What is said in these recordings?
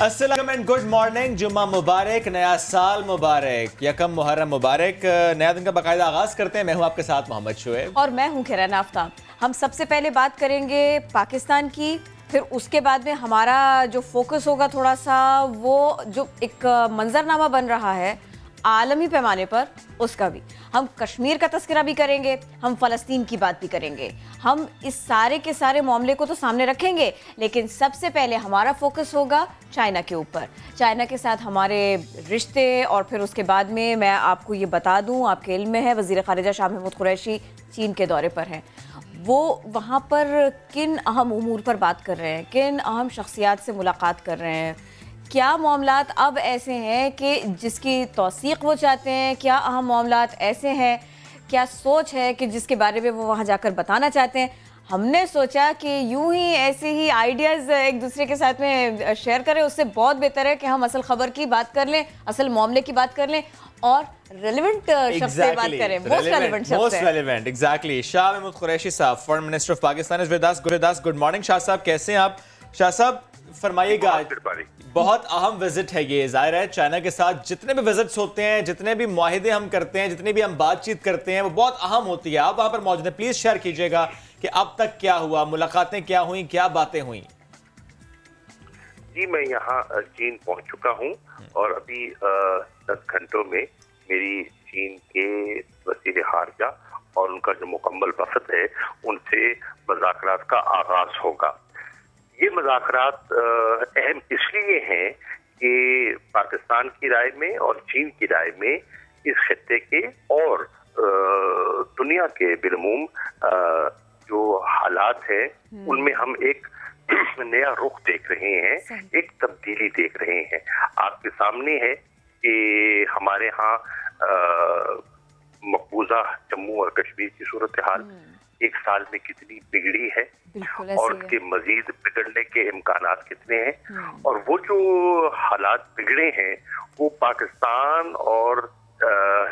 अस्सलाम and good morning. जुम्मा मुबारक, नया साल मुबारक, यकम मुहर्रम मुबारक। नया दिन का बाकायदा आगाज करते हैं। मैं हूं आपके साथ मोहम्मद शुएब और मैं हूं किरण आफ्ताब। हम सबसे पहले बात करेंगे पाकिस्तान की, फिर उसके बाद में हमारा जो फोकस होगा थोड़ा सा वो जो एक मंजरनामा बन रहा है आलमी पैमाने पर, उसका भी हम कश्मीर का तस्करा भी करेंगे, हम फ़लस्तीन की बात भी करेंगे। हम इस सारे के सारे मामले को तो सामने रखेंगे, लेकिन सबसे पहले हमारा फोकस होगा चाइना के ऊपर, चाइना के साथ हमारे रिश्ते। और फिर उसके बाद में मैं आपको ये बता दूं, आपके इल्म में है वज़ीर ख़ारिजा शाह महमूद कुरैशी चीन के दौरे पर हैं। वो वहाँ पर किन अहम उमूर पर बात कर रहे हैं, किन अहम शख्सियात से मुलाकात कर रहे हैं, क्या मामलात अब ऐसे हैं कि जिसकी तौसीक़ वो चाहते हैं, क्या अहम मामलात ऐसे हैं, क्या सोच है कि जिसके बारे में वो वहाँ जाकर बताना चाहते हैं। हमने सोचा कि यूं ही ऐसे ही आइडियाज़ एक दूसरे के साथ में शेयर करें, उससे बहुत बेहतर है कि हम असल खबर की बात कर लें, असल मामले की बात कर लें और रेलेवेंट शख्स से बात करें। Most relevant exactly. Shah Mahmood Qureshi sahab, foreign minister of Pakistan is with us. Good morning Shah sahab, कैसे हैं आप? शाह साहब फरमाइएगा, बहुत अहम विजिट है ये। जाहिर है चाइना के साथ जितने भी विजिट्स होते हैं, जितने भी मुआहिदे हम करते हैं, जितनी भी हम बातचीत करते हैं, वो बहुत अहम होती है। आप वहां पर मौजूद हैं, प्लीज शेयर कीजिएगा कि अब तक क्या हुआ, मुलाकातें क्या हुई, क्या बातें हुई। जी, मैं यहाँ चीन पहुँच चुका हूँ और अभी 10 घंटों में मेरी चीन के वज़ीर ख़ारिजा और उनका जो मुकम्मल वफ़द है उनसे मुज़ाकरात का आगाज़ होगा। ये मुज़ाकरात अहम इसलिए हैं कि पाकिस्तान की राय में और चीन की राय में इस खित्ते के और दुनिया के बिलूम जो हालात हैं उनमें हम एक नया रुख देख रहे हैं, एक तब्दीली देख रहे हैं। आपके सामने है कि हमारे यहाँ मकबूजा जम्मू और कश्मीर की सूरत हाल एक साल में कितनी बिगड़ी है और उसके मजीद बिगड़ने के इम्कानात कितने हैं। और वो जो हालात बिगड़े हैं वो पाकिस्तान और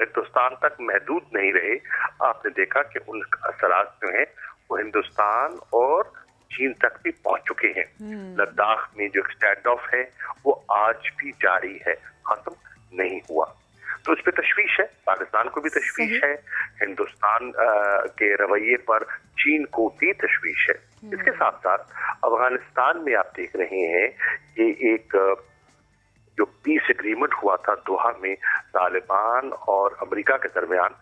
हिंदुस्तान तक महदूद नहीं रहे। आपने देखा कि उन असरात जो हैं वो हिंदुस्तान और चीन तक भी पहुंच चुके हैं। लद्दाख में जो स्टैंड ऑफ है वो आज भी जारी है, खत्म नहीं हुआ। तो उस पर तशवीश है, पाकिस्तान को भी तशवीश है, हिंदुस्तान के रवैये पर चीन को भी तशवीश है। इसके साथ साथ अफगानिस्तान में आप देख रहे हैं कि एक जो पीस एग्रीमेंट हुआ था दोहा में तालिबान और अमेरिका के दरमियान,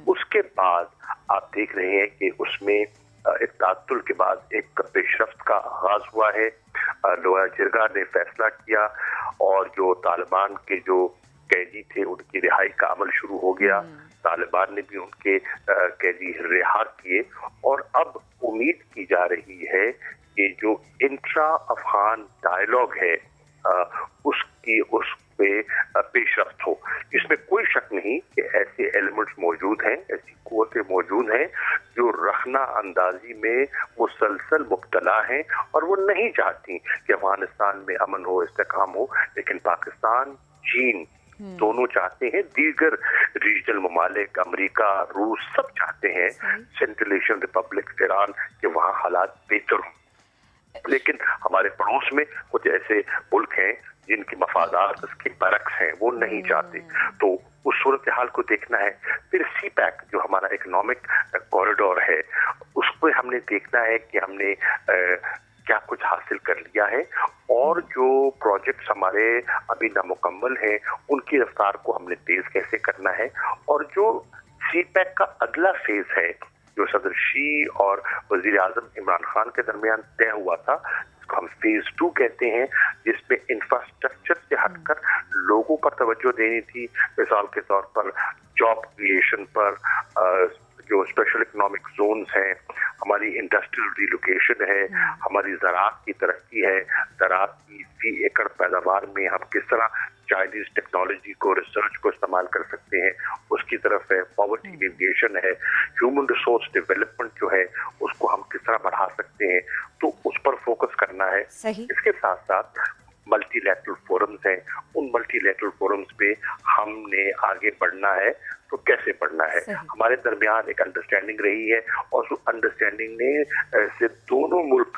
उसके बाद आप देख रहे हैं कि उसमें एक तातुल के बाद एक पेशरफ्त का आगाज हुआ है। लोया जिरगा ने फैसला किया और जो तालिबान के जो कैदी थे उनकी रिहाई का अमल शुरू हो गया। तालिबान ने भी उनके कैदी रिहा किए और अब उम्मीद की जा रही है कि जो इंट्रा अफगान डायलॉग है उसकी उस पे पेशरफ्त हो। इसमें कोई शक नहीं कि ऐसे एलिमेंट्स मौजूद हैं, ऐसी कुव्वतें मौजूद हैं जो रखना अंदाजी में मुसलसल मुब्तला हैं और वो नहीं चाहती कि अफगानिस्तान में अमन हो, इस्तेकाम हो। लेकिन पाकिस्तान, चीन दोनों चाहते हैं, दीगर रीजनल ममालिक अमेरिका, रूस सब चाहते हैं सेंट्रल एशियन रिपब्लिक ईरान के वहाँ हालात बेहतर हों। लेकिन हमारे पड़ोस में कुछ ऐसे मुल्क हैं जिनकी मफादात उसके बरक्स हैं, वो नहीं चाहते। तो उस सूरत हाल को देखना है। फिर सी पैक जो हमारा इकोनॉमिक कॉरिडोर है उसको हमने देखना है कि हमने क्या कुछ हासिल कर लिया है और जो प्रोजेक्ट्स हमारे अभी नामुकम्मल हैं उनकी रफ्तार को हमने तेज कैसे करना है। और जो सी पैक का अगला फेज है जो सदर शी और वजीर आजम इमरान खान के दरमियान तय हुआ था, जिसको हम फेज 2 कहते हैं, जिसमें इंफ्रास्ट्रक्चर से हटकर लोगों पर तवज्जो देनी थी। मिसाल के तौर पर जॉब क्रिएशन पर, जो स्पेशल इकोनॉमिक जोन्स हैं, हमारी इंडस्ट्रियल रिलोकेशन है, हमारी ज़राअत की तरक्की है, ज़राअत की फी एकड़ पैदावार में हम किस तरह चाइनीज टेक्नोलॉजी को, रिसर्च को इस्तेमाल कर सकते हैं, उसकी तरफ है। पॉवर्टी मिटिगेशन है, ह्यूमन रिसोर्स डेवलपमेंट जो है उसको हम किस तरह बढ़ा सकते हैं, तो उस पर फोकस करना है। इसके साथ साथ मल्टीलैटरल फोरम्स हैं, उन मल्टीलैटरल फोरम्स पे हमने आगे बढ़ना है। तो कैसे बढ़ना है? हमारे दरमियान एक अंडरस्टैंडिंग रही है और उस अंडरस्टैंडिंग ने से दोनों मुल्क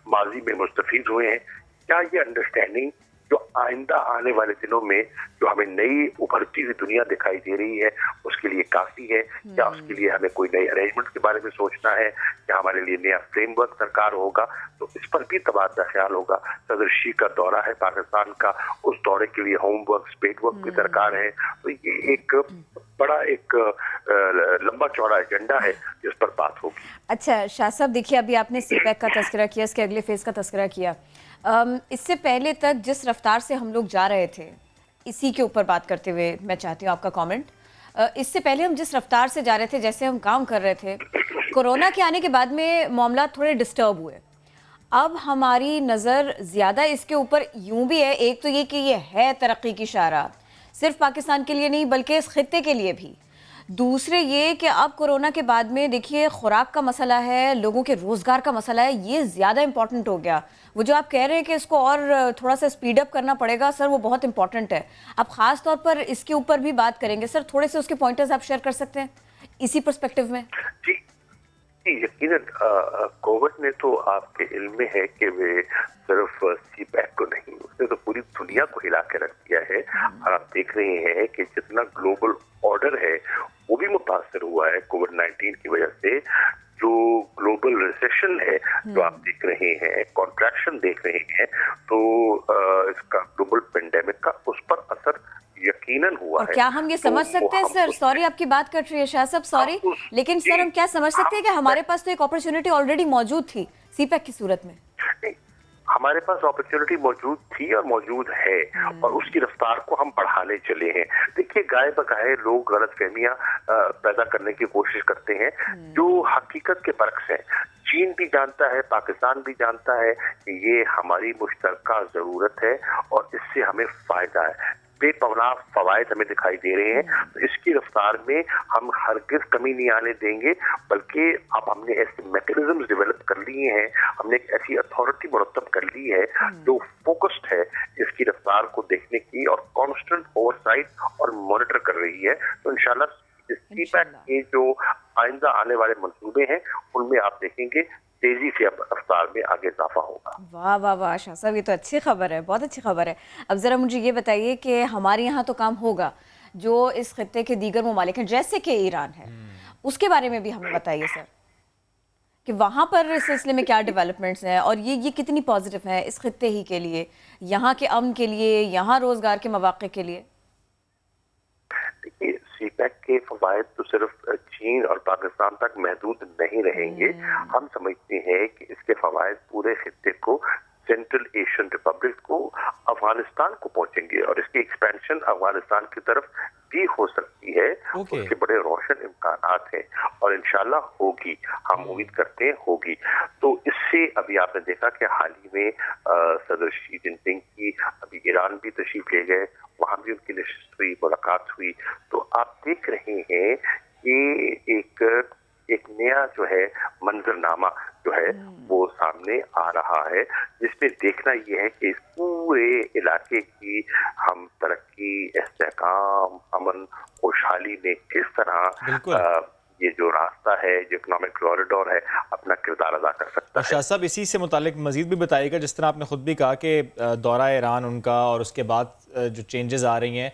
माजी में मुस्तफीद हुए हैं। क्या ये अंडरस्टैंडिंग जो आइंदा आने वाले दिनों में जो हमें नई उभरती हुई दुनिया दिखाई दे रही है उसके लिए काफी है, क्या उसके लिए हमें कोई नई अरेंजमेंट के बारे में सोचना है, क्या हमारे लिए नया फ्रेमवर्क सरकार होगा, तो इस पर भी तबादला ख्याल होगा। सदर शी का दौरा है पाकिस्तान का, उस दौरे के लिए होमवर्क स्पेटवर्क भी दरकार है। तो ये एक बड़ा एक लंबा चौड़ा एजेंडा है जिस पर बात होगी। अच्छा शाह साहब, देखिए अभी आपने सीपैक का तस्करा किया, इसके अगले फेज का तस्करा किया। इससे पहले तक जिस रफ्तार से हम लोग जा रहे थे, इसी के ऊपर बात करते हुए मैं चाहती हूँ आपका कमेंट। इससे पहले हम जिस रफ्तार से जा रहे थे, जैसे हम काम कर रहे थे, कोरोना के आने के बाद में मामला थोड़े डिस्टर्ब हुए। अब हमारी नज़र ज़्यादा इसके ऊपर यूं भी है, एक तो ये कि ये है तरक्की की शाहराह, सिर्फ पाकिस्तान के लिए नहीं बल्कि इस खित्ते के लिए भी। दूसरे ये कि अब कोरोना के बाद में देखिए खुराक का मसला है, लोगों के रोज़गार का मसला है, ये ज़्यादा इंपॉर्टेंट हो गया। वो जो आप कह रहे हैं कि इसको और थोड़ा सा स्पीड अप करना पड़ेगा सर, वो बहुत इंपॉर्टेंट है। अब ख़ास तौर पर इसके ऊपर भी बात करेंगे सर, थोड़े से उसके पॉइंटर्स आप शेयर कर सकते हैं इसी पर्सपेक्टिव में? जी यकीनन कोविड ने तो आपके इल्म में है कि वे सिर्फ सीपैक को नहीं, उसने तो पूरी दुनिया को हिला के रख दिया है। और आप देख रहे हैं कि जितना ग्लोबल ऑर्डर है वो भी मुतासर हुआ है कोविड-19 की वजह से। जो ग्लोबल रिसेशन है जो आप देख रहे हैं, कॉन्ट्रैक्शन देख रहे हैं, तो इसका ग्लोबल पेंडेमिक का उस पर असर यकीनन हुआ और है। क्या हम ये समझ सकते हैं सर, सॉरी आपकी बात कट रही है शाह साहब, सॉरी, लेकिन सर हम क्या समझ सकते हैं कि हमारे पास तो एक अपॉर्चुनिटी ऑलरेडी मौजूद थी सीपैक की सूरत में? हमारे पास अपॉर्चुनिटी मौजूद थी और मौजूद है, और उसकी रफ्तार को हम बढ़ाने चले हैं। देखिए गाए बगाए लोग गलतफहमियां पैदा करने की कोशिश करते हैं जो हकीकत के बरक्स हैं। चीन भी जानता है, पाकिस्तान भी जानता है कि ये हमारी मुश्तरका जरूरत है और इससे हमें फायदा है, बेपनाह फवायद हमें दिखाई दे रहे हैं। तो इसकी रफ्तार में हम हरगिज कमी नहीं आने देंगे, बल्कि अब हमने ऐसे मैकेनिज्म डेवलप कर लिए हैं, हमने एक ऐसी अथॉरिटी मुरतब कर ली है जो फोकस्ड है इसकी रफ्तार को देखने की और कांस्टेंट ओवरसाइट और मॉनिटर कर रही है। तो इंशाल्लाह सीपैक के जो आइंदा आने वाले मंसूबे हैं उनमें आप देखेंगे तेजी से अब रफ्तार में आगे इजाफा होगा। वाह वाह वाह शाह साहब, ये तो अच्छी खबर है, बहुत अच्छी खबर है। अब ज़रा मुझे ये बताइए कि हमारे यहाँ तो काम होगा, जो इस खित्ते के दीगर ममालिक हैं जैसे कि ईरान है, उसके बारे में भी हमें बताइए सर कि वहाँ पर इस सिलसिले में क्या डेवलपमेंट्स हैं और ये कितनी पॉजिटिव हैं इस खित्ते ही के लिए, यहाँ के अमन के लिए, यहाँ रोज़गार के मौक़े के लिए। देखिए सीपैक के फवायद तो सिर्फ चीन और पाकिस्तान तक महदूद नहीं रहेंगे। हम समझते हैं कि इसके फवायद पूरे खित्ते को, सेंट्रल एशियन रिपब्लिक को, अफगानिस्तान को पहुंचेंगे और इसकी एक्सपेंशन अफगानिस्तान की तरफ भी हो सकती है। उसके बड़े रोशन इम्कानात हैं और इंशाल्लाह होगी, हम उम्मीद करते हैं होगी। तो इससे अभी आपने देखा कि हाल ही में सदर शी जिनपिंग की अभी ईरान भी तशरीफ ले गए, वहां भी उनकी नशिस्त हुई, मुलाकात हुई। तो आप देख रहे हैं कि एक नया जो है मंजरनामा जो है वो सामने आ रहा है, जिसमें देखना यह है कि इस पूरे इलाके की हम तरक्की, इस्तेहकाम, अमन, खुशहाली में किस तरह ये जो रास्ता है, जो इकोनॉमिक कॉरिडोर है, अपना किरदार अदा कर सकता है। शाह साहब इसी से मुतालिक मजीद भी बताइएगा, जिस तरह आपने खुद भी कहा कि दौरा ईरान उनका और उसके बाद जो चेंजेस आ रही हैं,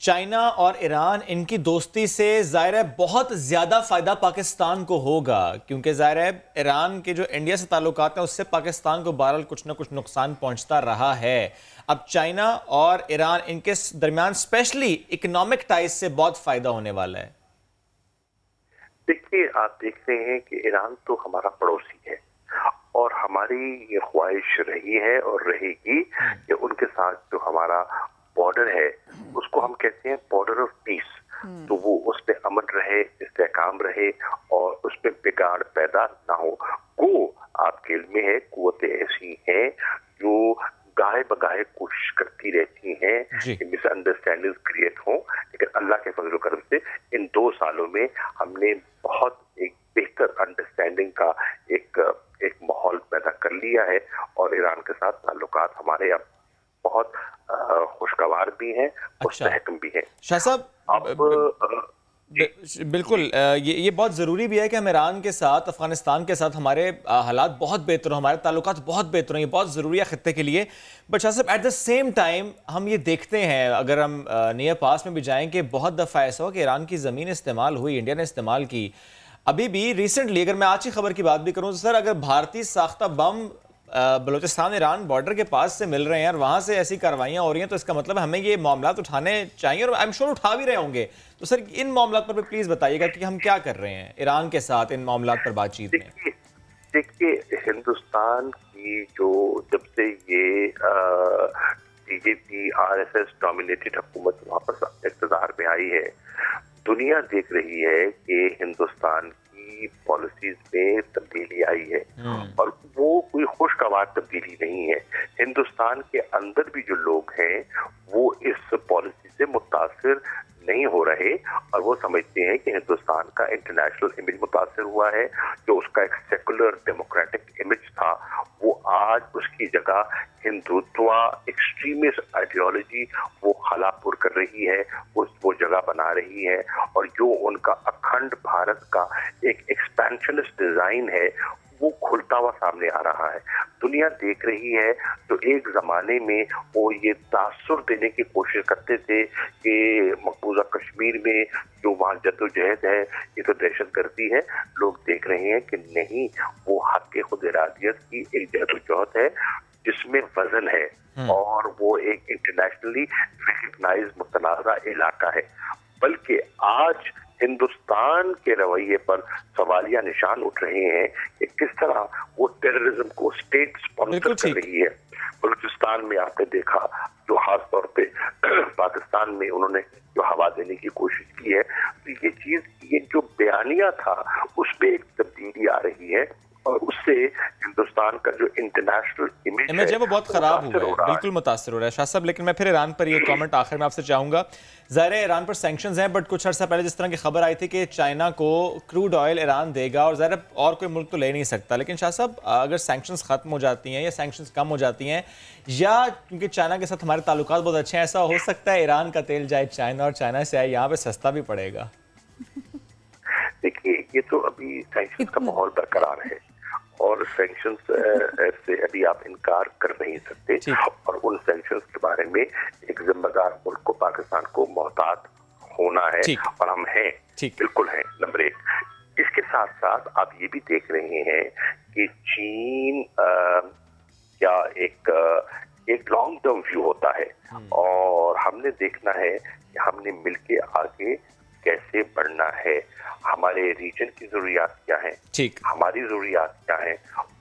चाइना और ईरान इनकी दोस्ती से ज़ाहिर है बहुत ज़्यादा फ़ायदा पाकिस्तान को होगा, क्योंकि ज़ाहिर है ईरान के जो इंडिया से ताल्लुकात हैं उससे पाकिस्तान को बहरहाल कुछ ना कुछ नुकसान पहुंचता रहा है। अब चाइना और ईरान इनके दरमियान स्पेशली इकोनॉमिक टाइज से बहुत फ़ायदा होने वाला है। देखिए आप देख रहे हैं कि ईरान तो हमारा पड़ोसी है और हमारी ये ख्वाहिश रही है और रहेगी कि उनके साथ जो हमारा बॉर्डर है उसको हम कहते हैं बॉर्डर ऑफ पीस, तो वो उस पे अमन रहे, इस्तेहकाम रहे और उस पे बिगाड़ पैदा ना हो। को आपके इल्म में है, कुव्वतें ऐसी हैं जो गाहे बगाहे कोशिश करती रहती हैं कि मिसअंडरस्टैंडिंग क्रिएट हो, लेकिन अल्लाह के फजल करम से इन 2 सालों में हमने बहुत एक बेहतर अंडरस्टैंडिंग का एक माहौल पैदा कर लिया है और ईरान के साथ ताल्लुकात हमारे अब बहुत खुशगवार भी हैं और सहकम भी हैं। शाह साहब बिल्कुल, ये बहुत ज़रूरी भी है कि हम ईरान के साथ, अफ़गानिस्तान के साथ हमारे हालात बहुत बेहतर हों, हमारे ताल्लुकात बहुत बेहतर हों, ये बहुत ज़रूरी है ख़ित्ते के लिए। बट शाह साहब, एट द सेम टाइम हम ये देखते हैं, अगर हम नियर पास में भी जाएँ, कि बहुत दफ़ा ऐसा हो कि ईरान की ज़मीन इस्तेमाल हुई, इंडिया ने इस्तेमाल की। अभी भी रिसेंटली, अगर मैं आज की खबर की बात भी करूँ तो सर, अगर भारतीय साख्ता बम बलूचिस्तान ईरान बॉर्डर के पास से मिल रहे हैं और वहाँ से ऐसी कार्रवाइयाँ हो रही हैं, तो इसका मतलब हमें ये मामला उठाने चाहिए, और आई एम श्योर उठा भी रहे होंगे। तो सर, इन मामलों पर भी प्लीज़ बताइएगा कि हम क्या कर रहे हैं ईरान के साथ इन मामलों पर बातचीत में। देखिए, हिंदुस्तान की जो जब से ये बीजेपी RSS डोमिनेटेड हुकूमत वहाँ पर इक़्तिदार में आई है, दुनिया देख रही है कि हिंदुस्तान की पॉलिसीज में तब्दीली आई है, और वो कोई खुशगवार तब्दीली नहीं है। हिंदुस्तान के अंदर भी जो लोग हैं वो इस पॉलिसी से मुतासिर नहीं हो रहे, और वो समझते हैं कि हिंदुस्तान का इंटरनेशनल इमेज मुतासिर हुआ है। जो उसका एक सेकुलर डेमोक्रेटिक इमेज था, वो आज उसकी जगह हिंदुत्व, एक्सट्रीमिस्ट आइडियोलॉजी वो खलापुर कर रही है, वो जगह बना रही है। और जो उनका अखंड भारत का एक एक्सपेंशनिस्ट डिजाइन है, वो खुलता हुआ सामने आ रहा है। दुनिया देख रही है। तो एक जमाने में वो ये तासुर देने की कोशिश करते थे कि मकबूजा कश्मीर में जो वहाँ जद्दोजहद है ये तो दहशतगर्दी है। लोग देख रहे हैं कि नहीं, वो हक के खुद इरादियत की एक जद्दोजहद है जिसमें वजन है, और वो एक इंटरनेशनली रिकग्नाइज मुतनाज़ा इलाका है। बल्कि आज हिंदुस्तान के रवैये पर सवालिया निशान उठ रहे हैं कि किस तरह वो टेररिज्म को स्टेट स्पॉन्सर कर रही है। बलूचिस्तान में आपने देखा, जो खास तौर पे पाकिस्तान में उन्होंने जो हवा देने की कोशिश की है, तो ये चीज, ये जो बयानिया था उस पे एक तब्दीली आ रही है, और उससे हिंदुस्तान का जो इंटरनेशनल इमेज है वो बहुत खराब हुआ है, बिल्कुल मुतासिर हो रहा है शाह साहब। लेकिन मैं फिर ईरान पर ये कमेंट आखिर में आपसे चाहूंगा। ज़ाहिर है ईरान पर सैंक्शंस हैं, बट कुछ अर्सा पहले जिस तरह की खबर आई थी कि चाइना को क्रूड ऑयल ईरान देगा, और ज़ाहिर और कोई मुल्क तो ले नहीं सकता। लेकिन शाह साहब, अगर सैंक्शंस खत्म हो जाती हैं या सैंक्शंस कम हो जाती हैं, या क्योंकि चाइना के साथ हमारे ताल्लुकात बहुत अच्छे हैं, ऐसा हो सकता है ईरान का तेल जाए चाइना और चाइना से आए यहाँ पे सस्ता भी पड़ेगा। देखिए, ये तो अभी सैंक्शंस का माहौल बरकरार है, और सैंक्शंस से अभी आप इनकार कर नहीं सकते, और उन सैंक्शंस के बारे में एक जिम्मेदार मुल्क को, पाकिस्तान को मोहतात होना है, और हम हैं, बिल्कुल हैं, नंबर एक। इसके साथ साथ आप ये भी देख रहे हैं कि चीन क्या एक लॉन्ग टर्म व्यू होता है, और हमने देखना है कि हमने मिलके आगे कैसे बढ़ना है, हमारे रीजन की जरूरियात क्या है, हमारी जरूरियात क्या है,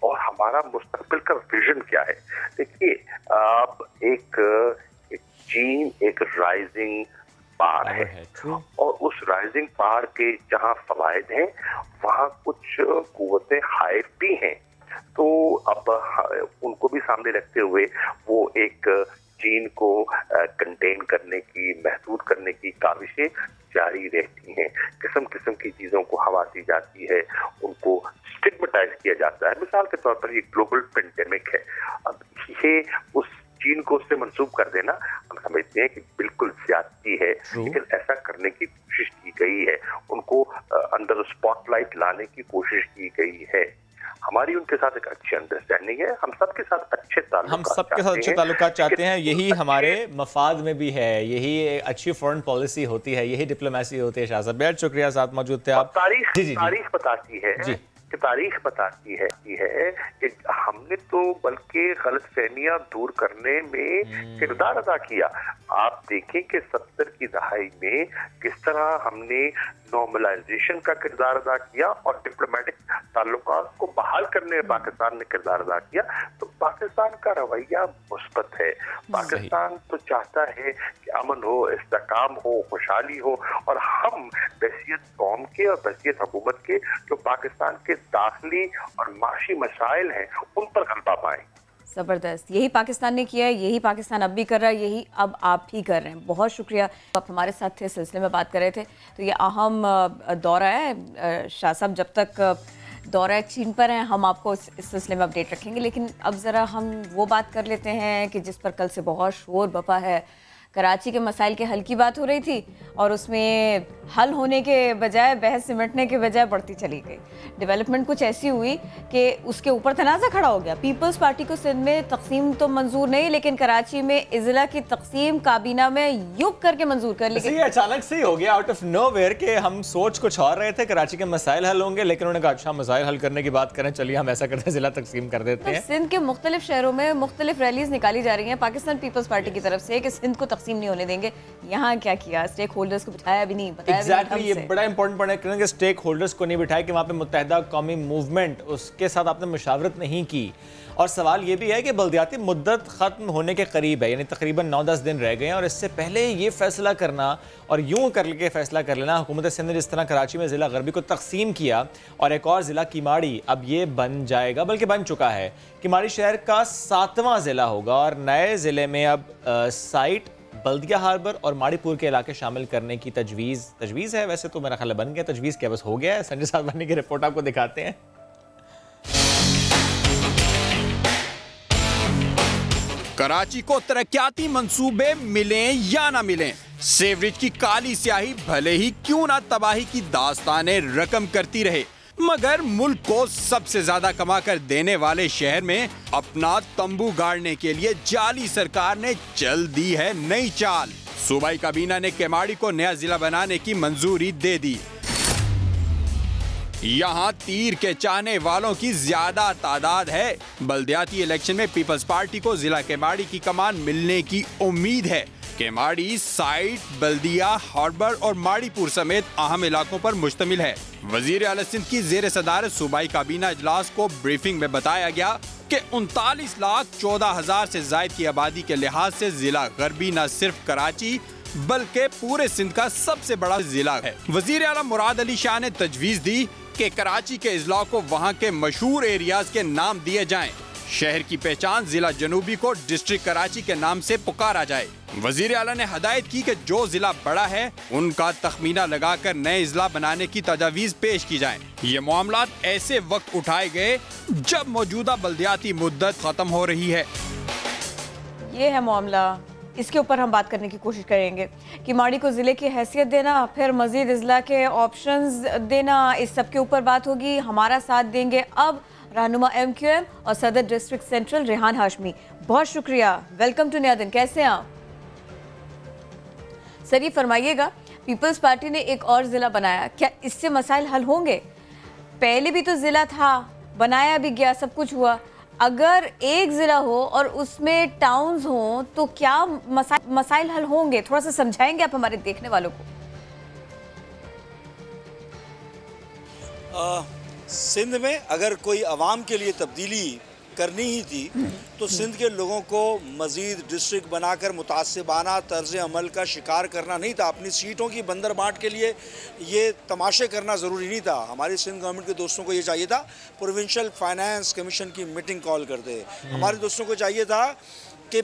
और हमारा मुस्तकबिल का विजन क्या है। देखिए, आप एक चीन एक राइजिंग पार है, और उस राइजिंग पार के जहां फवायद हैं वहां कुछ कुव्वतें हाइफ भी हैं। तो अब उनको भी सामने रखते हुए वो एक चीन को कंटेन करने की, महदूद करने की काविशें जारी रहती हैं। किस्म किस्म की चीजों को हवा दी जाती है, उनको स्टिग्मेटाइज किया जाता है। मिसाल के तौर पर ये ग्लोबल पेंडेमिक है, अब ये उस चीन को उससे मंसूब कर देना, हम समझते हैं कि बिल्कुल ज्यादती है, लेकिन ऐसा करने की कोशिश की गई है, उनको अंडर स्पॉटलाइट लाने की कोशिश की गई है। हमारी उनके साथ एक अच्छी अंडरस्टैंडिंग है, हम सबके साथ अच्छे ताल्लुकात चाहते हैं, यही हमारे मफाद में भी है, यही अच्छी फॉरेन पॉलिसी होती है, यही डिप्लोमेसी होती है। शाह साहब, बहुत शुक्रिया, साथ मौजूद थे आप। तारीख बताती है कि तारीख बताती है कि हमने तो बल्कि गलतफहमियां दूर करने में किरदार अदा किया। आप देखें कि 70 की दहाई में किस तरह हमने नॉर्मलाइजेशन का किरदार अदा किया और डिप्लोमेटिक ताल्लुकात को बहाल करने में पाकिस्तान ने किरदार अदा किया। तो पाकिस्तान का रवैया मुस्बत है। पाकिस्तान तो चाहता है कि अमन हो, इस्तेकाम हो, खुशहाली हो, और हम बहसियत कौम के और बहसियत हुकूमत के जो पाकिस्तान के दाखिली और माशी मसाइल हैं उन पर गलबा पाएं। ज़बरदस्त, यही पाकिस्तान ने किया है, यही पाकिस्तान अब भी कर रहा है, यही अब आप ही कर रहे हैं। बहुत शुक्रिया, आप हमारे साथ थे, सिलसिले में बात कर रहे थे। तो ये अहम दौरा है शाह साहब, जब तक दौरा चीन पर हैं हम आपको इस सिलसिले में अपडेट रखेंगे। लेकिन अब ज़रा हम वो बात कर लेते हैं कि जिस पर कल से बहुत शोर बपा है, कराची के मसाइल के हल की बात हो रही थी और उसमें हल होने के बजाय, बहस सिमटने के बजाय बढ़ती चली गई। डेवलपमेंट कुछ ऐसी हुई कि उसके ऊपर तनाज़ा खड़ा हो गया। पीपल्स पार्टी को सिंध में तकसीम तो मंजूर नहीं, लेकिन कराची में इज़ला की तकसीम काबीना में युग करके मंजूर कर ली गई। अचानक से ही हो गया आउट ऑफ नोवेयर कि हम सोच कुछ और रहे थे, कराची के मसाइल हल होंगे, लेकिन उन्होंने कहा अच्छा मसाइल हल करने की बात करें, चलिए हम ऐसा करते हैं जिला तकसीम कर देते हैं। सिंध के मुख्तलिफ शहरों में मुख्तलिफ रैलीज निकाली जा रही हैं पाकिस्तान पीपल्स पार्टी की तरफ से कि सिंध को तकसीम नहीं होने देंगे। यहाँ क्या किया, स्टेक होल्डर्स को बिठाया भी नहीं, बताया Exactly, ये बड़ा इंपॉर्टेंट पॉइंट है कि स्टेक होल्डर्स को नहीं बिठाया, कि वहाँ पे मुत्तहिदा कौमी मूवमेंट, उसके साथ आपने मुशावरत नहीं की। और सवाल ये भी है कि बल्दियाती मुद्दत ख़त्म होने के करीब है, यानी तकरीबन 9-10 दिन रह गए हैं, और इससे पहले ये फैसला करना और यूँ करके फैसला कर लेना, हुकूमत सिंध ने जिस तरह कराची में ज़िला गरबी को तकसीम किया और एक और ज़िला किमाड़ी अब ये बन जाएगा, बल्कि बन चुका है। किमाड़ी शहर का 7वां ज़िला होगा और नए ज़िले में अब साइट बल्दिया हार्बर और माड़ीपुर के इलाके शामिल करने की तजवीज़ है। वैसे तो मेरा ख्याल बन गया, तजवीज़ क्या बस हो गया है। संजय साधवानी की रिपोर्ट आपको दिखाते हैं। कराची को तरक्याती मंसूबे मिलें या ना मिलें, सेवरेज की काली स्याही भले ही क्यों ना तबाही की दास्तानें रकम करती रहे, मगर मुल्क को सबसे ज्यादा कमा कर देने वाले शहर में अपना तंबू गाड़ने के लिए जाली सरकार ने चल दी है नई चाल। सूबाई काबीना ने केमाड़ी को नया जिला बनाने की मंजूरी दे दी। यहाँ तीर के चाहने वालों की ज्यादा तादाद है। बल्दियाती इलेक्शन में पीपल्स पार्टी को जिला केमाड़ी की कमान मिलने की उम्मीद है। केमाड़ी साइट बल्दिया, हार्बर और माड़ीपुर समेत अहम इलाकों पर मुश्तमिल है। वजीर आला सिंध की जेर सदारत सूबाई काबीना इजलास को ब्रीफिंग में बताया गया कि 39,14,000 से जायद की आबादी के लिहाज से जिला गरबी न सिर्फ कराची बल्कि पूरे सिंध का सबसे बड़ा जिला है। वजीर आला मुराद अली शाह ने तजवीज दी कि कराची के इजला को वहाँ के मशहूर एरियाज के नाम दिए जाएं। शहर की पहचान जिला जनूबी को डिस्ट्रिक्ट कराची के नाम से पुकारा जाए। वजीर आला ने हदायत की कि जो जिला बड़ा है उनका तखमीना लगाकर नए जिला बनाने की तजावीज पेश की जाएं। ये मामलात ऐसे वक्त उठाए गए जब मौजूदा बल्दियाती मुद्दत खत्म हो रही है। ये है मामला, इसके ऊपर हम बात करने की कोशिश करेंगे। किमाड़ी को ज़िले की हैसियत देना, फिर मज़ीद अजला के ऑप्शंस देना, इस सब के ऊपर बात होगी। हमारा साथ देंगे अब रहनुमा MQM और सदर डिस्ट्रिक्ट सेंट्रल रेहान हाशमी। बहुत शुक्रिया, वेलकम टू नया दिन। कैसे हैं आप सर? ये फरमाइएगा, पीपल्स पार्टी ने एक और ज़िला बनाया, क्या इससे मसाइल हल होंगे? पहले भी तो ज़िला था, बनाया भी गया, सब कुछ हुआ। अगर एक ज़िला हो और उसमें टाउन्स हों तो क्या मसाइल हल होंगे? थोड़ा सा समझाएंगे आप हमारे देखने वालों को? सिंध में अगर कोई अवाम के लिए तब्दीली करनी ही थी तो सिंध के लोगों को मज़ीद डिस्ट्रिक्ट बनाकर मुतासिबाना तर्ज अमल का शिकार करना नहीं था। अपनी सीटों की बंदर बांट के लिए ये तमाशे करना ज़रूरी नहीं था। हमारी सिंध गवर्नमेंट के दोस्तों को ये चाहिए था प्रोविंशियल फाइनेंस कमीशन की मीटिंग कॉल करते। हमारे दोस्तों को चाहिए था कि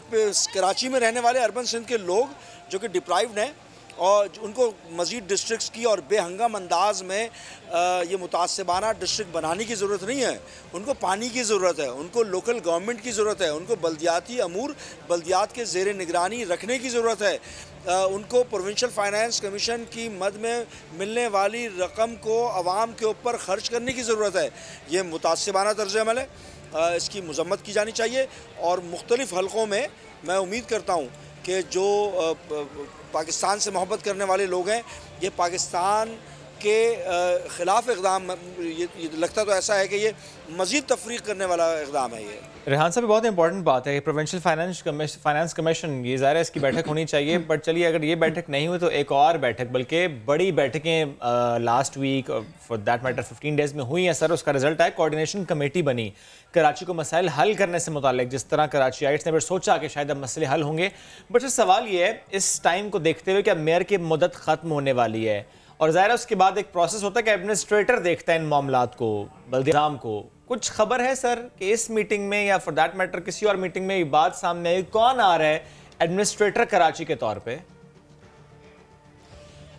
कराची में रहने वाले अर्बन सिंध के लोग जो कि डिप्राइव्ड हैं और उनको मज़ीद डिस्ट्रिक्ट्स की और बेहंगम अंदाज में ये मुतासिबाना डिस्ट्रिक्ट बनाने की ज़रूरत नहीं है। उनको पानी की ज़रूरत है, उनको लोकल गवर्नमेंट की ज़रूरत है, उनको बल्दियाती अमूर बल्दियात के ज़ेर निगरानी रखने की ज़रूरत है। उनको प्रोविंशियल फाइनेंस कमीशन की मद में मिलने वाली रकम को आवाम के ऊपर ख़र्च करने की ज़रूरत है। ये मुतासिबाना तर्ज अमल है, इसकी मज़म्मत की जानी चाहिए। और मुख्तलिफ़ हलक़ों में मैं उम्मीद करता हूँ कि जो पाकिस्तान से मोहब्बत करने वाले लोग हैं, ये पाकिस्तान के ख़िलाफ़ इक़दाम, ये लगता तो ऐसा है कि ये मज़ीद तफरीक करने वाला इक़दाम है। ये रेहान साहब बहुत इंपॉर्टेंट बात है, प्रोविंशियल फाइनेंस कमीशन, ये ज़ाहिर है इसकी बैठक होनी चाहिए। बट चलिए अगर ये बैठक नहीं हुई तो एक और बैठक, बल्कि बड़ी बैठकें last week for that matter 15 days में हुई हैं सर। उसका रिजल्ट है कोऑर्डिनेशन कमेटी बनी कराची को मसाइल हल करने से मुताल्लिक। जिस तरह कराचीइट्स ने फिर सोचा कि शायद अब मसले हल होंगे, बट फिर सवाल ये है इस टाइम को देखते हुए कि अब मेयर की मुद्दत ख़त्म होने वाली है और ज़ाहिर है उसके बाद एक प्रोसेस होता है कि एडमिनिस्ट्रेटर देखता है इन मामलात को, बल्दियाम को। कुछ खबर है सर कि इस मीटिंग में या फॉर दैट मैटर किसी और मीटिंग में ये बात सामने आई, कौन आ रहा है एडमिनिस्ट्रेटर कराची के तौर पे?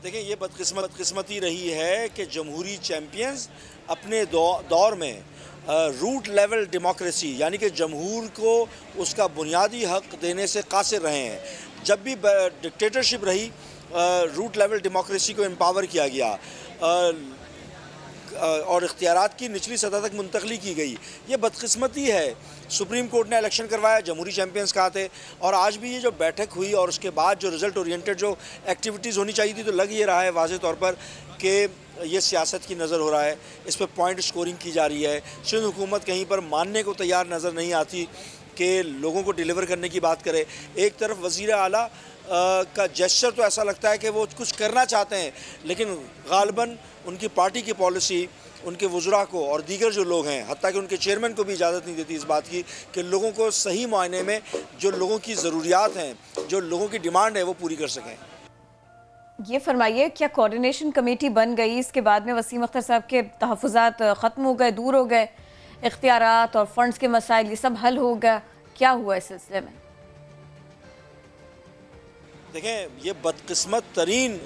देखिए, ये बदकिस्मती रही है कि जमहूरी चैंपियंस अपने दौर में रूट लेवल डेमोक्रेसी यानी कि जमहूर को उसका बुनियादी हक देने से कासिर रहे हैं। जब भी डिक्टेटरशिप रही, रूट लेवल डेमोक्रेसी को एम्पावर किया गया और इख्तियारात की निचली सतह तक मुंतकली की गई। ये बदकिस्मती है। सुप्रीम कोर्ट ने इलेक्शन करवाया, जमहूरी चैंपियंस कहा थे, और आज भी ये जो बैठक हुई और उसके बाद जो रिज़ल्ट ओरिएंटेड जो एक्टिविटीज़ होनी चाहिए थी, तो लग ये रहा है वाज़े तौर पर कि ये सियासत की नज़र हो रहा है, इस पर पॉइंट स्कोरिंग की जा रही है। सिंध हुकूमत कहीं पर मानने को तैयार नज़र नहीं आती कि लोगों को डिलीवर करने की बात करे। एक तरफ वज़ीर आला का जेस्चर तो ऐसा लगता है कि वो कुछ करना चाहते हैं, लेकिन गालिबन उनकी पार्टी की पॉलिसी उनके वज़रा को और दीगर जो लोग हैं, हत्ता कि उनके चेयरमैन को भी इजाज़त नहीं देती इस बात की कि लोगों को सही मायने में जो लोगों की ज़रूरियात हैं, जो लोगों की डिमांड है, वो पूरी कर सकें। ये फरमाइए, क्या कोऑर्डिनेशन कमेटी बन गई, इसके बाद में वसीम अख्तर साहब के तहफ़्फ़ुज़ात ख़त्म हो गए, दूर हो गए, इख्तियारात और फंड्स के मसाइल ये सब हल हो गया, क्या हुआ इस सिलसिले में? देखें, ये बदकिस्मत तरीन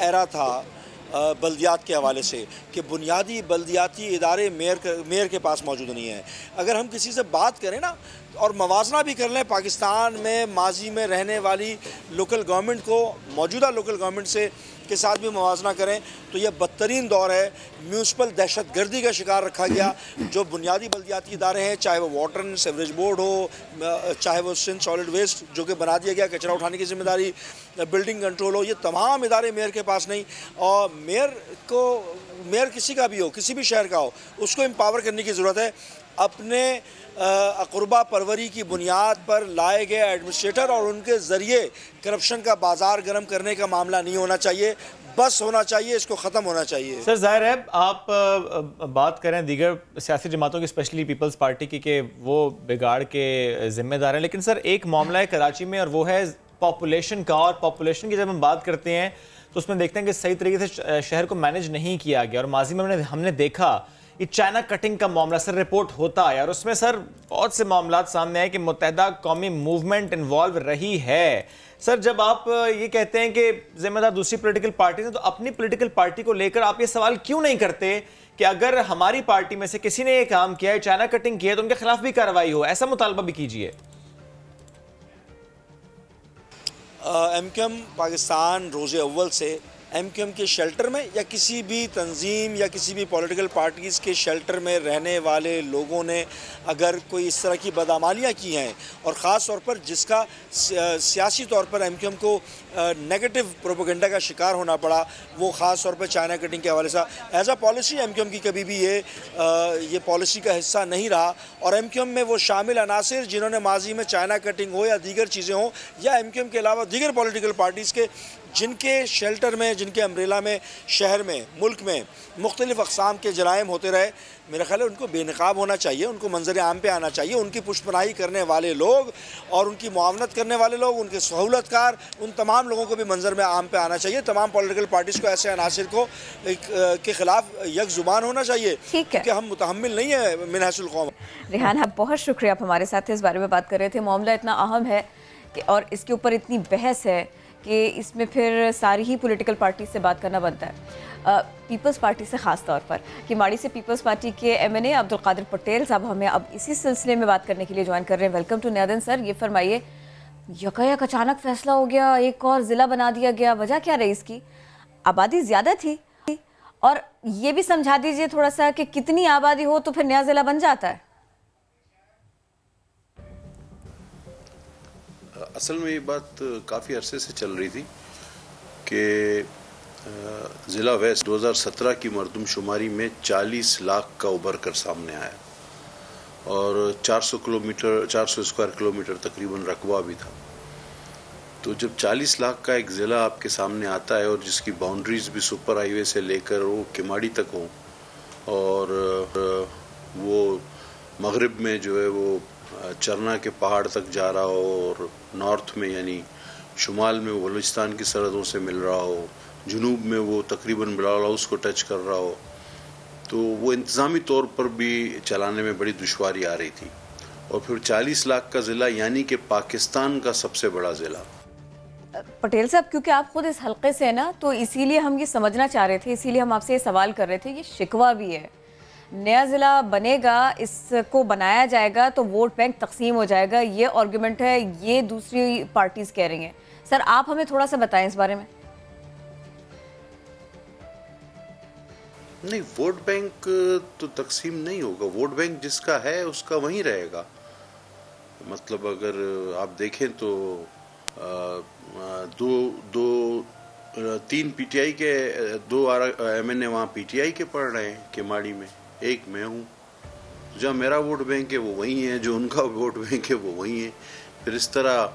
एरा था बल्दियात के हवाले से कि बुनियादी बल्दियाती इदारे मेयर के पास मौजूद नहीं है। अगर हम किसी से बात करें ना और मवाजना भी कर लें पाकिस्तान में माजी में रहने वाली लोकल गवर्नमेंट को मौजूदा लोकल गवर्नमेंट से के साथ भी मवाजना करें, तो यह बदतरीन दौर है। म्यूनसिपल दहशत गर्दी का शिकार रखा गया। जो बुनियादी बल्दियाती इदारे हैं, चाहे वो वाटर एंड सीवरेज बोर्ड हो, चाहे वो सिंध सॉलिड वेस्ट जो कि बना दिया गया, कचरा उठाने की जिम्मेदारी, बिल्डिंग कंट्रोल हो, ये तमाम इदारे मेयर के पास नहीं। और मेयर किसी का भी हो, किसी भी शहर का हो, उसको एम्पावर करने की ज़रूरत है। अपने अक़ुरबा परवरी की बुनियाद पर लाए गए एडमिनिस्ट्रेटर और उनके ज़रिए करप्शन का बाजार गर्म करने का मामला नहीं होना चाहिए, बस होना चाहिए, इसको ख़त्म होना चाहिए। सर, ज़ाहिर है आप बात करें दीगर सियासी जमातों की, स्पेशली पीपल्स पार्टी की, कि वो बिगाड़ के ज़िम्मेदार हैं, लेकिन सर एक मामला है कराची में और वो है पॉपुलेशन का। और पॉपुलेशन की जब हम बात करते हैं तो उसमें देखते हैं कि सही तरीके से शहर को मैनेज नहीं किया गया। और माजी में हमने देखा ये चाइना कटिंग का मामला सर रिपोर्ट होता है, और उसमें सर बहुत से मामला सामने आए कि मुत्तहिदा कौमी मूवमेंट इन्वॉल्व रही है। सर, जब आप ये कहते हैं कि जिम्मेदार दूसरी पॉलिटिकल पार्टी हैं, तो अपनी पॉलिटिकल पार्टी को लेकर आप ये सवाल क्यों नहीं करते कि अगर हमारी पार्टी में से किसी ने ये काम किया है, चाइना कटिंग की है, तो उनके खिलाफ भी कार्रवाई हो? ऐसा मुतालबा भी कीजिए। एमक्यूएम पाकिस्तान रोज़े अव्वल से एमक्यूएम के शेल्टर में या किसी भी तंजीम या किसी भी पॉलिटिकल पार्टीज़ के शेल्टर में रहने वाले लोगों ने अगर कोई इस तरह की बदआमालियाँ की हैं, और ख़ास तौर पर जिसका सियासी तौर पर एमक्यूएम को नेगेटिव प्रोपेगेंडा का शिकार होना पड़ा, वो ख़ास तौर पर चाइना कटिंग के हवाले से एज अ पॉलिसी एमक्यूएम की कभी भी ये पॉलिसी का हिस्सा नहीं रहा। और एमक्यूएम में वो शामिल अनासिर जिन्होंने माजी में चाइना कटिंग हो या दीगर चीज़ें हों, या एमक्यूएम के अलावा दीगर पॉलिटिकल पार्टीज़ के जिनके शेल्टर में, जिनके अम्ब्रेला में शहर में, मुल्क में मुख्तलिफ़ अक़साम के जराइम होते रहे, मेरा ख्याल है उनको बेनकाब होना चाहिए, उनको मंजर आम पे आना चाहिए। उनकी पुष्पनाही करने वाले लोग और उनकी मुआवनत करने वाले लोग, उनके सहूलतकार, उन तमाम लोगों को भी मंजर में आम पे आना चाहिए। तमाम पॉलिटिकल पार्टीज़ को ऐसे अनासिर को के ख़िलाफ़ यक ज़ुबान होना चाहिए, क्योंकि हम मुतहम्मिल नहीं है मिनहसुल कौम। रेहान, आप बहुत शुक्रिया, आप हमारे साथ इस बारे में बात कर रहे थे। मामला इतना अहम है कि और इसके ऊपर इतनी बहस है कि इसमें फिर सारी ही पॉलिटिकल पार्टी से बात करना बनता है। पीपल्स पार्टी से ख़ास तौर पर कि माड़ी से पीपल्स पार्टी के एमएनए अब्दुल कादिर पटेल साहब हमें अब इसी सिलसिले में बात करने के लिए ज्वाइन कर रहे हैं। वेलकम टू नया दिन सर। ये फरमाइए, यकायक अचानक फैसला हो गया, एक और ज़िला बना दिया गया, वजह क्या रही इसकी? आबादी ज़्यादा थी, और ये भी समझा दीजिए थोड़ा सा कि कितनी आबादी हो तो फिर नया ज़िला बन जाता है? असल में ये बात काफ़ी अरसे से चल रही थी कि ज़िला वेस्ट 2017 की मरदमशुमारी में 40 लाख का उभर कर सामने आया, और 400 स्क्वायर किलोमीटर तकरीबन रकबा भी था। तो जब 40 लाख का एक ज़िला आपके सामने आता है और जिसकी बाउंड्रीज़ भी सुपर हाईवे से लेकर वो किमाड़ी तक हो, और वो मगरिब में जो है वो चरना के पहाड़ तक जा रहा हो, और नॉर्थ में यानी शुमाल में वो बलूचिस्तान की सरहदों से मिल रहा हो, जुनूब में वो तकरीबन बिलाल हाउस को टच कर रहा हो, तो वो इंतज़ामी तौर पर भी चलाने में बड़ी दुश्वारी आ रही थी। और फिर 40 लाख का ज़िला यानी कि पाकिस्तान का सबसे बड़ा ज़िला। पटेल साहब, क्योंकि आप खुद इस हलके से हैं ना, तो इसीलिए हम ये समझना चाह रहे थे, इसीलिए हम आपसे ये सवाल कर रहे थे। ये शिकवा भी है, नया ज़िला बनेगा, इसको बनाया जाएगा तो वोट बैंक तकसीम हो जाएगा, ये आर्गुमेंट है, ये दूसरी पार्टीज़ कह रही हैं। सर आप हमें थोड़ा सा बताएं इस बारे में। नहीं, वोट बैंक तो तकसीम नहीं होगा। वोट बैंक जिसका है उसका वहीं रहेगा। मतलब अगर आप देखें तो तीन पीटीआई के, 2 MNA वहाँ पीटीआई के पढ़ रहे हैं केमाड़ी में, एक मैं हूँ। जहाँ मेरा वोट बैंक है वो वही है, जो उनका वोट बैंक है वो वही है। फिर इस तरह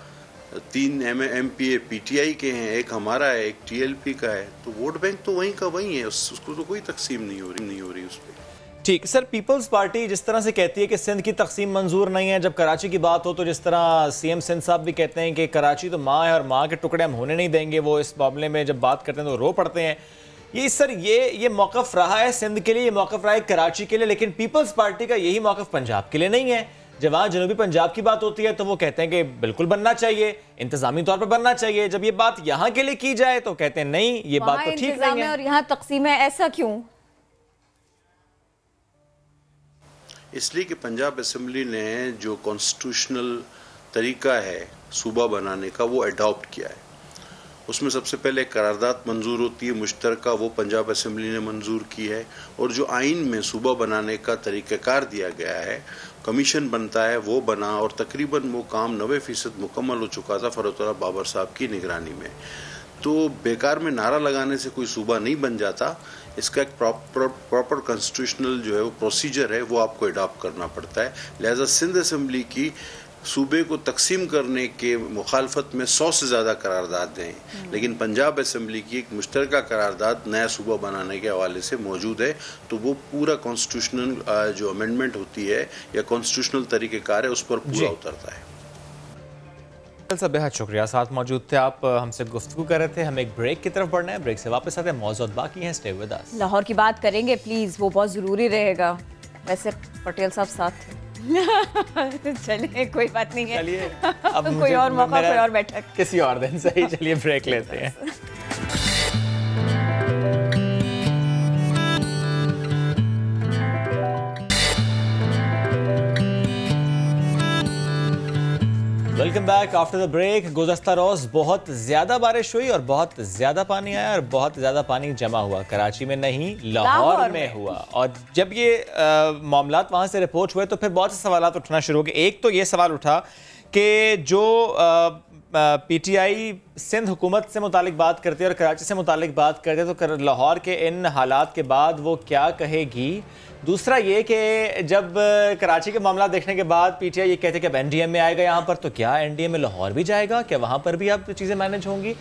3 MPA पीटीआई के हैं, एक हमारा है, एक TLP का है। तो वोट बैंक तो वहीं का वही है, उसको तो कोई तकसीम नहीं हो रही उस पर। ठीक सर, पीपल्स पार्टी जिस तरह से कहती है कि सिंध की तकसीम मंजूर नहीं है, जब कराची की बात हो तो जिस तरह CM सिंध साहब भी कहते हैं कि कराची तो माँ है और माँ के टुकड़े हम होने नहीं देंगे, वो इस मामले में जब बात करते हैं तो रो पड़ते हैं। ये सर ये मौक़िफ़ रहा है सिंध के लिए, ये मौक़िफ़ रहा है कराची के लिए, लेकिन पीपल्स पार्टी का यही मौक़िफ़ पंजाब के लिए नहीं है। जब वहाँ जनूबी पंजाब की बात होती है तो वो कहते हैं कि बिल्कुल बनना चाहिए, इंतजामी तौर पर बनना चाहिए। जब ये बात यहाँ के लिए की जाए तो कहते हैं नहीं, ये बात तो ठीक नहीं है और यहाँ तकसीम है। ऐसा क्यों? इसलिए कि पंजाब असेंबली ने जो कॉन्स्टिट्यूशनल तरीका है सूबा बनाने का वो अडॉप्ट किया है। उसमें सबसे पहले करारदाद मंजूर होती है मुश्तरका, वो पंजाब असेंबली ने मंजूर की है। और जो आइन में सूबा बनाने का तरीक़ाकार दिया गया है, कमीशन बनता है, वो बना और तकरीबन वो काम 90% मुकम्मल हो चुका था फरोतल्लाह बाबर साहब की निगरानी में। तो बेकार में नारा लगाने से कोई सूबा नहीं बन जाता। इसका एक प्रॉपर कॉन्स्टिट्यूशनल जो है वो प्रोसीजर है, वो आपको अडॉप्ट करना पड़ता है। लिहाजा सिंध असेंबली की सूबे को तकसीम करने के मुखालफत में 100 से ज़्यादा करारदाद हैं, लेकिन पंजाब असेंबली की एक मुश्तरका करारदाद नया सूबा बनाने के हवाले से मौजूद है। तो वो पूरा कॉन्स्टिट्यूशनल जो अमेंडमेंट होती है या कॉन्स्टिट्यूशनल तरीक़ेकार है उस पर पूरा उतरता है। बेहद शुक्रिया, साथ मौजूद थे आप, हमसे गुफ्तगू कर रहे थे। हम एक ब्रेक की तरफ बढ़ना है, ब्रेक से वापस आते हैं, मौजूद बाकी हैं, स्टे विद अस। लाहौर की बात करेंगे प्लीज़, वो बहुत ज़रूरी रहेगा। वैसे पटेल साहब साथ थे। चलिए कोई बात नहीं है, चलिए अब कोई और मौका, कोई और बैठक किसी और दिन सही। चलिए ब्रेक लेते हैं। Welcome back after the break. गुज़श्ता रोज़ बहुत ज़्यादा बारिश हुई और बहुत ज़्यादा पानी आया और बहुत ज़्यादा पानी जमा हुआ। कराची में नहीं, लाहौर में हुआ। और जब ये मामलात वहाँ से रिपोर्ट हुए तो फिर बहुत से सवाल उठना शुरू हो गए। एक तो ये सवाल उठा कि जो PTI सिंध हुकूमत से मुतालिक बात करती है और कराची से मुतालिक बात करते हैं तो लाहौर के इन हालात के बाद वो क्या कहेगी। दूसरा ये कि जब कराची के मामला देखने के बाद PTI ये कहते हैं कि अब NDM में आएगा यहाँ पर, तो क्या NDM में लाहौर भी जाएगा? क्या वहाँ पर भी अब चीज़ें मैनेज होंगी?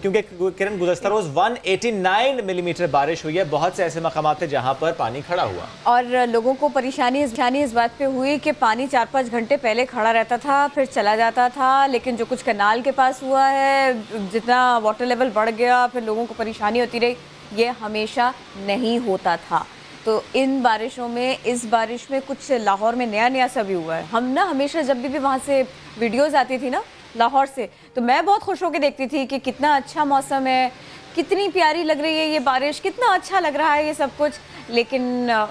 क्योंकि किरण गुज़श्ता रोज़ 189 मिलीमीटर बारिश हुई है, बहुत से ऐसे मकामात थे जहाँ पर पानी खड़ा हुआ और लोगों को परेशानी इस बात पे हुई कि पानी 4-5 घंटे पहले खड़ा रहता था, फिर चला जाता था। लेकिन जो कुछ कनाल के पास हुआ है, जितना वाटर लेवल बढ़ गया, फिर लोगों को परेशानी होती रही। ये हमेशा नहीं होता था। तो इन बारिशों में, इस बारिश में कुछ लाहौर में नया सा भी हुआ है। हम ना हमेशा जब भी वहाँ से वीडियोस आती थी ना लाहौर से, तो मैं बहुत खुश होकर देखती थी कि कितना अच्छा मौसम है, कितनी प्यारी लग रही है ये बारिश, कितना अच्छा लग रहा है ये सब कुछ। लेकिन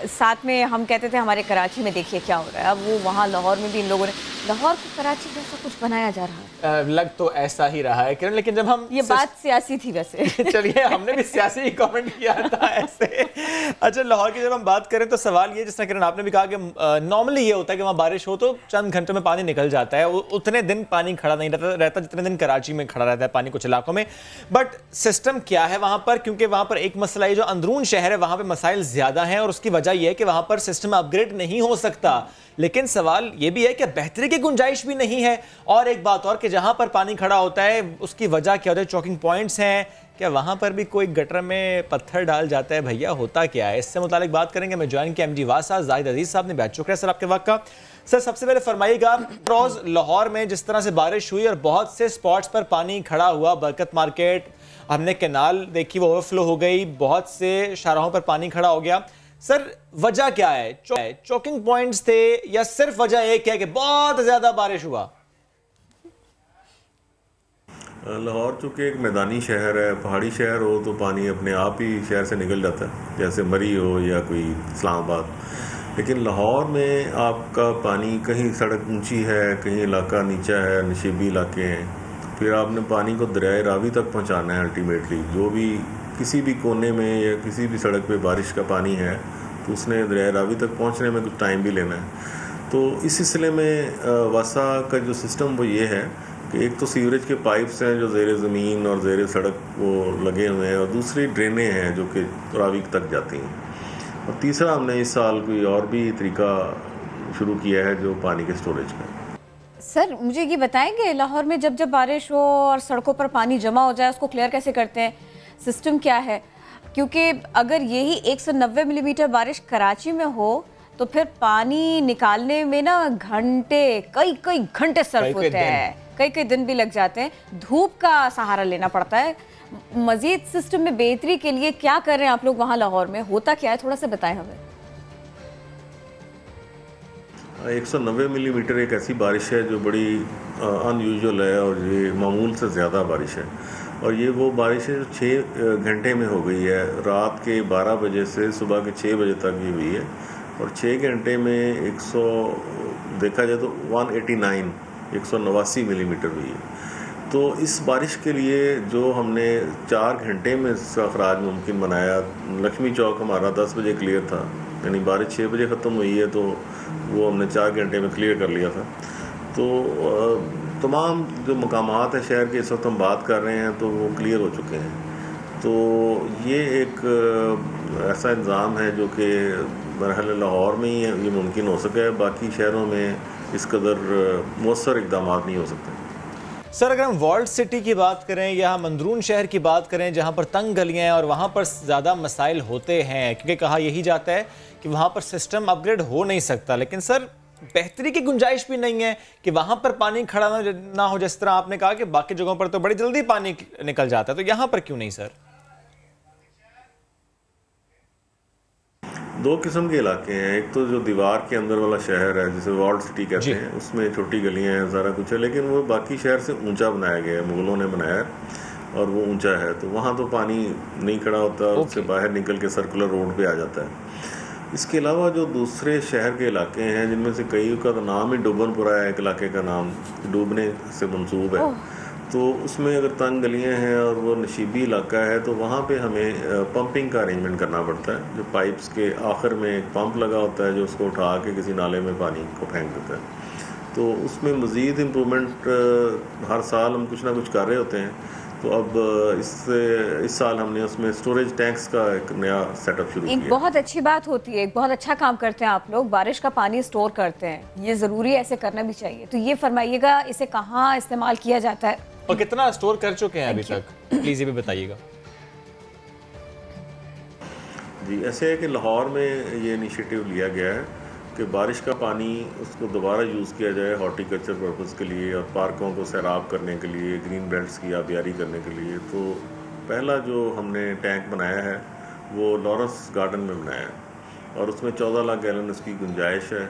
साथ में हम कहते थे हमारे कराची में देखिए क्या हो रहा है। अब वो वहाँ लाहौर में भी इन लोगों ने लाहौर को कराची जैसा कुछ बनाया जा रहा है। लग तो ऐसा ही रहा है किरण, लेकिन जब हम ये बात सियासी थी वैसे। चलिए हमने भी सियासी ही कमेंट किया था ऐसे। अच्छा, लाहौर की जब हम बात करें तो सवाल ये, जिस तरह किरण आपने भी कहा कि नॉर्मली ये होता है कि वहाँ बारिश हो तो चंद घंटों में पानी निकल जाता है, उतने दिन पानी खड़ा नहीं रहता जितने दिन कराची में खड़ा रहता है पानी कुछ इलाकों में। बट सिस्टम क्या है वहाँ पर? क्योंकि वहाँ पर एक मसला, ये जो अंदरून शहर है वहाँ पर मसाइल ज़्यादा हैं और उसकी वजह यह है कि वहाँ पर सिस्टम अपग्रेड नहीं हो सकता। लेकिन सवाल ये भी है कि बेहतरी की गुंजाइश भी नहीं है। और एक बात और कि जहां पर पानी खड़ा होता है उसकी वजह क्या होती है? चॉकिंग पॉइंट्स हैं, क्या वहां पर भी कोई गटर में पत्थर डाल जाता है? भैया होता क्या है? इससे मुतालिक बात करेंगे। मैं ज्वाइन किया MD वासा, जाहिद अजीज साहब ने बैठ चुके हैं। सर आपके वक्त का। सर सबसे पहले फरमाइएगा, रोज लाहौर में जिस तरह से बारिश हुई और बहुत से स्पॉट्स पर पानी खड़ा हुआ, बरकत मार्केट, हमने कैनाल देखी वो ओवरफ्लो हो गई, बहुत से शाहराहों पर पानी खड़ा हो गया। सर वजह क्या है? चॉकिंग पॉइंट्स थे या सिर्फ वजह एक है कि बहुत ज्यादा बारिश हुआ? लाहौर चूँकि एक मैदानी शहर है, पहाड़ी शहर हो तो पानी अपने आप ही शहर से निकल जाता है, जैसे मरी हो या कोई इस्लामाबाद। लेकिन लाहौर में आपका पानी कहीं सड़क ऊंची है, कहीं इलाका नीचा है, नशीबी इलाके हैं, फिर आपने पानी को दरियाए रावी तक पहुंचाना है। अल्टीमेटली जो भी किसी भी कोने में या किसी भी सड़क पे बारिश का पानी है तो उसने दरियाए रावी तक पहुंचने में कुछ टाइम भी लेना है। तो इस सिलसिले में वासा का जो सिस्टम वो ये है कि एक तो सीवरेज के पाइप्स हैं जो ज़ेरे ज़मीन और ज़ेरे सड़क वो लगे हुए हैं, और दूसरी ड्रेनें हैं जो कि रावी तक जाती हैं, और तीसरा हमने इस साल कोई और भी तरीका शुरू किया है जो पानी के स्टोरेज का। सर मुझे ये बताएंगे, लाहौर में जब जब बारिश हो और सड़कों पर पानी जमा हो जाए उसको क्लियर कैसे करते हैं, सिस्टम क्या है? क्योंकि अगर यही 190 मिलीमीटर बारिश कराची में हो तो फिर पानी निकालने में ना घंटे, कई घंटे सर्फ होते हैं, कई दिन भी लग जाते हैं, धूप का सहारा लेना पड़ता है। मजीद सिस्टम में बेहतरी के लिए क्या कर रहे हैं आप लोग वहाँ लाहौर में, होता क्या है, थोड़ा सा बताएं हमें। 190 मिलीमीटर एक ऐसी बारिश है जो बड़ी अनयूजुअल है और ये मामूल से ज़्यादा बारिश है, और ये वो बारिश है जो 6 घंटे में हो गई है। रात के 12 बजे से सुबह के 6 बजे तक ये हुई है, और 6 घंटे में 100 देखा जाए तो 189 मिलीमीटर हुई है। तो इस बारिश के लिए जो हमने 4 घंटे में इसका अखराज मुमकिन बनाया, लक्ष्मी चौक हमारा 10 बजे क्लियर था, यानी बारिश 6 बजे ख़त्म हुई है तो वो हमने 4 घंटे में क्लियर कर लिया था। तो तमाम जो मकामात है शहर के, इस वक्त हम बात कर रहे हैं तो वो क्लियर हो चुके हैं। तो ये एक ऐसा इंतज़ाम है जो कि बहरहाल लाहौर में ही ये मुमकिन हो सका है, बाकी शहरों में इस कदर मौसर इक़दाम नहीं हो सकते। सर अगर हम वर्ल्ड सिटी की बात करें या हम अंदरून शहर की बात करें जहाँ पर तंग गलियाँ हैं और वहाँ पर ज़्यादा मसाइल होते हैं, क्योंकि कहा यही जाता है कि वहाँ पर सिस्टम अपग्रेड हो नहीं सकता, लेकिन सर बेहतरी की गुंजाइश भी नहीं है कि वहाँ पर पानी खड़ा ना हो। जिस तरह आपने कहा कि बाकी जगहों पर तो बड़ी जल्दी पानी निकल जाता है, तो यहाँ पर क्यों नहीं सर? 2 किस्म के इलाके हैं, एक तो जो दीवार के अंदर वाला शहर है जिसे वर्ल्ड सिटी कहते हैं, उसमें छोटी गलियां हैं, सारा कुछ है, लेकिन वो बाकी शहर से ऊंचा बनाया गया है, मुगलों ने बनाया है और वो ऊंचा है, तो वहाँ तो पानी नहीं खड़ा होता, उससे बाहर निकल के सर्कुलर रोड पे आ जाता है। इसके अलावा जो दूसरे शहर के इलाके हैं जिनमें से कई का तो नाम ही डूबनपुरा है, एक इलाके का नाम डूबने से मंसूब है, तो उसमें अगर तंग गलियां हैं और वो नशीबी इलाका है तो वहाँ पे हमें पंपिंग का अरेंजमेंट करना पड़ता है। जो पाइप्स के आखिर में एक पंप लगा होता है जो उसको उठा के किसी नाले में पानी को फेंक देता है। तो उसमें मज़ीद इम्प्रूवमेंट हर साल हम कुछ ना कुछ कर रहे होते हैं। तो अब इस साल हमने उसमें स्टोरेज टैंक्स का एक नया सेटअप शुरू किया। एक बहुत अच्छी बात होती है, एक बहुत अच्छा काम करते हैं आप लोग, बारिश का पानी स्टोर करते हैं, ये ज़रूरी है, ऐसे करना भी चाहिए। तो ये फरमाइएगा इसे कहाँ इस्तेमाल किया जाता है और कितना स्टोर कर चुके हैं अभी तक, प्लीज़ ये भी बताइएगा। जी ऐसे है कि लाहौर में ये इनिशिएटिव लिया गया है कि बारिश का पानी उसको दोबारा यूज़ किया जाए हॉर्टिकल्चर पर्पज़ के लिए और पार्कों को सैराब करने के लिए, ग्रीन बेल्ट्स की आबियारी करने के लिए। तो पहला जो हमने टैंक बनाया है वो लॉरेंस गार्डन में बनाया है और उसमें 14 लाख गैलन उसकी गुंजाइश है।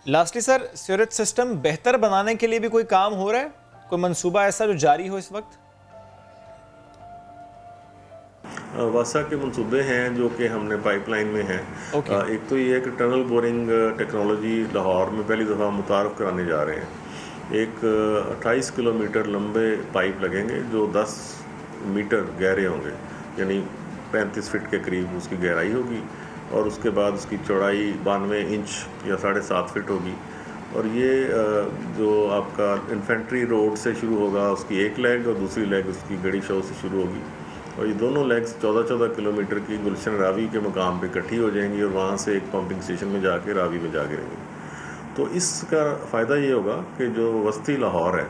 लास्टली सर, सीवरेज सिस्टम बेहतर बनाने के लिए भी कोई काम हो रहा है, कोई मंसूबा ऐसा जो जारी हो इस वक्त? वासा के मंसूबे हैं जो कि हमने पाइपलाइन में हैं। एक तो ये है कि टनल बोरिंग टेक्नोलॉजी लाहौर में पहली दफ़ा मुतारफ़ कराने जा रहे हैं। एक 28 किलोमीटर लंबे पाइप लगेंगे जो 10 मीटर गहरे होंगे, यानी 35 फीट के करीब उसकी गहराई होगी और उसके बाद उसकी चौड़ाई 92 इंच या 7.5 फीट होगी। और ये जो आपका इन्फेंट्री रोड से शुरू होगा उसकी एक लेग और दूसरी लेग उसकी गड़ी शो से शुरू होगी और ये दोनों लेग्स 14-14 किलोमीटर की गुलशन रावी के मकाम पे इकट्ठी हो जाएंगी और वहाँ से एक पंपिंग स्टेशन में जाके रावी में जा गिरेंगी। तो इसका फ़ायदा ये होगा कि जो वस्ती लाहौर है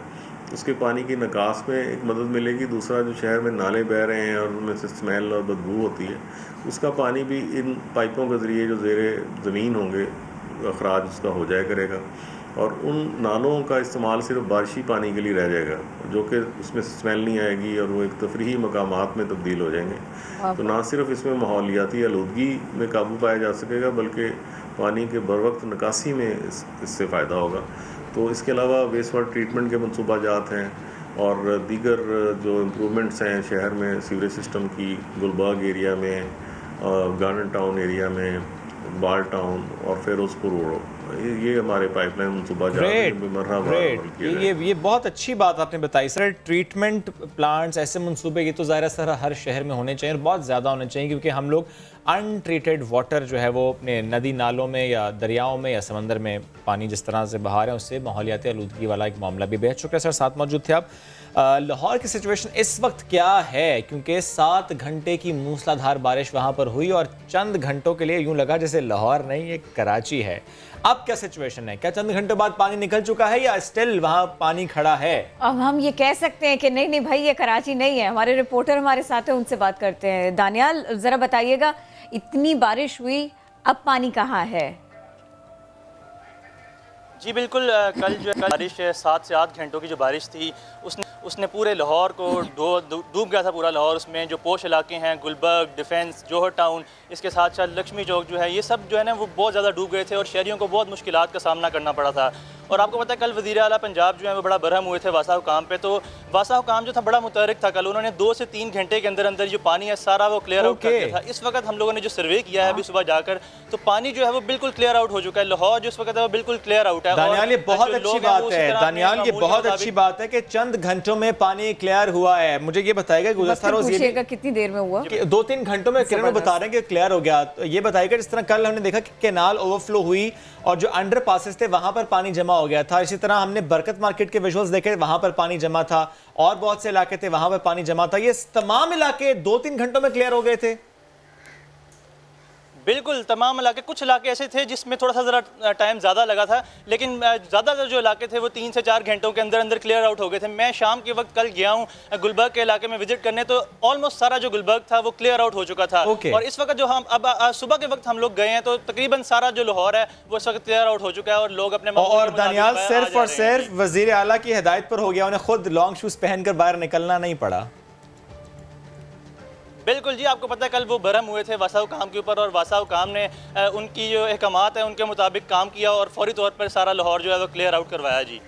उसके पानी की निकास में एक मदद मिलेगी। दूसरा जो शहर में नाले बह रहे हैं और उनमें से स्मेल और बदबू होती है, उसका पानी भी इन पाइपों के ज़रिए जो ज़ेरे ज़मीन होंगे अखराज उसका हो जाया करेगा और उन नालों का इस्तेमाल सिर्फ बारिशी पानी के लिए रह जाएगा जो कि उसमें स्मेल नहीं आएगी और वो एक तफरीही मकामात में तब्दील हो जाएंगे। तो ना सिर्फ इसमें माहौलियाती आलूदगी में काबू पाया जा सकेगा बल्कि पानी के बर वक्त निकासी में इससे फ़ायदा होगा। तो इसके अलावा वेस्ट वाटर ट्रीटमेंट के मनसूबाजात हैं और दीगर जो इम्प्रूवमेंट्स हैं शहर में सीवरेज सिस्टम की, गुलबर्ग एरिया में, गार्डन टाउन एरिया में, बाल टाउन और फिरोजपुर रोड, ये हमारे पाइपलाइन मनसूबा ये बहुत अच्छी बात आपने बताई सर। ट्रीटमेंट प्लांट्स, ऐसे मनसूबे ये तो ज़ाहिर सर हर शहर में होने चाहिए और बहुत ज़्यादा होने चाहिए, क्योंकि हम लोग अनट्रीटेड वाटर जो है वो अपने नदी नालों में या दरियाओं में या समंदर में पानी जिस तरह से बहा रहे हैं, उससे माहौलियाती आलूदगी वाला एक मामला भी। बेहद शुक्रिया सर, साथ मौजूद थे आप। लाहौर की सिचुएशन इस वक्त क्या है, क्योंकि 7 घंटे की मूसलाधार बारिश वहाँ पर हुई और चंद घंटों के लिए यूँ लगा जैसे लाहौर नहीं ये कराची है। अब क्या सिचुएशन है? क्या चंद घंटों बाद पानी निकल चुका है या स्टिल वहाँ पानी खड़ा है? अब हम ये कह सकते हैं कि नहीं भाई ये कराची नहीं है। हमारे रिपोर्टर हमारे साथ है, उनसे बात करते हैं। दानियाल जरा बताइएगा, इतनी बारिश हुई, अब पानी कहाँ है? जी बिल्कुल, कल जो है बारिश 7 से 8 घंटों की जो बारिश थी उसने पूरे लाहौर को डूब गया था पूरा लाहौर। उसमें जो पोश इलाके हैं, गुलबर्ग, डिफेंस, जौहर टाउन, इसके साथ साथ लक्ष्मी चौक जो है, ये सब जो है ना वो बहुत ज़्यादा डूब गए थे और शहरियों को बहुत मुश्किलात का सामना करना पड़ा था। और आपको पता है कल वज़ीर आला पंजाब जो है वो बड़ा बरहम हुए थे वासा हुकाम पे, तो वासा हुकाम जो था बड़ा मुतहरिक था। कल उन्होंने 2 से 3 घंटे के अंदर अंदर जो पानी है सारा वो क्लियर आउट कर दिया था। इस वक्त हम लोगों ने जो सर्वे किया है अभी सुबह जाकर, तो पानी जो है वो बिल्कुल क्लियर आउट हो चुका है। लाहौर जो इस वक्त है वो बिल्कुल क्लियर आउट है। दानियाल ये बहुत अच्छी बात है, दानियाल ये बहुत अच्छी बात है कि चंद घंटों में पानी क्लियर हुआ है। मुझे ये बताएगा गुज़श्ता रोज़ कितनी देर में हुआ? 2-3 घंटों में किरण बता रहे हैं कि क्लियर हो गया। तो ये बताएगा जिस तरह कल हमने देखा कि कैनाल ओवरफ्लो हुई और जो अंडर पासेस थे वहां पर पानी जमा हो गया था। इसी तरह हमने बरकत मार्केट के विजुअल्स देखे, वहां पर पानी जमा था और बहुत से इलाके थे वहां पर पानी जमा था। ये तमाम इलाके 2-3 घंटों में क्लियर हो गए थे। बिल्कुल तमाम इलाके, कुछ इलाके ऐसे थे जिसमें थोड़ा सा ज़रा टाइम ज़्यादा लगा था, लेकिन ज़्यादातर जो इलाके थे वो 3 से 4 घंटों के अंदर अंदर क्लियर आउट हो गए थे। मैं शाम के वक्त कल गया हूँ गुलबर्ग के इलाके में विजिट करने, तो ऑलमोस्ट सारा जो गुलबर्ग था वो क्लियर आउट हो चुका था। और इस वक्त जो हम अब सुबह के वक्त हम लोग गए हैं तो तकरीबन सारा जो लाहौर है वो इस वक्त क्लियर आउट हो चुका है और लोग अपने और दानियाल सिर्फ और सिर्फ वज़ीर आला की हिदायत पर हो गया, उन्हें खुद लॉन्ग शूज पहनकर बाहर निकलना नहीं पड़ा। बिल्कुल जी, आपको पता है कल वो बरहम हुए थे वासा हुकाम के ऊपर और वासा हुकाम ने उनकी जो अहकामात है उनके मुताबिक काम किया और फौरी तौर पर सारा लाहौर जो है वो क्लियर आउट करवाया। जी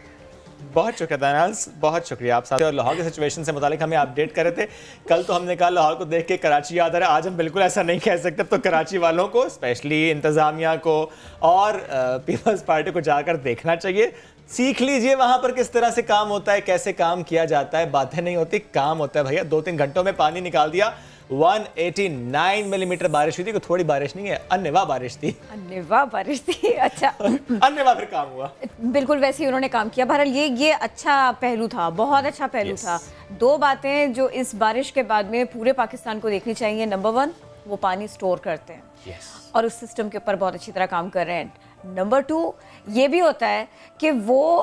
बहुत शुक्रिया दानियाल, बहुत शुक्रिया आप साथ। और लाहौर की सिचुएशन से मुतालिक हमें अपडेट कर रहे थे। कल तो हमने कहा लाहौर को देख के कराची याद आ रहा है, आज हम बिल्कुल ऐसा नहीं कह सकते। तो कराची वालों को, स्पेशली इंतज़ामिया को और पीपल्स पार्टी को जाकर देखना चाहिए, सीख लीजिए वहाँ पर किस तरह से काम होता है, कैसे काम किया जाता है। बातें नहीं होती, काम होता है भैया। 2-3 घंटों में पानी निकाल दिया। 189 मिलीमीटर बारिश हुई थी, कोई थोड़ी बारिश नहीं है, अन्नेवाह बारिश थी। अन्नेवाह बारिश थी, अच्छा। अन्नेवाह फिर काम हुआ। बिल्कुल वैसे ही उन्होंने काम किया। बहरहाल ये अच्छा पहलू था, बहुत अच्छा पहलू था। 2 बातें जो इस बारिश के बाद में पूरे पाकिस्तान को देखनी चाहिए। नंबर 1, वो पानी स्टोर करते हैं और उस सिस्टम के ऊपर बहुत अच्छी तरह काम कर रहे हैं। नंबर 2, ये भी होता है कि वो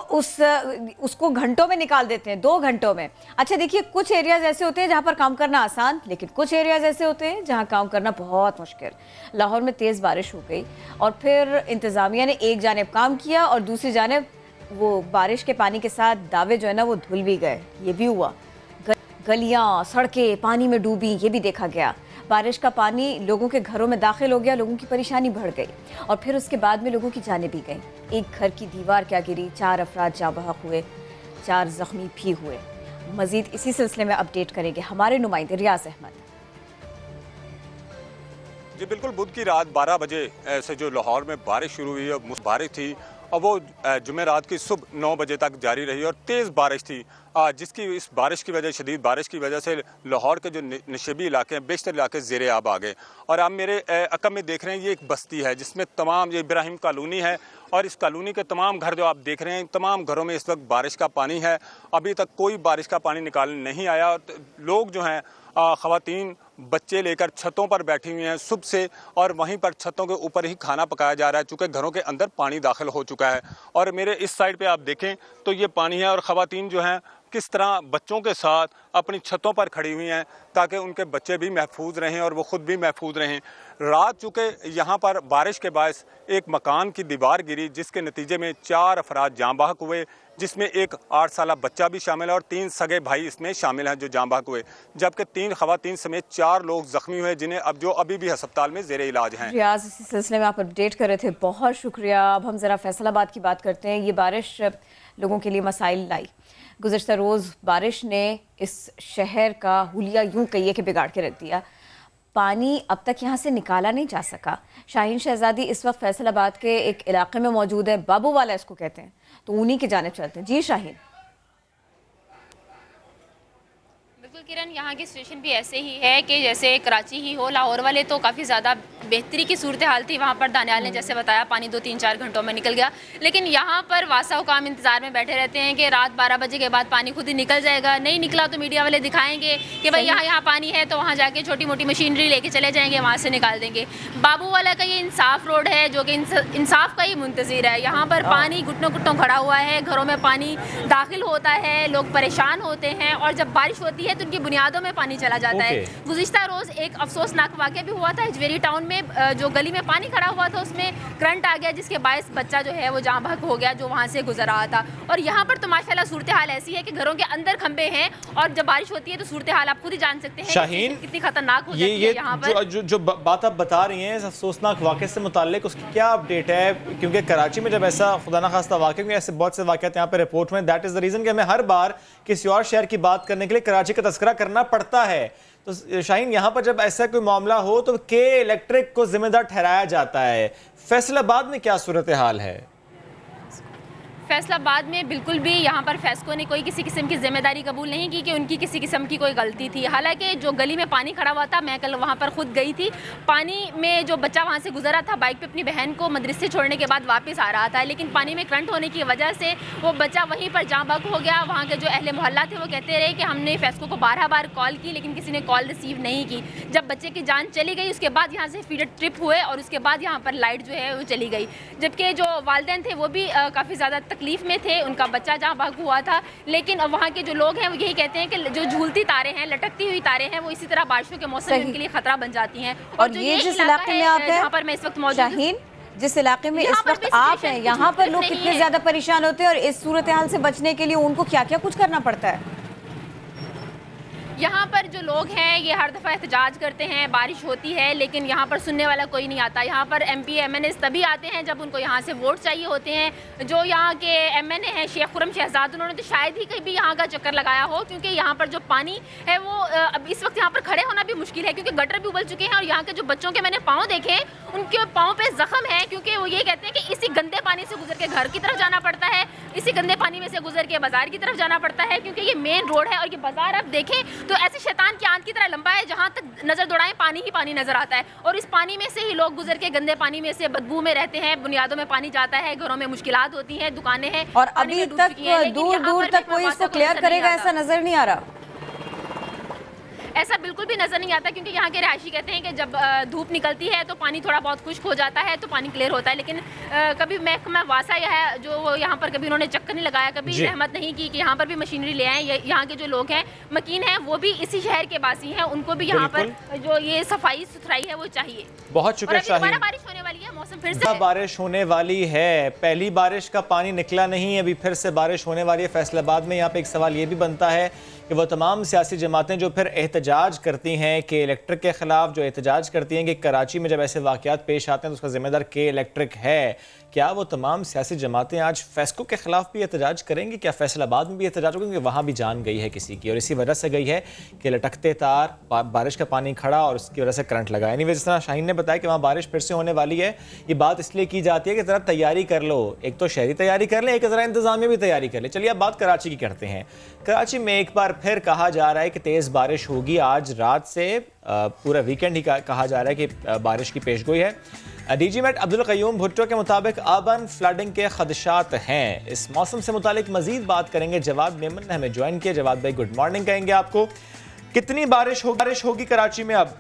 उसको घंटों में निकाल देते हैं, 2 घंटों में। अच्छा देखिए, कुछ एरियाज ऐसे होते हैं जहाँ पर काम करना आसान, लेकिन कुछ एरियाज ऐसे होते हैं जहाँ काम करना बहुत मुश्किल। लाहौर में तेज़ बारिश हो गई और फिर इंतज़ामिया ने एक जानिब काम किया और दूसरी जानिब वो बारिश के पानी के साथ दावे जो है ना वो धुल भी गए। ये भी हुआ, गलियाँ सड़कें पानी में डूबी, ये भी देखा गया। बारिश का पानी लोगों के घरों में दाखिल हो गया, लोगों की परेशानी बढ़ गई और फिर उसके बाद में लोगों की जानें भी गई। एक घर की दीवार क्या गिरी, 4 अफराद जाँ बहक हुए, 4 ज़ख्मी भी हुए। मज़ीद इसी सिलसिले में अपडेट करेंगे हमारे नुमाइंदे रियाज अहमद। जी बिल्कुल, बुध की रात 12 बजे से जो लाहौर में बारिश शुरू हुई और बारिश थी और वो जुमेरात की सुबह 9 बजे तक जारी रही और तेज़ बारिश थी, जिसकी इस बारिश की वजह, शदीद बारिश की वजह से लाहौर के जो नशेबी इलाके हैं, बेशतर इलाके ज़ेरे आब आ गए। और आप मेरे अकब में देख रहे हैं, ये एक बस्ती है जिसमें तमाम, ये इब्राहिम कॉलोनी है और इस कॉलोनी के तमाम घर जो आप देख रहे हैं, तमाम घरों में इस वक्त बारिश का पानी है। अभी तक कोई बारिश का पानी निकालने नहीं आया और लोग जो हैं, ख़वातीन बच्चे लेकर छतों पर बैठी हुई हैं सुबह से और वहीं पर छतों के ऊपर ही खाना पकाया जा रहा है, चूँकि घरों के अंदर पानी दाखिल हो चुका है। और मेरे इस साइड पे आप देखें तो ये पानी है और ख़वातीन जो हैं किस तरह बच्चों के साथ अपनी छतों पर खड़ी हुई हैं ताकि उनके बच्चे भी महफूज रहें और वो ख़ुद भी महफूज रहें। रात चूँकि यहाँ पर बारिश के बायस एक मकान की दीवार गिरी जिसके नतीजे में 4 अफराद जाँ बहक हुए, जिसमें एक 8 साला बच्चा भी शामिल है और 3 सगे भाई इसमें शामिल हैं जो जाँ बहक हुए, जबकि 3 खवातीन समेत 4 लोग जख्मी हुए जिन्हें अब जो अभी भी अस्पताल में जेर इलाज हैं। रियाज, इसी सिलसिले में आप अपडेट कर रहे थे, बहुत शुक्रिया। अब हम ज़रा फैसलाबाद की बात करते हैं। ये बारिश लोगों के लिए मसाइल लाई। गुज़श्ता रोज़ बारिश ने इस शहर का हुलिया यूं कहिए कि बिगाड़ के रख दिया। पानी अब तक यहाँ से निकाला नहीं जा सका। शाहीन शहजादी इस वक्त फैसलाबाद के एक इलाके में मौजूद है, बाबू वाला इसको कहते हैं, तो उन्हीं की जानिब चलते हैं। जी शाहीन। किरण, यहाँ की सिचुएशन भी ऐसे ही है कि जैसे कराची ही हो, लाहौर वाले तो काफ़ी ज़्यादा बेहतरी की सूरत हाल थी। वहाँ पर दानियाल ने जैसे बताया पानी 2-3-4 घंटों में निकल गया, लेकिन यहाँ पर वासा हुकाम इंतज़ार में बैठे रहते हैं कि रात 12 बजे के बाद पानी खुद ही निकल जाएगा। नहीं निकला तो मीडिया वाले दिखाएंगे कि भाई यहाँ पानी है, तो वहाँ जाके छोटी मोटी मशीनरी लेके चले जाएंगे, वहाँ से निकाल देंगे। बाबू वाला का ये इंसाफ रोड है जो कि इंसाफ का ही मुंतज़िर है। यहाँ पर पानी घुटनों घुटनों खड़ा हुआ है, घरों में पानी दाखिल होता है, लोग परेशान होते हैं और जब बारिश होती है तो उनकी बुनियादों में पानी चला जाता है। गुज़िश्ता रोज एक अफसोसनाक वाक़या भी हुआ था हिजवेरी टाउन में, जो गली में पानी खड़ा हुआ था उसमें करंट आ गया, जिसके बायस बच्चा जो है वो जाँ बहक हो गया जो वहाँ से गुजर रहा था। और यहाँ पर तो माशाल्लाह सूरत हाल ऐसी है कि घरों के अंदर खंबे हैं और जब बारिश होती है तो सूरत हाल आप खुद ही जान सकते हैं शाहीन कितनी खतरनाक हो जाती है यहाँ पर। जो बात आप बता रही हैं अफसोसनाक वाक़े से मुताल्लिक, उसकी क्या अपडेट है? क्योंकि कराची में जब ऐसा खुदा न खास्ता वाक़या, ऐसे बहुत से वाक़यात यहाँ पर रिपोर्ट में, दैट इज़ द रीज़न कि हमें हर बार किसी और शहर की बात करने के लिए कराची का तस्करा करना पड़ता है। तो शाहीन, यहाँ पर जब ऐसा कोई मामला हो तो के इलेक्ट्रिक को जिम्मेदार ठहराया जाता है। फैसलाबाद में क्या सूरत हाल है? फैसलाबाद में बिल्कुल भी यहाँ पर फेस्को ने कोई किसी किस्म की जिम्मेदारी कबूल नहीं की कि उनकी किसी किस्म की कोई गलती थी। हालांकि जो गली में पानी खड़ा हुआ था, मैं कल वहाँ पर खुद गई थी, पानी में जो बच्चा वहाँ से गुजरा था बाइक पे अपनी बहन को मदरसे छोड़ने के बाद वापस आ रहा था, लेकिन पानी में करंट होने की वजह से वो बच्चा वहीं पर जाँ बहक हो गया। वहाँ के जो अहले मोहल्ला थे वो कहते रहे कि हमने फेस्को को 12 बार कॉल की लेकिन किसी ने कॉल रिसीव नहीं की। जब बच्चे की जान चली गई उसके बाद यहाँ से फीडर ट्रिप हुए और उसके बाद यहाँ पर लाइट जो है वो चली गई, जबकि जो वालिदैन थे वो भी काफ़ी ज़्यादा तकलीफ़ में थे, उनका बच्चा जहाँ बहक हुआ था। लेकिन वहाँ के जो लोग हैं वो यही कहते हैं कि जो झूलती तारें हैं, लटकती हुई तारें हैं, वो इसी तरह बारिशों के मौसम में उनके लिए खतरा बन जाती हैं। और ये जिस इलाके में आप हैं, जहाँ पर मैं इस वक्त मौजूद हूं, जिस इलाके में इस वक्त आप हैं, यहाँ पर लोग कितने ज्यादा परेशान होते हैं और इस सूरत हाल से बचने के लिए उनको क्या क्या कुछ करना पड़ता है? यहाँ पर जो लोग हैं ये हर दफ़ा एहतजाज करते हैं, बारिश होती है लेकिन यहाँ पर सुनने वाला कोई नहीं आता। यहाँ पर MP MNA तभी आते हैं जब उनको यहाँ से वोट चाहिए होते हैं। जो यहाँ के MNA हैं शेख खुरम शहजाद, उन्होंने तो शायद ही कभी यहाँ का चक्कर लगाया हो, क्योंकि यहाँ पर जो पानी है वो अब इस वक्त यहाँ पर खड़े होना भी मुश्किल है क्योंकि गटर भी उबल चुके हैं। और यहाँ के जो बच्चों के मैंने पाँव देखे उनके पाँव पे जख्म है, क्योंकि वो ये कहते हैं कि इसी गंदे पानी से गुजर के घर की तरफ जाना पड़ता है, इसी गंदे पानी में से गुजर के बाजार की तरफ जाना पड़ता है, क्योंकि ये मेन रोड है। और ये बाजार आप देखें तो ऐसे शैतान की आंत की तरह लंबा है, जहां तक नजर दौड़ाएं पानी ही पानी नजर आता है। और इस पानी में से ही लोग गुजर के गंदे पानी में से बदबू में रहते हैं, बुनियादों में पानी जाता है, घरों में मुश्किलात होती हैं, दुकानें हैं और अभी तक दूर दूर तक कोई इसको क्लियर करेगा ऐसा नजर नहीं आ रहा। ऐसा बिल्कुल भी नजर नहीं आता, क्योंकि यहाँ के रहायशी कहते हैं कि जब धूप निकलती है तो पानी थोड़ा बहुत खुश्क हो जाता है तो पानी क्लियर होता है। लेकिन कभी महकमा वासा है जो यहाँ पर कभी उन्होंने चक्कर नहीं लगाया, कभी रहमत नहीं की कि यहाँ पर भी मशीनरी ले आए। यहाँ के जो लोग हैं मकीन हैं वो भी इसी शहर के वासी हैं, उनको भी यहाँ पर जो ये सफाई सुथराई है वो चाहिए। बहुत शुक्रिया शाहीन। बारिश होने वाली है, मौसम फिर से बारिश होने वाली है, पहली बारिश का पानी निकला नहीं, अभी फिर से बारिश होने वाली है फैसलाबाद में। यहाँ पे एक सवाल ये भी बनता है कि वो तमाम सियासी जमातें जो फिर एहतजाज करती हैं के इलेक्ट्रिक के ख़िलाफ़, जो एहतजाज करती हैं कि कराची में जब ऐसे वाक़यात पेश आते हैं तो उसका ज़िम्मेदार के इलेक्ट्रिक है, क्या वो तमाम सियासी जमातें आज फेस्को के ख़िलाफ़ भी एहतजाज करेंगी? क्या फैसलाबाद में भी एहतजाज होगा? क्योंकि वहाँ भी जान गई है किसी की और इसी वजह से गई है कि लटकते तार, बारिश का पानी खड़ा और उसकी वजह से करंट लगा। यानी जिस तरह शाहीन ने बताया कि वहाँ बारिश फिर से होने वाली है, ये बात इसलिए की जाती है कि ज़रा तैयारी कर लो, एक तो शहरी तैयारी कर लें, एक ज़रा इंतज़ामिया भी तैयारी कर ले। चलिए अब बात कराची की करते हैं। कराची में एक बार फिर कहा जा रहा है कि तेज़ बारिश होगी, आज रात से पूरा वीकेंड ही कहा जा रहा है कि बारिश की पेशगोई है। DG मेट अब्दुल क़य्यूम भुट्टो के मुताबिक अर्बन फ्लडिंग के खदशात हैं। इस मौसम से मुतालिक मजीद बात करेंगे। जवाद मेमन ने हमें ज्वाइन किया। जवाद भाई गुड मॉर्निंग कहेंगे आपको। कितनी बारिश होगी कराची में अब?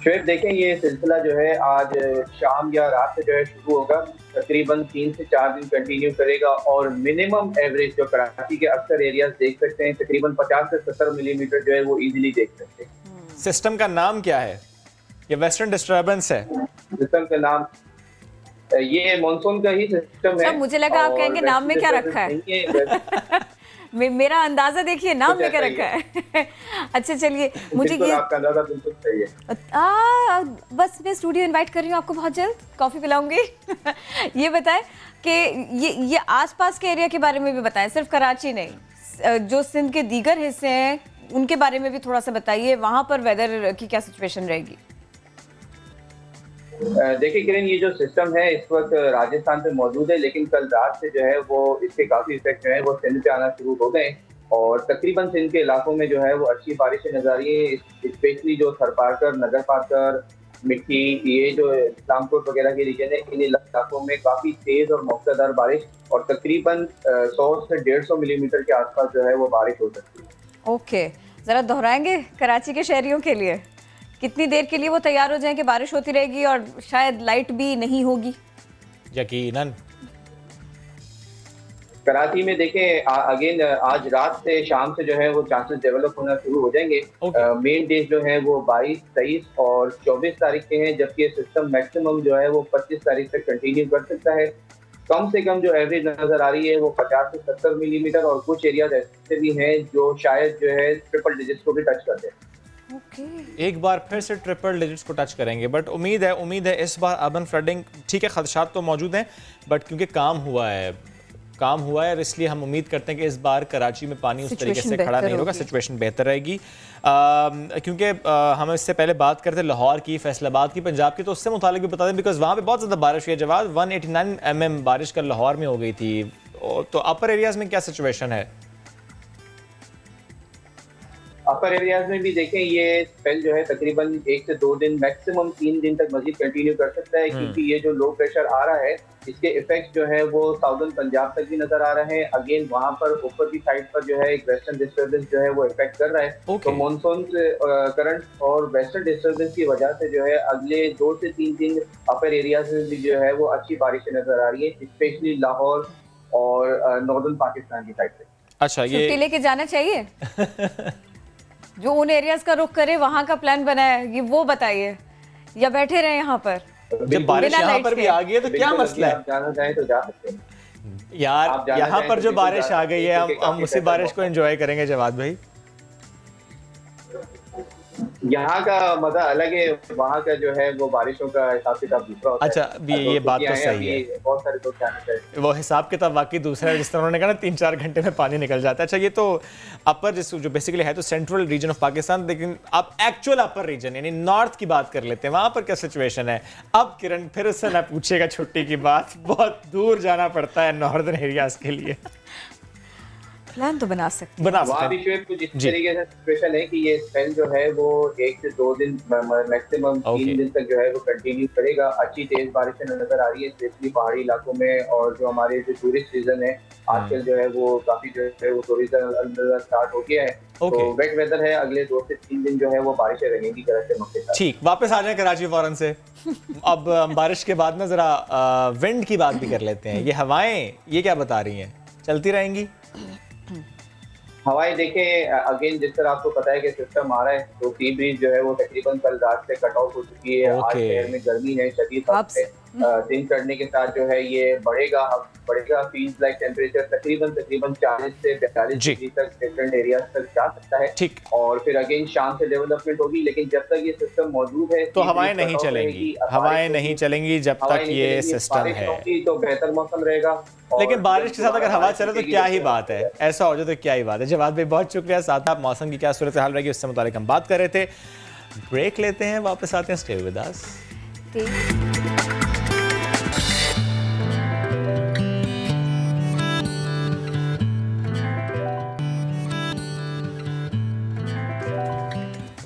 शेख देखें, ये सिलसिला जो है आज शाम या रात से जो है शुरू होगा, तकरीबन 3 से 4 दिन कंटिन्यू करेगा और मिनिमम एवरेज जो कराची के अक्सर एरियाज देख सकते हैं तकरीबन 50 से 70 मिलीमीटर जो है वो इजीली देख सकते हैं। सिस्टम का नाम क्या है? ये वेस्टर्न डिस्टर्बेंस है। सिस्टम का नाम ये मानसून का ही सिस्टम है। मुझे लगा आप कहेंगे नाम में क्या रखा है। मेरा अंदाजा देखिए नाम में क्या रखा है। अच्छा चलिए, मुझे ये आपका अंदाजा बिल्कुल सही है। बस मैं स्टूडियो इनवाइट कर रही हूँ आपको, बहुत जल्द कॉफी पिलाऊंगी। ये बताएं कि ये आसपास के एरिया के बारे में भी बताएं, सिर्फ कराची नहीं, जो सिंध के दीगर हिस्से हैं उनके बारे में भी थोड़ा सा बताइए, वहाँ पर वेदर की क्या सिचुएशन रहेगी। देखिए किरण, ये जो सिस्टम है इस वक्त राजस्थान पे मौजूद है, लेकिन कल रात से जो है वो इसके काफी इफेक्ट जो है वो सिंध पे आना शुरू हो गए और तकरीबन सिंध के इलाकों में जो है वो अच्छी बारिशें नजर आ रही है। स्पेशली जो थरपारकर, नगर पारकर, मिट्टी, ये जो इस्लामपुर वगैरह के रीजन है, इन इलाकों में काफी तेज और मौसलाधार बारिश और तकरीबन 100 से 150 मिलीमीटर के आसपास जो है वो बारिश हो सकती है। ओके, जरा दोहराएंगे कराची के शहरियों के लिए, कितनी देर के लिए वो तैयार हो जाएं कि बारिश होती रहेगी और शायद लाइट भी नहीं होगी? यकीनन कराची में देखें अगेन आज रात से शाम से जो है वो चांसेस डेवलप होना शुरू हो जाएंगे। मेन डेज जो है वो 22, 23 और 24 तारीख के हैं, जबकि सिस्टम मैक्सिमम जो है वो 25 तारीख तक कंटिन्यू कर सकता है। कम से कम जो एवरेज नजर आ रही है वो 50 से 70 मिलीमीटर और कुछ एरियाज ऐसे भी हैं जो शायद जो है ट्रिपल डिजिट्स को भी टच कर दें। एक बार फिर से ट्रिपल डिजिट्स को टच करेंगे, बट उम्मीद है इस बार अर्बन फ्लडिंग, ठीक है खदशात तो मौजूद हैं, बट क्योंकि काम हुआ है और इसलिए हम उम्मीद करते हैं कि इस बार कराची में पानी उस तरीके से खड़ा नहीं होगा, सिचुएशन बेहतर रहेगी। क्योंकि हम इससे पहले बात करते लाहौर की, फैसलाबाद की, पंजाब की, तो उससे मुतालिक भी बता दें बिकॉज वहाँ पे बहुत ज़्यादा बारिश हुई है। जवाब 189 mm बारिश कल लाहौर में हो गई थी, तो अपर एरियाज में क्या सिचुएशन है? अपर एरियाज में भी देखें ये स्पेल जो है तकरीबन 1 से 2 दिन, मैक्सिमम 3 दिन तक मजीद कंटिन्यू कर सकता है, क्योंकि ये जो लो प्रेशर आ रहा है इसके इफेक्ट जो है वो साउदर्न पंजाब तक भी नजर आ रहे हैं। अगेन वहाँ पर ऊपर की साइड पर जो है एक वेस्टर्न डिस्टर्बेंस जो है वो इफेक्ट कर रहा है। तो मानसून करंट और वेस्टर्न डिस्टर्बेंस की वजह से जो है अगले 2 से 3 दिन अपर एरियाज में भी जो है वो अच्छी बारिशें नजर आ रही है, स्पेशली लाहौर और नॉर्दर्न पाकिस्तान की साइड से। अच्छा, ये छुट्टी लेके जाना चाहिए जो उन एरियाज का रुख करे, वहाँ का प्लान बनाया, ये वो बताइए, या बैठे रहे यहाँ पर? जब बारिश यहाँ पर भी आ गई है तो क्या मसला है? जाना चाहे तो जा सकते हैं यार, यहाँ पर जो बारिश आ गई है हम उसी बारिश को एंजॉय करेंगे। जवाद भाई, यहाँ का मजा अलग है, वहाँ का जो है वो बारिशों का हिसाब किताब दूसरा होता है। अच्छा, ये बात तो सही है, बहुत सारे लोग जाना चाहिए, वो हिसाब किताब वाकई दूसरा है, जिस तरह उन्होंने कहा ना 3-4 घंटे में पानी निकल जाता है। अच्छा, ये तो अपर जो बेसिकली है तो सेंट्रल रीजन ऑफ पाकिस्तान, लेकिन अब एक्चुअल अपर रीजन यानी नॉर्थ की बात कर लेते हैं, वहाँ पर क्या सिचुएशन है? अब किरण फिर उससे ना पूछेगा छुट्टी की बात, बहुत दूर जाना पड़ता है नॉर्दर्न एरियाज के लिए। प्लान तो बना सकते हैं। वहाँ भी कुछ इस तरीके से सिचुएशन है कि ये स्पेल जो है वो 1 से 2 दिन मैक्सिमम 3 दिन तक जो है वो कंटिन्यू करेगा। अच्छी तेज बारिशें नजर आ रही है स्पेशली पहाड़ी इलाकों में, और जो हमारे जो टूरिस्ट सीजन है आजकल जो है वो काफी जो है वो टूरिज्म स्टार्ट हो गया है। तो वेट वेदर है, अगले 2 से 3 दिन जो है वो बारिशें रहेंगी कराची में। ठीक, वापस आ जाए कराची फौरन से। अब बारिश के बाद ना जरा विंड की बात भी कर लेते हैं। ये हवाएं ये क्या बता रही हैं, चलती रहेंगी? हवाएं देखें अगेन जिस तरह आपको पता है कि सिस्टम आ रहा है, तो सी ब्रीज जो है वो तकरीबन कल रात से कट ऑफ हो चुकी है। आज शहर में गर्मी है शदीद, दिन चढ़ने के साथ जो है ये बढ़ेगा फील्स लाइक टेम्परेचर तकरीबन 40 से 42 डिग्री तक डिफरेंट एरियाज तक जा सकता है। ठीक, और फिर अगेन शाम से डेवलपमेंट होगी, लेकिन जब तक ये सिस्टम मौजूद है तो हवाएं नहीं चलेंगी जब तक ये सिस्टम है, तो बेहतर मौसम रहेगा। लेकिन बारिश के साथ अगर हवा चले तो क्या ही बात है, ऐसा हो जाए तो क्या ही बात है। जवाब भाई बहुत शुक्रिया, साथ आप मौसम की क्या सूरत हाल रहेगी उससे मुतालिक हम बात कर रहे थे। ब्रेक लेते हैं, वापस आते हैं, stay with us.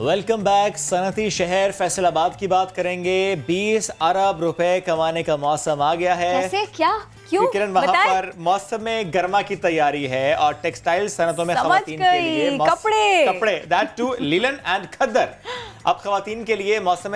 Welcome back. सनती शहर फैसलाबाद की बात करेंगे। 20 अरब रुपए कमाने का मौसम आ गया है। कैसे, क्या, क्यों? किरण, वहाँ पर मौसम में गर्मा की तैयारी है और टेक्सटाइल सनतों में खवातीन के लिए कपड़े दैट टू लिलन एंड खद्दर। अब खवातीन के लिए मौसम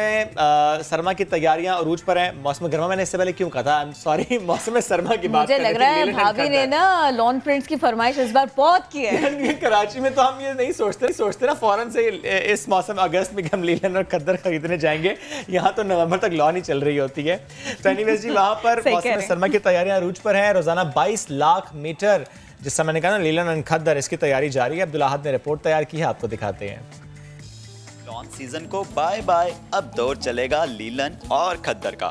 सरमा की तैयारियां अरूज पर हैं। मौसम गर्मा मैंने इससे पहले क्यों कहा था, आई एम सॉरी, मौसम सरमा की बात मुझे लग रहा है भाभी ने ना लॉन प्रिंट्स की फरमाइश इस बार बहुत की है। कराची में तो हम ये नहीं सोचते ना फौरन से इस मौसम अगस्त में हम लीलन और खद्दर खरीदने जाएंगे। यहाँ तो नवंबर तक लॉन ही चल रही होती है। तो एनीवेज जी, वहाँ पर मौसम सरमा की तैयारियां अरूज पर हैं। रोजाना 22 लाख मीटर, जिस समय मैंने कहा ना लीलन और खद्दर, इसकी तैयारी जारी है। अब्दुल अहद ने रिपोर्ट तैयार की है, आपको दिखाते हैं। लॉन सीजन को बाय बाय, अब दौर चलेगा लीलन और खद्दर का।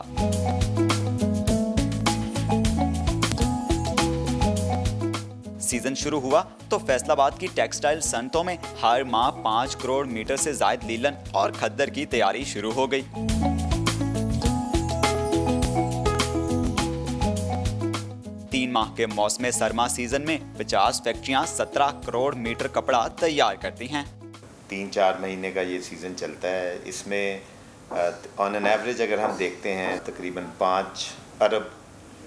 सीजन शुरू हुआ तो फैसलाबाद की टेक्सटाइल सनतों में हर माह 5 करोड़ मीटर से ज्यादा लीलन और खद्दर की तैयारी शुरू हो गई। तीन माह के मौसम सरमा सीजन में 50 फैक्ट्रियां 17 करोड़ मीटर कपड़ा तैयार करती हैं। 3-4 महीने का ये सीज़न चलता है। इसमें ऑन एन एवरेज अगर हम देखते हैं तकरीबन 5 अरब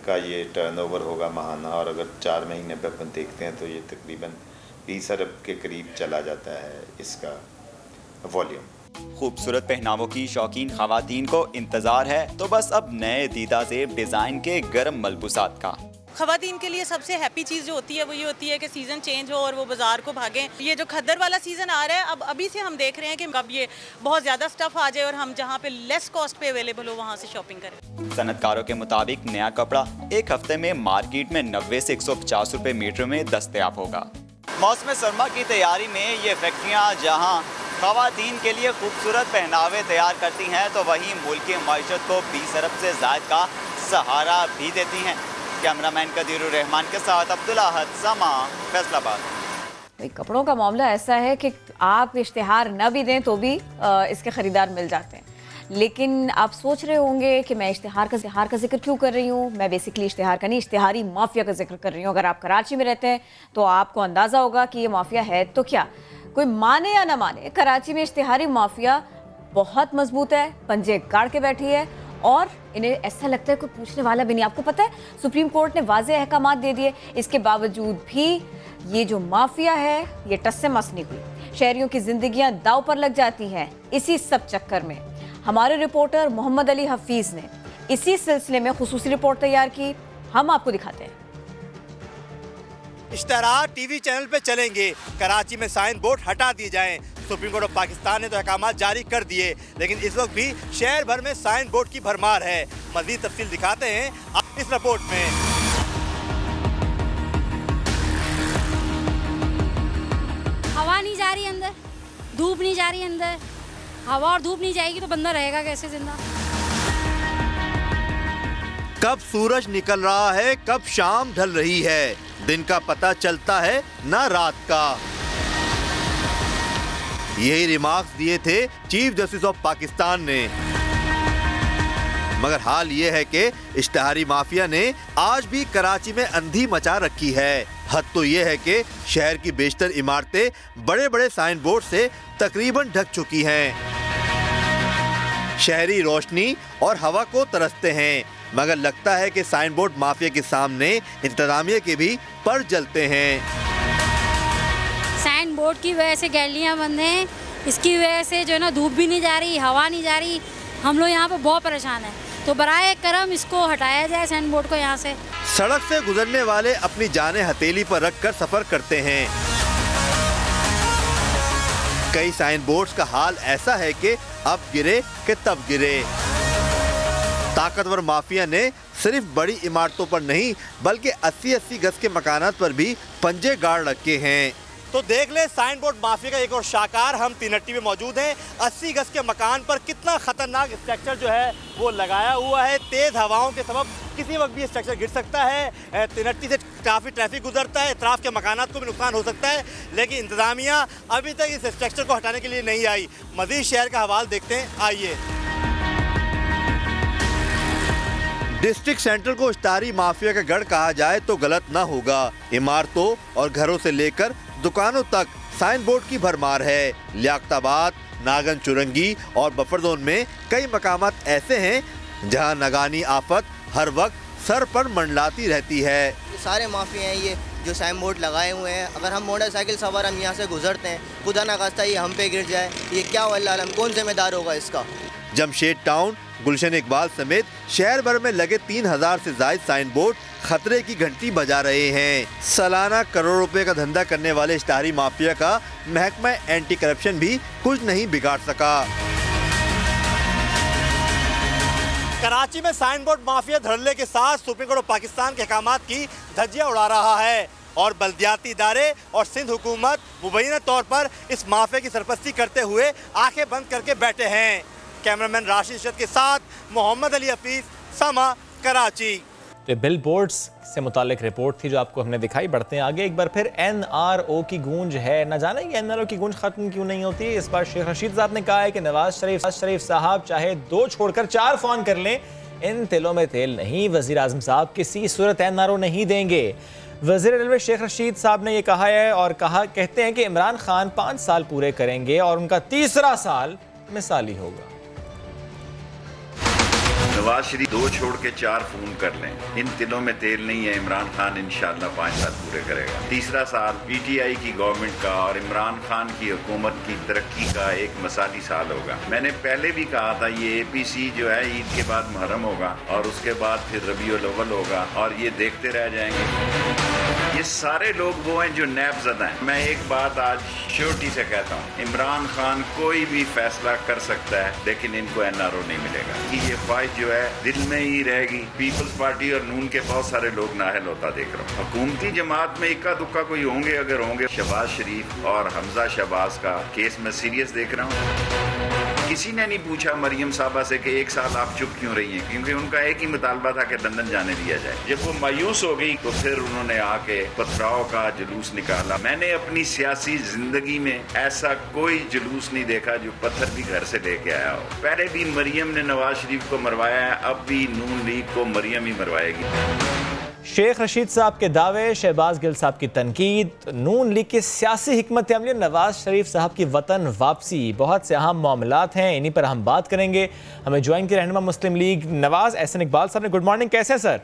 का ये टर्नओवर होगा माहाना, और अगर 4 महीने पे अपन देखते हैं तो ये तकरीबन 20 अरब के करीब चला जाता है इसका वॉल्यूम। खूबसूरत पहनावों की शौकीन खवातीन को इंतज़ार है तो बस अब नए दीदा ज़ेब डिज़ाइन के गर्म मलबूसात का। खवातीन के लिए सबसे हैप्पी चीज़ जो होती है वो ये होती है कि सीज़न चेंज हो और वो बाजार को भागें। ये जो खद्दर वाला सीज़न आ रहा है, अब अभी से हम देख रहे हैं कि कब ये बहुत ज़्यादा स्टफ़ आ जाए और हम जहाँ पे लेस कॉस्ट पे अवेलेबल हो वहाँ से शॉपिंग करें। सनतकारों के मुताबिक नया कपड़ा एक हफ्ते में मार्केट में 90 से 150 रुपए मीटर में दस्तयाब होगा। मौसम सरमा की तैयारी में ये फैक्ट्रियाँ जहाँ खवातीन के लिए खूबसूरत पहनावे तैयार करती हैं तो वहीं मुल्क की मईशत को 20 अरब से ज़ायद का सहारा भी देती हैं। कैमरामैन कदीरुर रहमान के साथ अब्दुल अहद, समा, फैसलाबाद। कपड़ों का मामला ऐसा है कि आप इश्तिहार न भी दें तो भी इसके खरीदार मिल जाते हैं। लेकिन आप सोच रहे होंगे कि मैं इश्तिहार का जिक्र क्यों कर रही हूँ। मैं बेसिकली इश्तिहार का नहीं, इश्तिहारी माफिया का जिक्र कर रही हूँ। अगर आप कराची में रहते हैं तो आपको अंदाज़ा होगा कि ये माफिया है तो क्या। कोई माने या ना माने, कराची में इश्तिहारी माफिया बहुत मजबूत है, पंजे गाड़ के बैठी है और इन्हें ऐसा लगता है कोई पूछने वाला भी नहीं। आपको पता है सुप्रीम कोर्ट ने वाज़े अहकामात दे दिए, इसके बावजूद भी ये जो माफिया है ये टस से मस नहीं हुई। शहरियों की जिंदगियां दाव पर लग जाती हैं। इसी सब चक्कर में हमारे रिपोर्टर मोहम्मद अली हफीज ने इसी सिलसिले में खुसूसी रिपोर्ट तैयार की, हम आपको दिखाते हैं। इश्तहार टीवी चैनल पे चलेंगे, कराची में साइन बोर्ड हटा दिए जाएं। सुप्रीम कोर्ट ऑफ पाकिस्तान ने तो अहकाम जारी कर दिए, लेकिन इस वक्त भी शहर भर में साइन बोर्ड की भरमार है। मजीद तफसील दिखाते हैं इस रिपोर्ट में। हवा नहीं जा रही अंदर, धूप नहीं जा रही अंदर। हवा और धूप नहीं जाएगी तो बंदा रहेगा कैसे जिंदा। कब सूरज निकल रहा है, कब शाम ढल रही है, दिन का पता चलता है ना रात का। यही रिमार्क्स दिए थे चीफ जस्टिस ऑफ पाकिस्तान ने। मगर हाल ये है कि इश्तिहारी माफिया ने आज भी कराची में अंधी मचा रखी है। हद तो ये है कि शहर की बेशतर इमारतें बड़े बड़े साइन बोर्ड से तकरीबन ढक चुकी हैं। शहरी रोशनी और हवा को तरसते हैं, मगर लगता है कि साइन बोर्ड माफिया के सामने इंतजामिया के भी पर जलते हैं। साइन बोर्ड की वजह से गैलरियाँ बंद हैं, इसकी वजह से जो है ना धूप भी नहीं जा रही, हवा नहीं जा रही। हम लोग यहाँ पे बहुत परेशान हैं, तो बराए करम इसको हटाया जाए साइन बोर्ड को यहाँ से। सड़क से गुजरने वाले अपनी जानें हथेली पर रखकर सफर करते हैं। कई साइन बोर्ड्स का हाल ऐसा है कि अब गिरे कि तब गिरे। ताकतवर माफिया ने सिर्फ बड़ी इमारतों पर नहीं बल्कि 80-80 गज के मकानात पर भी पंजे गाड़ रखे हैं। तो देख ले साइन बोर्ड माफिया का एक और शाकार हम तिनट्टी में मौजूद हैं। 80 गज के मकान पर कितना खतरनाक स्ट्रक्चर जो है वो लगाया हुआ है। तेज हवाओं के सबब किसी वक्त भी स्ट्रक्चर गिर सकता है। तिनट्टी से काफ़ी ट्रैफिक गुजरता है, इतराफ के मकानात को भी नुकसान हो सकता है, लेकिन इंतजामिया अभी तक इस स्ट्रक्चर को हटाने के लिए नहीं आई। मजीद शहर का हवाल देखते हैं, आइए। डिस्ट्रिक्ट सेंटर को इश्तिहारी माफिया का गढ़ कहा जाए तो गलत ना होगा। इमारतों और घरों से लेकर दुकानों तक साइन बोर्ड की भरमार है। लियाकताबाद, नागन चुरंगी और बफर जोन में कई मकामात ऐसे हैं जहां नगानी आफत हर वक्त सर पर मंडलाती रहती है। ये सारे माफिया हैं, ये जो साइन बोर्ड लगाए हुए हैं, अगर हम मोटरसाइकिल सवार हम यहाँ से गुजरते हैं, खुदा ना खास्ता ये हम पे गिर जाए, ये क्या वल्लाह आलम, कौन जिम्मेदार होगा इसका। जमशेद टाउन, गुलशन इकबाल समेत शहर भर में लगे 3000 से ज्यादा साइन बोर्ड खतरे की घंटी बजा रहे हैं। सालाना करोड़ रुपए का धंधा करने वाले इश्तहारी माफिया का महकमा एंटी करप्शन भी कुछ नहीं बिगाड़ सका। कराची में साइन बोर्ड माफिया धड़ल्ले के साथ सुप्रीम कोर्ट ऑफ पाकिस्तान के अहकामात की धज्जियां उड़ा रहा है और बल्दियाती इदारे और सिंध हुकूमत मुबैना तौर पर इस माफिया की सरपरस्ती करते हुए आंखें बंद करके बैठे हैं। कैमरामैन राशिद इशरत के साथ मोहम्मद अली हफीज, समा, कराची। तो बिल बोर्ड्स से मुतालिक रिपोर्ट थी जो आपको हमने दिखाई। बढ़ते हैं आगे। एक बार फिर NRO की गूंज है, न जाने कि NRO की गूंज खत्म क्यों नहीं होती। इस बार शेख रशीद साहब ने कहा है कि नवाज शरीफ साहब चाहे 2 छोड़कर 4 फोन कर लें, इन तिलों में तेल नहीं। वजीर आजम साहब किसी सूरत NRO नहीं देंगे। वजीर रेलवे शेख रशीद साहब ने यह कहा है और कहते हैं कि इमरान खान 5 साल पूरे करेंगे और उनका तीसरा साल मिसाली होगा। नवाज शरीफ 2 छोड़ के 4 फोन कर लें, इन तिलों में तेल नहीं है। इमरान खान इंशाअल्लाह 5 साल पूरे करेगा। तीसरा साल PTI की गवर्नमेंट का और इमरान खान की हुकूमत की तरक्की का एक मिसाली साल होगा। मैंने पहले भी कहा था ये APC जो है ईद के बाद मुहर्रम होगा और उसके बाद फिर रबीउल अव्वल होगा और ये देखते रह जाएंगे। ये सारे लोग वो हैं जो नैबज़दा हैं। मैं एक बात आज श्योरिटी से कहता हूँ, इमरान खान कोई भी फैसला कर सकता है लेकिन इनको NRO नहीं मिलेगा। कि ये ख्वाहिश जो है दिल में ही रहेगी। पीपल्स पार्टी और नून के बहुत सारे लोग नाहल होता देख रहा हूँ। हुकूमती जमात में इक्का दुक्का कोई होंगे, अगर होंगे। शहबाज शरीफ और हमजा शहबाज का केस मैं सीरियस देख रहा हूँ। किसी ने नहीं पूछा मरियम साहबा से कि 1 साल आप चुप क्यों रही हैं, क्योंकि उनका एक ही मुतालबा था कि लंदन जाने दिया जाए। जब वो मायूस हो गई तो फिर उन्होंने आके पथराव का जुलूस निकाला। मैंने अपनी सियासी जिंदगी में ऐसा कोई जुलूस नहीं देखा जो पत्थर भी घर से लेके आया हो। पहले भी मरियम ने नवाज शरीफ को मरवाया है, अब भी नून लीग को मरियम ही मरवाएगी। शेख रशीद साहब के दावे, शहबाज गिल साहब की तनकीद, नून लीग की सियासी हिकमत अमली, नवाज शरीफ साहब की वतन वापसी, बहुत से अहम मामलात हैं, इन्हीं पर हम बात करेंगे। हमें ज्वाइन की रहनुमा मुस्लिम लीग नवाज एहसन इकबाल साहब ने। गुड मॉर्निंग, कैसे हैं सर?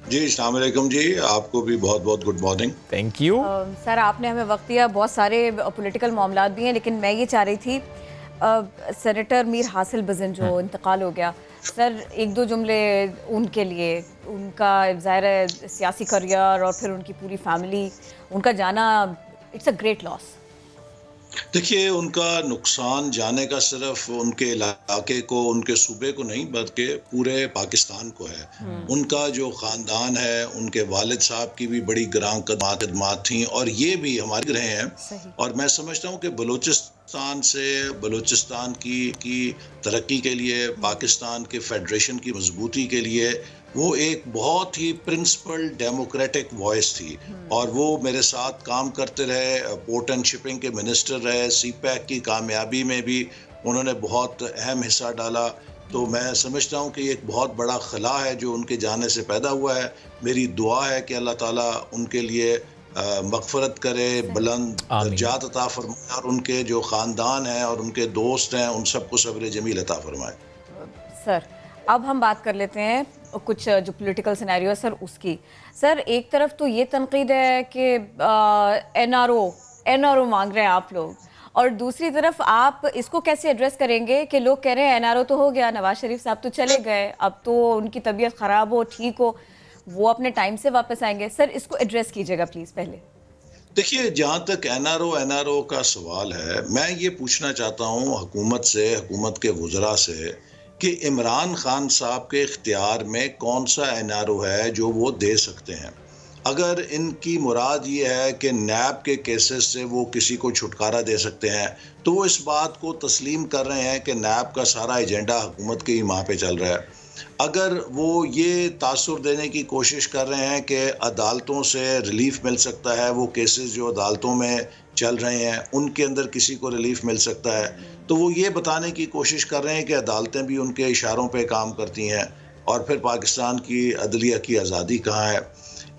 जी अस्सलाम वालेकुम जी, आपको भी बहुत बहुत good morning. Thank you sir, आपने हमें वक्त दिया। बहुत सारे पॉलिटिकल मामलात भी हैं, लेकिन मैं ये चाह रही थी सेनेटर मीर हासिल बज़न जो इंतकाल हो गया, सर 1-2 जुमले उनके लिए, उनका ज़ाहिर है सियासी करियर और फिर उनकी पूरी फैमिली, उनका जाना इट्स अ ग्रेट लॉस। देखिए, उनका नुकसान जाने का सिर्फ उनके इलाके को, उनके सूबे को नहीं बल्कि पूरे पाकिस्तान को है। उनका जो ख़ानदान है, उनके वालिद साहब की भी बड़ी ग्रां खदमात थी और ये भी हमारे रहे हैं। और मैं समझता हूँ कि बलूचिस्तान की तरक्की के लिए, पाकिस्तान के फेडरेशन की मजबूती के लिए वो एक बहुत ही प्रिंसिपल डेमोक्रेटिक वॉइस थी और वो मेरे साथ काम करते रहे। पोर्ट एंड शिपिंग के मिनिस्टर रहे। CPEC की कामयाबी में भी उन्होंने बहुत अहम हिस्सा डाला। तो मैं समझता हूँ कि ये एक बहुत बड़ा खला है जो उनके जाने से पैदा हुआ है। मेरी दुआ है कि अल्लाह ताला उनके लिए मग़फ़रत करे, बुलंद दर्जात अता फरमाए और उनके जो ख़ानदान है और उनके दोस्त हैं उन सबको सब्र जमील अता फरमाए। सर, अब हम बात कर लेते हैं कुछ जो पॉलिटिकल सिनेरियो है सर उसकी। सर, एक तरफ तो ये तनकीद है कि NRO मांग रहे हैं आप लोग, और दूसरी तरफ आप इसको कैसे एड्रेस करेंगे कि लोग कह रहे हैं NRO तो हो गया, नवाज शरीफ साहब तो चले गए, अब तो उनकी तबीयत ख़राब हो, ठीक हो, वो अपने टाइम से वापस आएंगे। सर, इसको एड्रेस कीजिएगा प्लीज़। पहले देखिए, जहाँ तक NRO का सवाल है, मैं ये पूछना चाहता हूँ हुकूमत से, हुकूमत के वज़रा से कि इमरान खान साहब के इख्तियार में कौन सा NRO है जो वो दे सकते हैं। अगर इनकी मुराद ये है कि नैब के केसेस से वो किसी को छुटकारा दे सकते हैं तो वो इस बात को तस्लीम कर रहे हैं कि नैब का सारा एजेंडा हुकूमत के ही माह पे चल रहा है। अगर वो ये तासुर देने की कोशिश कर रहे हैं कि अदालतों से रिलीफ मिल सकता है, वो केसेस जो अदालतों में चल रहे हैं उनके अंदर किसी को रिलीफ मिल सकता है, तो वो ये बताने की कोशिश कर रहे हैं कि अदालतें भी उनके इशारों पे काम करती हैं और फिर पाकिस्तान की अदलिया की आज़ादी कहाँ है।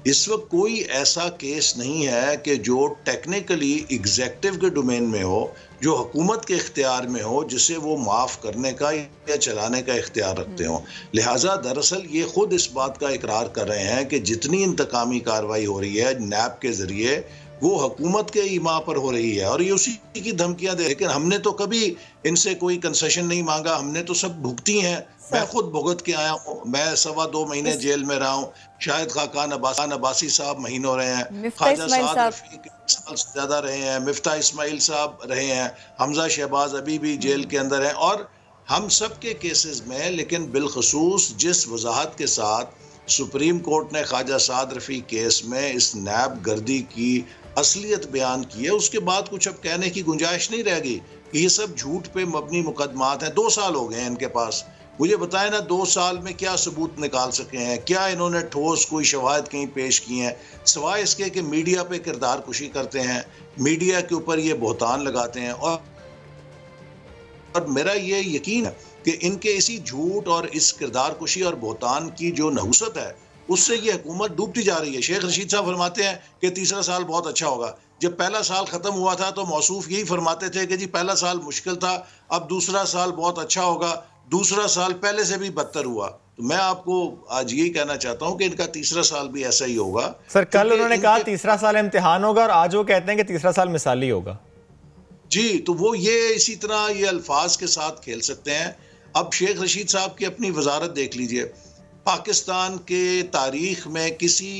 इस वक्त कोई ऐसा केस नहीं है कि जो टेक्निकली एग्जेक्टिव के डोमेन में हो जो हुकूमत के इख्तियार में हो, जिसे वो माफ़ करने का या चलाने का इख्तियार रखते हो। लिहाजा दरअसल ये खुद इस बात का इकरार कर रहे हैं कि जितनी इंतकामी कार्रवाई हो रही है नैब के ज़रिए वो हुकूमत के ईमा पर हो रही है और ये उसी की धमकियां दे। लेकिन हमने तो कभी इनसे कोई कंसेशन नहीं मांगा, हमने तो सब भुगती हैं। मैं खुद भुगत के आया हूँ, मैं 2.25 महीने जेल में रहा हूँ। शाहिद खाकान अब्बासी साहब महीनों रहे हैं, ख्वाजा साद रफीक 1 साल से ज़्यादा रहे हैं, मिफ्ता इस्माइल साहब रहे हैं, हमजा शहबाज अभी भी जेल के अंदर हैं। और हम सब के केसेस में, लेकिन बिलखसूस जिस वजाहत के साथ सुप्रीम कोर्ट ने ख्वाजा साद रफीक केस में इस नैब गर्दी की असलियत बयान की है, उसके बाद कुछ अब कहने की गुंजाइश नहीं रहेगी कि ये सब झूठ पे मबनी मुकदमात हैं। 2 साल हो गए हैं इनके पास। मुझे बताएं ना 2 साल में क्या सबूत निकाल सके हैं, क्या इन्होंने ठोस कोई शवाहिद कहीं पेश किए हैं, सिवाय इसके कि मीडिया पे किरदार कुशी करते हैं, मीडिया के ऊपर ये बहतान लगाते हैं। और मेरा ये यकीन है कि इनके इसी झूठ और इस किरदार कुशी और बहतान की जो नहुसत है उससे ये हुकूमत डूबती जा रही है। शेख रशीद साहब फरमाते हैं कि तीसरा साल बहुत अच्छा होगा। जब पहला साल ख़त्म हुआ था तो मौसूफ यही फरमाते थे कि जी पहला साल मुश्किल था, अब दूसरा साल बहुत अच्छा होगा। दूसरा साल पहले से भी बदतर हुआ। तो मैं आपको आज यही कहना चाहता हूं कि इनका तीसरा साल भी ऐसा ही होगा। सर कल उन्होंने कहा तीसरा साल इम्तिहान होगा और आज वो कहते हैं कि तीसरा साल मिसाली होगा। जी, तो वो ये इसी तरह ये अल्फाज के साथ खेल सकते हैं। अब शेख रशीद साहब की अपनी वजारत देख लीजिए। पाकिस्तान के तारीख में किसी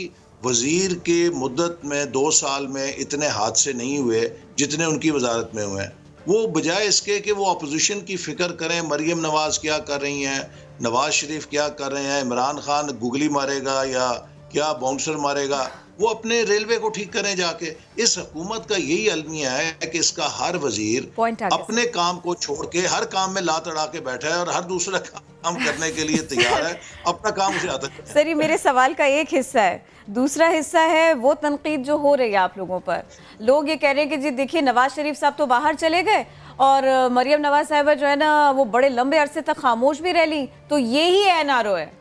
वजीर के मुद्दत में 2 साल में इतने हादसे नहीं हुए जितने उनकी वजारत में हुए हैं। वो बजाय इसके कि वो अपोजिशन की फ़िक्र करें, मरियम नवाज क्या कर रही हैं, नवाज शरीफ क्या कर रहे हैं, इमरान खान गुगली मारेगा या क्या बाउंसर मारेगा, वो अपने रेलवे को ठीक करें जाके। इस हुकूमत का यही अलमिया है कि इसका हर वजीर अपने काम को छोड़ के हर काम में लात अड़ा के बैठा है और हर दूसरा काम करने के लिए तैयार है, अपना काम उसे आता है। सर ये मेरे सवाल का एक हिस्सा है। दूसरा हिस्सा है वो तनकीद जो हो रही है आप लोगों पर। लोग ये कह रहे हैं कि जी देखिए नवाज शरीफ साहब तो बाहर चले गए और मरियम नवाज साहिबा जो है ना वो बड़े लंबे अरसे तक खामोश भी रह ली, तो ये ही NRO है।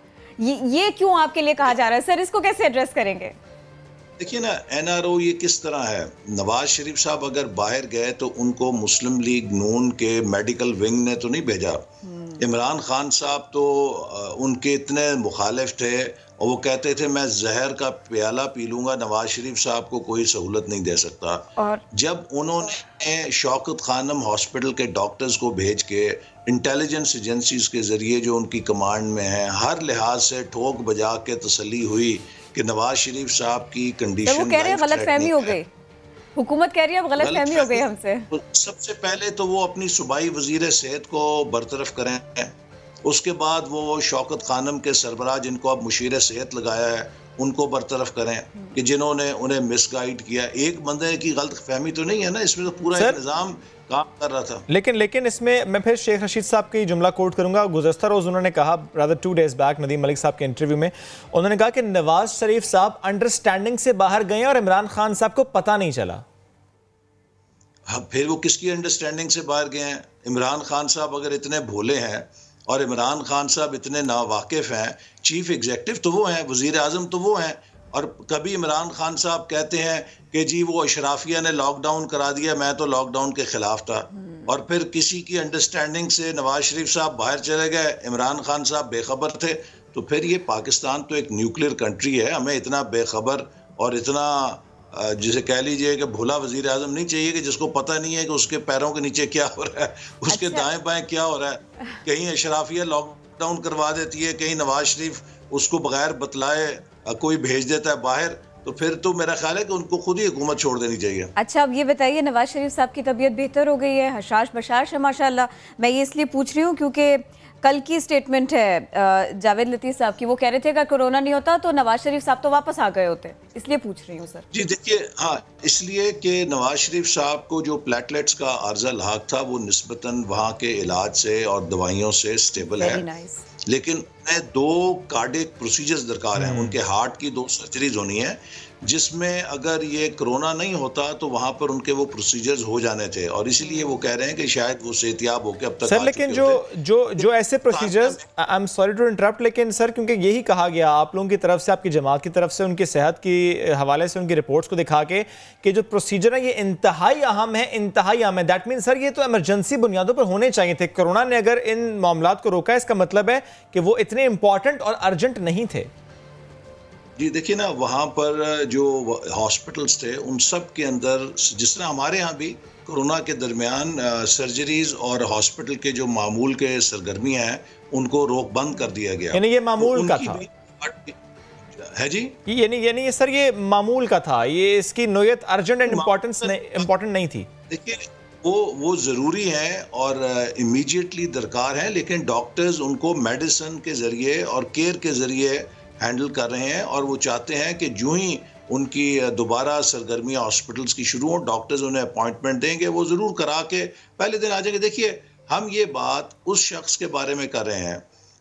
ये क्यों आपके लिए कहा जा रहा है सर, इसको कैसे एड्रेस करेंगे? देखिए ना, NRO ये किस तरह है। नवाज शरीफ साहब अगर बाहर गए तो उनको मुस्लिम लीग नून के मेडिकल विंग ने तो नहीं भेजा। इमरान खान साहब तो उनके इतने मुखालिफ थे और वो कहते थे मैं जहर का प्याला पी लूंगा, नवाज शरीफ साहब को कोई सहूलत नहीं दे सकता। और जब उन्होंने शौकत खानम हॉस्पिटल के डॉक्टर्स को भेज के इंटेलिजेंस एजेंसीज के जरिए जो उनकी कमांड में है हर लिहाज से ठोक बजा के तसल्ली हुई कि नवाज शरीफ साहब की कंडीशन, वो कह रहे हैं गलतफहमी हो गई, हुकूमत कह रही है गलतफहमी हो गई हमसे। सबसे पहले तो वो अपनी सूबाई वजीर सेहत को बरतरफ करें, उसके बाद वो शौकत खानम के सरबराह जिनको अब मुशीर सेहत लगाया है उनको बरतरफ करें कि जिन्होंने उन्हें मिसगाइड किया। एक बंदे की गलतफहमी तो नहीं है ना, इसमें तो पूरा एक निज़ाम काम कर रहा था। लेकिन इसमें मैं फिर शेख रशीद साहब की जुमला कोट करूंगा। गुज़श्ता रोज़ उन्होंने कहा, rather 2 days back Nadeem Malik साहब के इंटरव्यू में उन्होंने कहा कि नवाज शरीफ साहब अंडरस्टैंडिंग से बाहर गए और इमरान खान साहब को पता नहीं चला। हाँ, फिर वो किसकी अंडरस्टैंडिंग से बाहर गए हैं? इमरान खान साहब अगर इतने भोले हैं और इमरान खान साहब इतने नावाकिफ हैं, चीफ एग्जीक्यूटिव तो वो हैं, वजीर आजम तो वो हैं, और कभी इमरान खान साहब कहते हैं कि जी वो अशराफिया ने लॉकडाउन करा दिया, मैं तो लॉकडाउन के खिलाफ था, और फिर किसी की अंडरस्टैंडिंग से नवाज शरीफ साहब बाहर चले गए, इमरान खान साहब बेखबर थे। तो फिर ये पाकिस्तान तो एक न्यूक्लियर कंट्री है, हमें इतना बेखबर और इतना जिसे कह लीजिए कि भोला वजीर आजम नहीं चाहिए कि जिसको पता नहीं है कि उसके पैरों के नीचे क्या हो रहा है, उसके दाएं बाएं क्या हो रहा है। कहीं अशराफिया लॉकडाउन करवा देती है, कहीं नवाज शरीफ उसको बगैर बतलाए कोई भेज देता है बाहर, तो फिर तो मेरा ख्याल है कि उनको खुद ही हुकूमत छोड़ देनी चाहिए। अच्छा, अब ये बताइए, नवाज शरीफ साहब की तबीयत बेहतर हो गई है, हशाश बशाश है माशाल्लाह। मैं ये इसलिए पूछ रही हूँ क्योंकि कल की स्टेटमेंट है जावेद लतीफ़ साहब की, वो कह रहे थे कि कोरोना नहीं होता तो नवाज शरीफ साहब तो वापस आ गए होते, इसलिए पूछ रही हूँ सर। जी देखिए, हाँ, इसलिए कि नवाज शरीफ साहब को जो प्लेटलेट्स का आर्जा लाक था वो निस्बतन वहाँ के इलाज से और दवाइयों से स्टेबल है। लेकिन उन्हें 2 कार्डियक प्रोसीजर्स दरकार हैं। उनके हार्ट की 2 सर्जरीज होनी है, जिसमें अगर ये कोरोना नहीं होता तो वहां पर उनके वो प्रोसीजर्स हो जाने थे, और इसीलिए वो कह रहे हैं कि शायद वो सेहतियाब होकर अब तक सर। लेकिन जो ऐसे procedures, I am sorry to interrupt, लेकिन सर क्योंकि यही कहा गया आप लोगों की तरफ से, आपकी जमात की तरफ से, उनकी सेहत की हवाले से उनकी रिपोर्ट्स को दिखा के कि जो प्रोसीजर है ये इंतहाई अहम है, इंतहाई अहम है। दैट मीन सर ये तो इमरजेंसी बुनियादों पर होने चाहिए थे। कोरोना ने अगर इन मामलात को रोका है, इसका मतलब है कि वो इतने इंपॉर्टेंट और अर्जेंट नहीं थे। जी देखिए ना, वहाँ पर जो हॉस्पिटल्स थे उन सब के अंदर, जिस तरह हमारे यहाँ भी कोरोना के दरमियान सर्जरीज और हॉस्पिटल के जो मामूल के सरगर्मियाँ हैं उनको रोक बंद कर दिया गया। यानी ये मामूल का था है जी, यानी ये सर ये मामूल का था, ये इसकी नोयत अर्जेंट एंड इम्पोर्टेंट नहीं थी। देखिए वो ज़रूरी है और इमीडिएटली दरकार है, लेकिन डॉक्टर्स उनको मेडिसिन के ज़रिए और केयर के ज़रिए हैंडल कर रहे हैं, और वो चाहते हैं कि जो ही उनकी दोबारा सरगर्मियाँ हॉस्पिटल्स की शुरू हो, डॉक्टर्स उन्हें अपॉइंटमेंट देंगे, वो ज़रूर करा के पहले दिन आ जाएंगे। देखिए हम ये बात उस शख्स के बारे में कर रहे हैं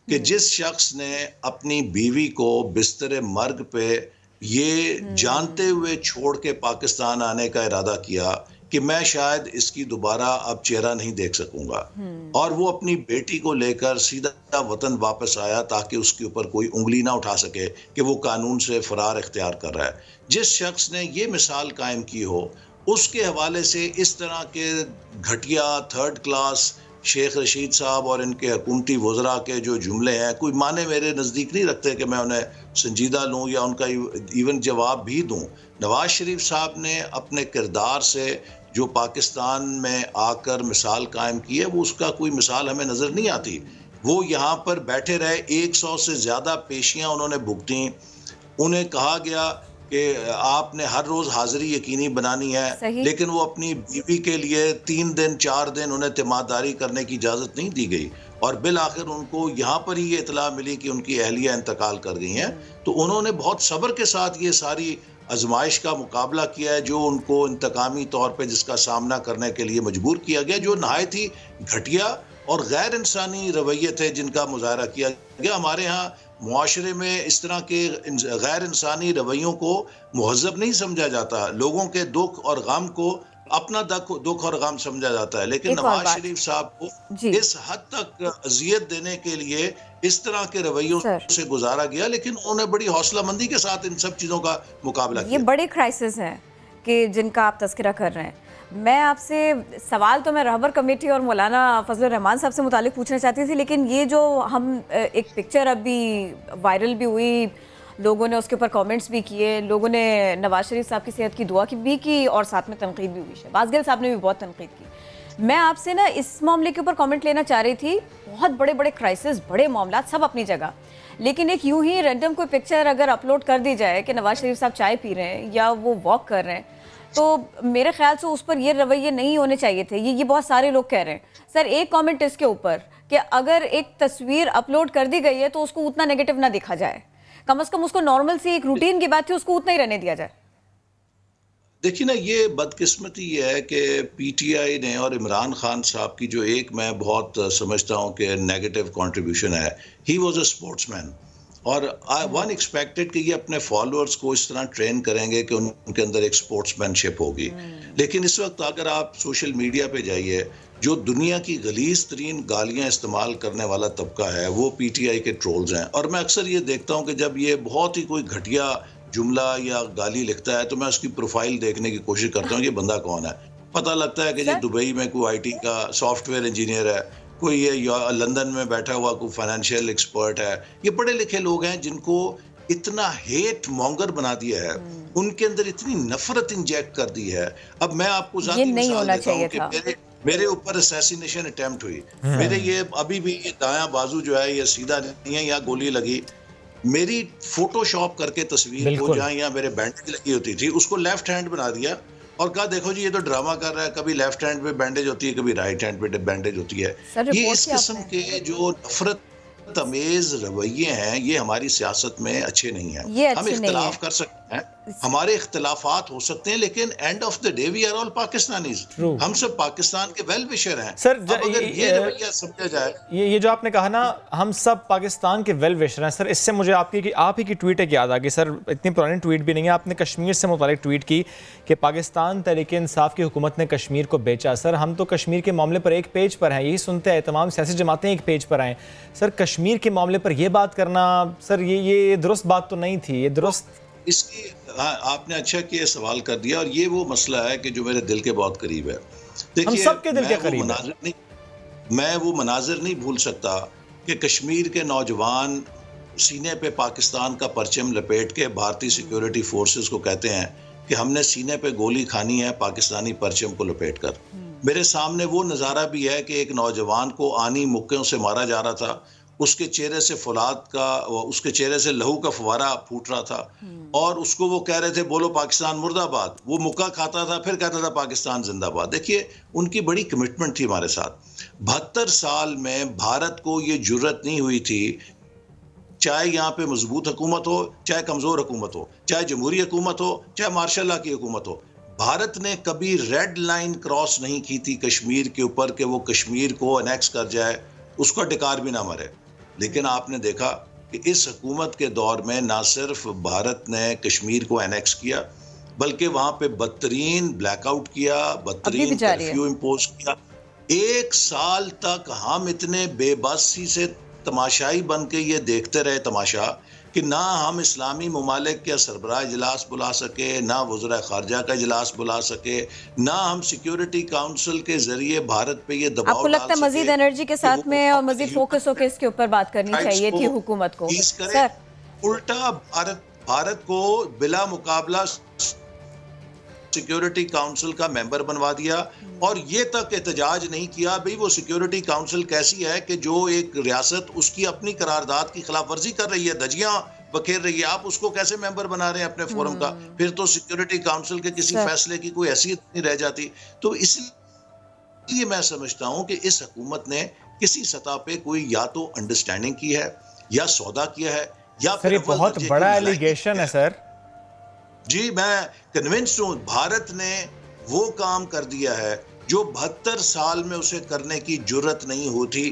कि जिस शख्स ने अपनी बीवी को बिस्तर मर्ग पे ये जानते हुए छोड़ के पाकिस्तान आने का इरादा किया कि मैं शायद इसकी दोबारा अब चेहरा नहीं देख सकूंगा, और वो अपनी बेटी को लेकर सीधा वतन वापस आया ताकि उसके ऊपर कोई उंगली ना उठा सके कि वो कानून से फरार इख्तियार कर रहा है। जिस शख्स ने ये मिसाल कायम की हो, उसके हवाले से इस तरह के घटिया 3rd क्लास शेख रशीद साहब और इनके हुकूमती वज़रा के जो जुमले हैं, कोई माने मेरे नज़दीक नहीं रखते कि मैं उन्हें संजीदा लूँ या उनका इवन जवाब भी दूँ। नवाज शरीफ साहब ने अपने किरदार से जो पाकिस्तान में आकर मिसाल कायम की है, वो उसका कोई मिसाल हमें नज़र नहीं आती। वो यहाँ पर बैठे रहे, 100 से ज़्यादा पेशियाँ उन्होंने भुगती। उन्हें कहा गया कि आपने हर रोज़ हाज़िरी यकीनी बनानी है, लेकिन वो अपनी बीवी के लिए 3 दिन 4 दिन उन्हें तिमारदारी करने की इजाज़त नहीं दी गई, और बिल आखिर उनको यहाँ पर ही ये इतला मिली कि उनकी अहलिया इंतकाल कर गई हैं। तो उन्होंने बहुत सब्र के साथ ये सारी आजमाइश का मुकाबला किया है, जो उनको इंतकामी तौर पे जिसका सामना करने के लिए मजबूर किया गया, जो नहायत ही घटिया और गैर इंसानी रवैये थे जिनका मुजाहरा किया गया। हमारे यहाँ मुआशरे में इस तरह के गैर इंसानी रवैयों को मुहज़्ज़ब नहीं समझा जाता। लोगों के दुख और गम को अपना दुख और गम समझा जाता है, लेकिन नवाज शरीफ साहब को इस हद तक अजियत देने के लिए इस तरह के रवैयों से गुजारा गया, लेकिन उन्होंने बड़ी हौसलामंदी के साथ इन सब चीज़ों का मुकाबला किया। ये बड़े क्राइसिस हैं कि जिनका आप तज़किरा कर रहे हैं। मैं आपसे सवाल तो मैं रहबर कमेटी और मौलाना फजलुर रहमान साहब से मुतालिक पूछना चाहती थी, लेकिन ये जो हम एक पिक्चर अभी वायरल भी हुई, लोगों ने उसके ऊपर कमेंट्स भी किए, लोगों ने नवाज शरीफ साहब की सेहत की दुआ भी की और साथ में तनकीद भी हुई। शहबाज गिल साहब ने भी बहुत तनकीद की। मैं आपसे ना इस मामले के ऊपर कमेंट लेना चाह रही थी। बहुत बड़े बड़े क्राइसिस, बड़े मामला सब अपनी जगह, लेकिन एक यूं ही रैंडम कोई पिक्चर अगर अपलोड कर दी जाए कि नवाज शरीफ साहब चाय पी रहे हैं या वो वॉक कर रहे हैं, तो मेरे ख्याल से उस पर ये रवैये नहीं होने चाहिए थे। ये बहुत सारे लोग कह रहे हैं। सर एक कमेंट इसके ऊपर कि अगर एक तस्वीर अपलोड कर दी गई है तो उसको उतना नेगेटिव ना देखा जाए, कम से कम उसको नॉर्मल सी एक रूटीन की बात थी, उसको उतना ही रहने दिया जाए। देखिए ना, ये बदकिस्मती ये है कि पीटीआई ने और इमरान खान साहब की जो एक मैं बहुत समझता हूँ कि नेगेटिव कंट्रीब्यूशन है, ही वाज अ स्पोर्ट्समैन, और वन एक्सपेक्टेड कि ये अपने फॉलोअर्स को इस तरह ट्रेन करेंगे कि उनके अंदर एक स्पोर्ट्समैनशिप होगी। लेकिन इस वक्त अगर आप सोशल मीडिया पे जाइए, जो दुनिया की गलीज़ तरीन गालियाँ इस्तेमाल करने वाला तबका है वो पीटीआई के ट्रोल्स हैं। और मैं अक्सर ये देखता हूँ कि जब ये बहुत ही कोई घटिया जुमला या गाली लिखता है तो मैं उसकी प्रोफाइल देखने की कोशिश करता हूँ कि बंदा कौन है। पता लगता है कि ये दुबई में कोई आईटी का सॉफ्टवेयर इंजीनियर है, कोई ये लंदन में बैठा हुआ कोई फाइनेंशियल एक्सपर्ट है। ये पढ़े लिखे लोग हैं जिनको इतना हेट मॉन्गर बना दिया है, उनके अंदर इतनी नफरत इंजेक्ट कर दी है। अब मैं आपको ज़ाती मिसाल देता हूँ कि मेरे ऊपर असैसिनेशन अटेम्प्ट हुई। मेरे ये अभी भी ये दायां बाजू जो है ये सीधा नहीं है, यहाँ गोली लगी। मेरी फोटोशॉप करके तस्वीर को जहाँ यहाँ मेरे बैंडेज लगी होती थी उसको लेफ्ट हैंड बना दिया और कहा देखो जी ये तो ड्रामा कर रहा है, कभी लेफ्ट हैंड पे बैंडेज होती है, कभी राइट हैंड पे बैंडेज होती है। ये इस किस्म के जो नफरत तमेज रवैये हैं ये हमारी सियासत में अच्छे नहीं हैं। हम इख्तिलाफ कर सकते हमारे इख्तिलाफात हो सकते हैं, लेकिन end of the day we are all Pakistanis. हम सब पाकिस्तान के वेल विशर हैं। सर अगर ये रवैया समझा जाए, ये जो आपने कहा ना, हम सब पाकिस्तान के वेल विशर हैं, सर इससे मुझे आप ही की ट्वीट एक याद आ गई। सर इतनी पुरानी ट्वीट भी नहीं है, आपने कश्मीर से मुतालिक ट्वीट की कि पाकिस्तान तहरीक इंसाफ की हुकूमत ने कश्मीर को बेचा। सर हम तो कश्मीर के मामले पर एक पेज पर हैं, यही सुनते हैं, तमाम सियासी जमातें एक पेज पर आएँ। सर कश्मीर के मामले पर यह बात करना, सर ये दुरुस्त बात तो नहीं थी, ये दुरुस्त इसकी आपने अच्छा किया सवाल कर दिया, और ये वो मसला है कि जो मेरे दिल के बहुत करीब है। देखिए, सबके दिल के करीब है। मैं वो मनाजिर नहीं भूल सकता कि कश्मीर के नौजवान सीने पे पाकिस्तान का परचम लपेट के भारतीय सिक्योरिटी फोर्सेस को कहते हैं कि हमने सीने पे गोली खानी है पाकिस्तानी परचम को लपेट कर। मेरे सामने वो नज़ारा भी है कि एक नौजवान को आनी मुक्कों से मारा जा रहा था, उसके चेहरे से फौलाद का, उसके चेहरे से लहू का फवारा फूट रहा था, और उसको वो कह रहे थे बोलो पाकिस्तान मुर्दाबाद। वो मुक्का खाता था, फिर कहता था पाकिस्तान जिंदाबाद। देखिए, उनकी बड़ी कमिटमेंट थी हमारे साथ। 72 साल में भारत को ये जुर्रत नहीं हुई थी, चाहे यहाँ पे मजबूत हुकूमत हो, चाहे कमजोर हुकूमत हो, चाहे जमहूरी हुकूमत हो, चाहे मार्शल लॉ की हुकूमत हो, भारत ने कभी रेड लाइन क्रॉस नहीं की थी कश्मीर के ऊपर कि वो कश्मीर को एनेक्स कर जाए, उसका डिकार भी ना मरे। लेकिन आपने देखा कि इस हुकूमत के दौर में ना सिर्फ भारत ने कश्मीर को एनेक्स किया, बल्कि वहाँ पे बदतरीन ब्लैकआउट किया, बदतरीन कर्फ्यू इम्पोज किया। 1 साल तक हम इतने बेबसी से तमाशाई बन के ये देखते रहे तमाशा कि ना हम इस्लामी ममालिक के सरबराह इजलास बुला सके, ना वज़ीर ख़ारजा का इजलास बुला सके, ना हम सिक्योरिटी काउंसिल के जरिए भारत पे ये दबाव। आपको लगता है मजीद एनर्जी के साथ में और मजीद फोकस होकर इसके ऊपर बात करनी चाहिए थी हुकूमत को? सर उल्टा भारत को बिला मुकाबला सिक्योरिटी काउंसिल का मेंबर बनवा दिया, और ये तक एहतजाज नहीं किया भाई वो सिक्योरिटी काउंसिल कैसी है कि जो एक रियासत उसकी अपनी करारदाद की खिलाफ वर्जी कर रही है, धज्जियां बखेर रही है, आप उसको कैसे मेंबर बना रहे हैं अपने फोरम का? फिर तो सिक्योरिटी काउंसिल के किसी फैसले की कोई हैसियत नहीं रह जाती। तो इसलिए मैं समझता हूं कि इस हुकूमत ने किसी सतह पे कोई या तो अंडरस्टैंडिंग की है, या सौदा किया है, या फिर बहुत बड़ा एलिगेशन है सर। जी, मैं कन्विंस्ड हूं भारत ने वो काम कर दिया है जो 72 साल में उसे करने की जुर्रत नहीं होती।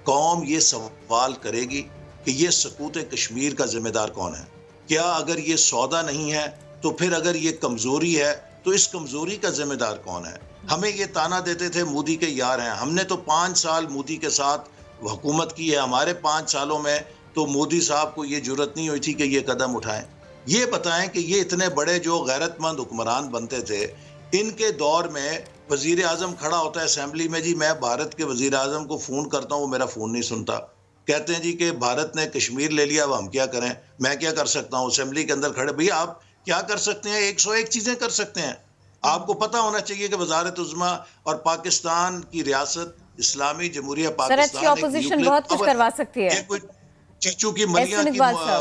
कौम ये सवाल करेगी कि ये सकूत कश्मीर का जिम्मेदार कौन है? क्या अगर ये सौदा नहीं है तो फिर अगर ये कमजोरी है तो इस कमजोरी का जिम्मेदार कौन है? हमें ये ताना देते थे मोदी के यार हैं, हमने तो 5 साल मोदी के साथ हुकूमत की है, हमारे 5 सालों में तो मोदी साहब को ये जुर्रत नहीं हुई थी कि ये कदम उठाएं। ये बताएं कि ये इतने बड़े जो गैरतमंद हुक्मरान बनते थे, इनके दौर में वजीर आजम खड़ा होता है असेंबली में, जी मैं भारत के वजीर आजम को फ़ोन करता हूँ, वो मेरा फ़ोन नहीं सुनता। कहते हैं जी कि भारत ने कश्मीर ले लिया, अब हम क्या करें, मैं क्या कर सकता हूँ? असेंबली के अंदर खड़े, भैया आप क्या कर सकते हैं? 101 चीज़ें कर सकते हैं। आपको पता होना चाहिए कि वजारत उज़्मा और पाकिस्तान की रियासत इस्लामी जमहूरिया पाकिस्तान ऑपोजिशन बहुत कुछ करवा सकती है, कोई चीचू की मलिया की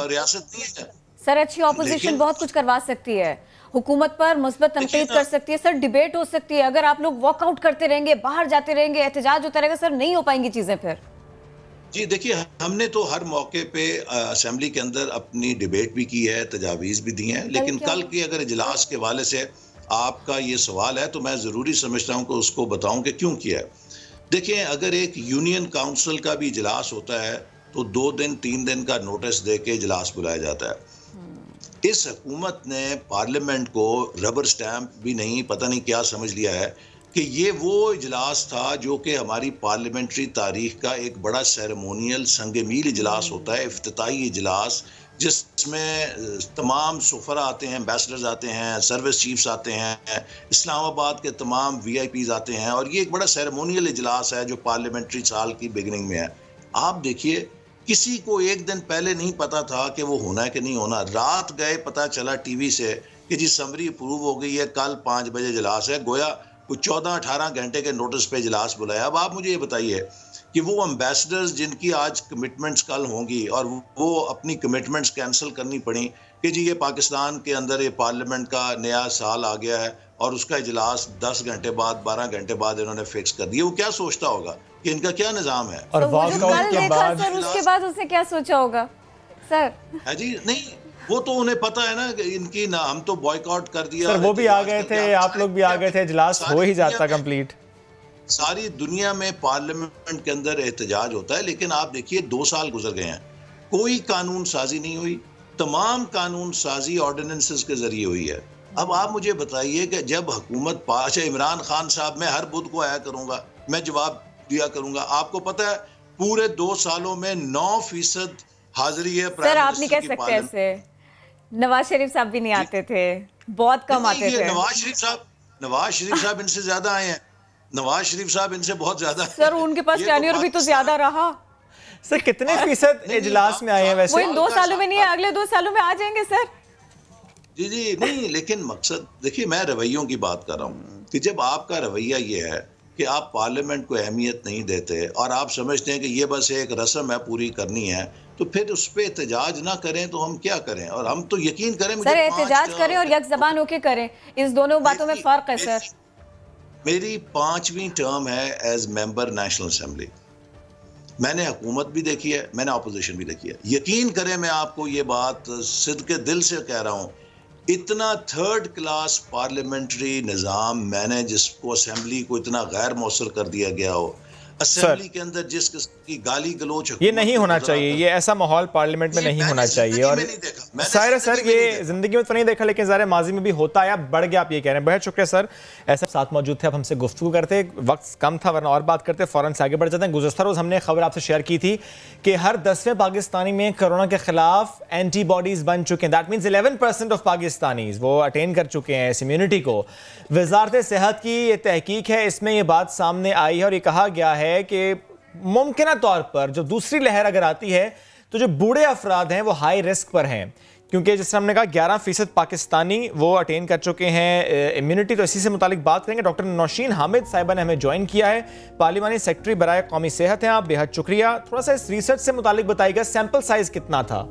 रियासत नहीं है सर। अच्छी ऑपोजिशन बहुत कुछ करवा सकती है, हुकूमत पर मुस्बत तनकीद कर सकती है सर, डिबेट हो सकती है। अगर आप लोग वॉकआउट करते रहेंगे, बाहर जाते रहेंगे, एहतजाज होता रहेगा सर, नहीं हो पाएंगी चीजें फिर। जी देखिए, हमने तो हर मौके पे असेंबली के अंदर अपनी डिबेट भी की है, तजावीज़ भी दी हैं, लेकिन कल के अगर इजलास के हवाले से आपका ये सवाल है तो मैं ज़रूरी समझता हूँ कि उसको बताऊँ कि क्यों किया है। देखिए, अगर एक यूनियन काउंसिल का भी इजलास होता है तो 2 दिन 3 दिन का नोटिस दे के इजलास बुलाया जाता है। इस हुकूमत ने पार्लियामेंट को रबर स्टैंप भी नहीं, पता नहीं क्या समझ लिया है कि ये वो इजलास था जो कि हमारी पार्लियामेंट्री तारीख का एक बड़ा सेरेमोनियल संगमील इजलास होता है, इफ्तिताई इजलास, जिसमें तमाम सफरा आते हैं, एम्बेसडर्स आते हैं, सर्विस चीफ्स आते हैं, इस्लामाबाद के तमाम VIPs आते हैं, और ये एक बड़ा सेरेमोनियल इजलास है जो पार्लियामेंट्री साल की बिगिनिंग में है। आप देखिए, किसी को एक दिन पहले नहीं पता था कि वो होना है कि नहीं होना। रात गए पता चला टीवी से कि जी समरी अप्रूव हो गई है, कल 5 बजे इजलास है। गोया कुछ 14-18 घंटे के नोटिस पे इजलास बुलाया। अब आप मुझे ये बताइए कि वो एम्बेसडर्स जिनकी आज कमिटमेंट्स कल होंगी और वो अपनी कमिटमेंट्स कैंसिल करनी पड़ी कि जी ये पाकिस्तान के अंदर ये पार्लियामेंट का नया साल आ गया है और उसका इजलास 10 घंटे बाद 12 घंटे बाद इन्होंने फिक्स कर दिया, वो क्या सोचता होगा कि इनका क्या निज़ाम है? और तो कल देखा सर, उसके बाद उसने क्या सोचा होगा सर? जी नहीं, वो तो उन्हें पता है ना कि इनकी ना, हम तो बॉयकॉट कर दिया। सर वो भी आ गए थे, आप लोग भी आ गए थे, इजलास हो ही जाता कंप्लीट। सारी दुनिया में पार्लियामेंट के अंदर एहतजाज होता है, लेकिन आप देखिए 2 साल गुजर गए हैं, कोई कानून साजी नहीं हुई। तमाम कानून साजी ऑर्डिनेंसेस के जरिए हुई है। अब आप मुझे बताइए कि जब हुकूमत पास है, इमरान खान साहब, मैं हर बुध को आया करूंगा, मैं जवाब दिया करूंगा। आपको पता है पूरे 2 सालों में 9% हाजिरी है। सर आप नहीं कह सकते ऐसे, नवाज शरीफ साहब भी नहीं आते थे, बहुत कम आते थे। नवाज शरीफ साहब इनसे ज्यादा आए हैं, नवाज शरीफ साहब इनसे बहुत ज्यादा। सर उनके पास टेन्योर भी तो ज्यादा रहा। सर कितने फीसद इजलास में आए हैं वैसे? वो इन 2 सालों में नहीं है, अगले 2 सालों में आ जाएंगे सर। जी नहीं, लेकिन मकसद देखिए, मैं रवैयों की बात कर रहा हूँ कि जब आपका रवैया ये है कि आप पार्लियामेंट को अहमियत नहीं देते और आप समझते हैं कि ये बस एक रस्म है पूरी करनी है, तो फिर उस पर एहतजाज ना करें तो हम क्या करें? और हम तो यकीन करें, सर एहतजाज करें और यक ज़बान होके करें, इस दोनों बातों में फर्क है सर। मेरी 5वीं टर्म है एज मेंबर नेशनल असेंबली। मैंने हुकूमत भी देखी है, मैंने अपोजिशन भी देखी है। यकीन करें, मैं आपको ये बात सिद्ध के दिल से कह रहा हूँ, इतना 3rd क्लास पार्लियामेंट्री निज़ाम मैंने, जिसको असेंबली को इतना गैर मौसर कर दिया गया हो, असेंबली के अंदर जिस किस्म की गाली गलोच, ये नहीं होना चाहिए, ये ऐसा माहौल पार्लियामेंट में नहीं होना चाहिए। और साहिर सर ये जिंदगी में तो नहीं देखा, लेकिन ज़ाहिर माजी में भी होता है, बढ़ गया आप ये कह रहे हैं। बहुत शुक्रिया सर, ऐसे साथ मौजूद थे, अब हमसे गुफ्तगू करते, वक्त कम था वरना और बात करते, फ़ौरन से आगे बढ़ जाते हैं। गुज़श्ता रोज़ हमने खबर आपसे शेयर की थी कि हर 10वें पाकिस्तानी में कोरोना के खिलाफ एंटीबॉडीज़ बन चुके हैं। दैट मीन्स 11% ऑफ पाकिस्तानीज़ वो अटेन कर चुके हैं इस इम्यूनिटी को। वजारत सेहत की ये तहकीक है, इसमें ये बात सामने आई है और ये कहा गया है कि मुमकिन तौर पर जो दूसरी लहर अगर आती है तो जो बूढ़े अफराद हैं वो हाई रिस्क पर हैं, क्योंकि जिस हमने कहा 11% पाकिस्तानी वो अटेन कर चुके हैं इम्यूनिटी। तो इसी से मुतालिक बात करेंगे। डॉक्टर नौशीन हामिद साहिबा ने हमें ज्वाइन किया है, पार्लिमानी सेक्रेटरी बराए कौमी सेहत हैं आप, बेहद शुक्रिया। थोड़ा सा इस रिसर्च से मुतालिक बताइएगा, सैंपल साइज कितना था?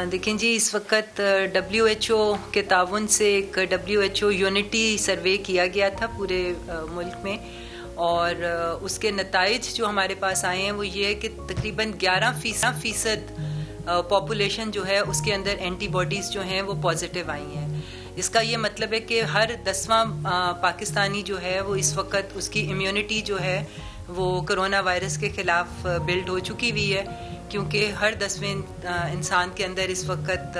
देखें जी, इस वक्त WHO के ताउन से एक WHO यूनिटी सर्वे किया गया था पूरे मुल्क में, और उसके नताइज जो हमारे पास आए हैं वो ये है कि तकरीबन 11% पॉपुलेशन जो है उसके अंदर एंटीबॉडीज़ जो हैं वो पॉजिटिव आई हैं। इसका ये मतलब है कि हर 10वां पाकिस्तानी जो है वो इस वक्त उसकी इम्यूनिटी जो है वो कोरोना वायरस के ख़िलाफ़ बिल्ड हो चुकी हुई है, क्योंकि हर 10वें इंसान के अंदर इस वक्त